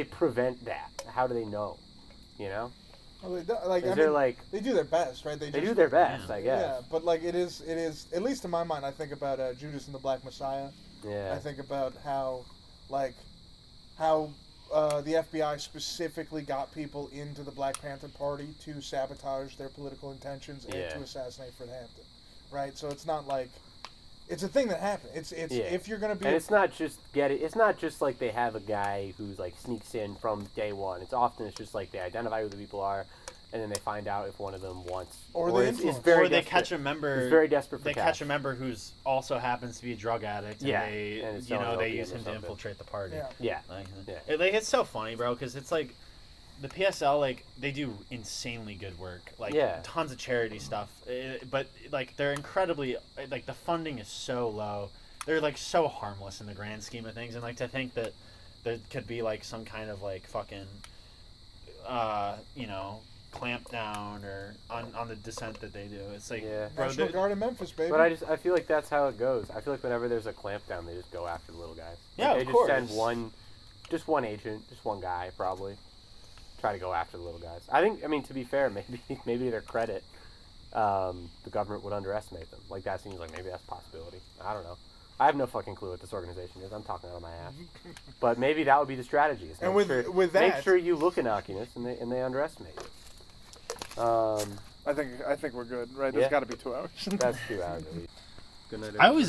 prevent that? How do they know? You know? Well, they don't- like, Is I there, mean, like... they do their best, right? They just, do their best, Yeah. I guess. Yeah, but like it is at least in my mind. I think about Judas and the Black Messiah. Yeah. I think about how the FBI specifically got people into the Black Panther Party to sabotage their political intentions and to assassinate Fred Hampton, right? So it's not like it's a thing that happened. It's if you're gonna be, and it's not just like they have a guy who's like sneaks in from day one. It's just like they identify who the people are, and then they find out if one of them wants or they catch a member. He's very desperate for They cash. catch a member who's also happens to be a drug addict. And they use him to infiltrate the party. Yeah. It's so funny, bro, because it's like the PSL, like they do insanely good work, like tons of charity stuff, but like they're incredibly, like the funding is so low. They're like so harmless in the grand scheme of things, and like to think that there could be like some kind of like fucking, clamp down or on the dissent that they do. It's like National Guard in Memphis, baby. But I feel like that's how it goes. I feel like whenever there's a clamp down, they just go after the little guys. Yeah, like, of course. They just send one agent, just one guy probably, try to go after the little guys. I mean, to be fair, maybe to their credit, the government would underestimate them. Like that seems like maybe that's a possibility. I don't know. I have no fucking clue what this organization is. I'm talking out of my ass. But maybe that would be the strategy. And with that, make sure you look innocuous and they underestimate you. I think we're good, right? There's got to be 2 hours. That's 2 hours. Good night. I always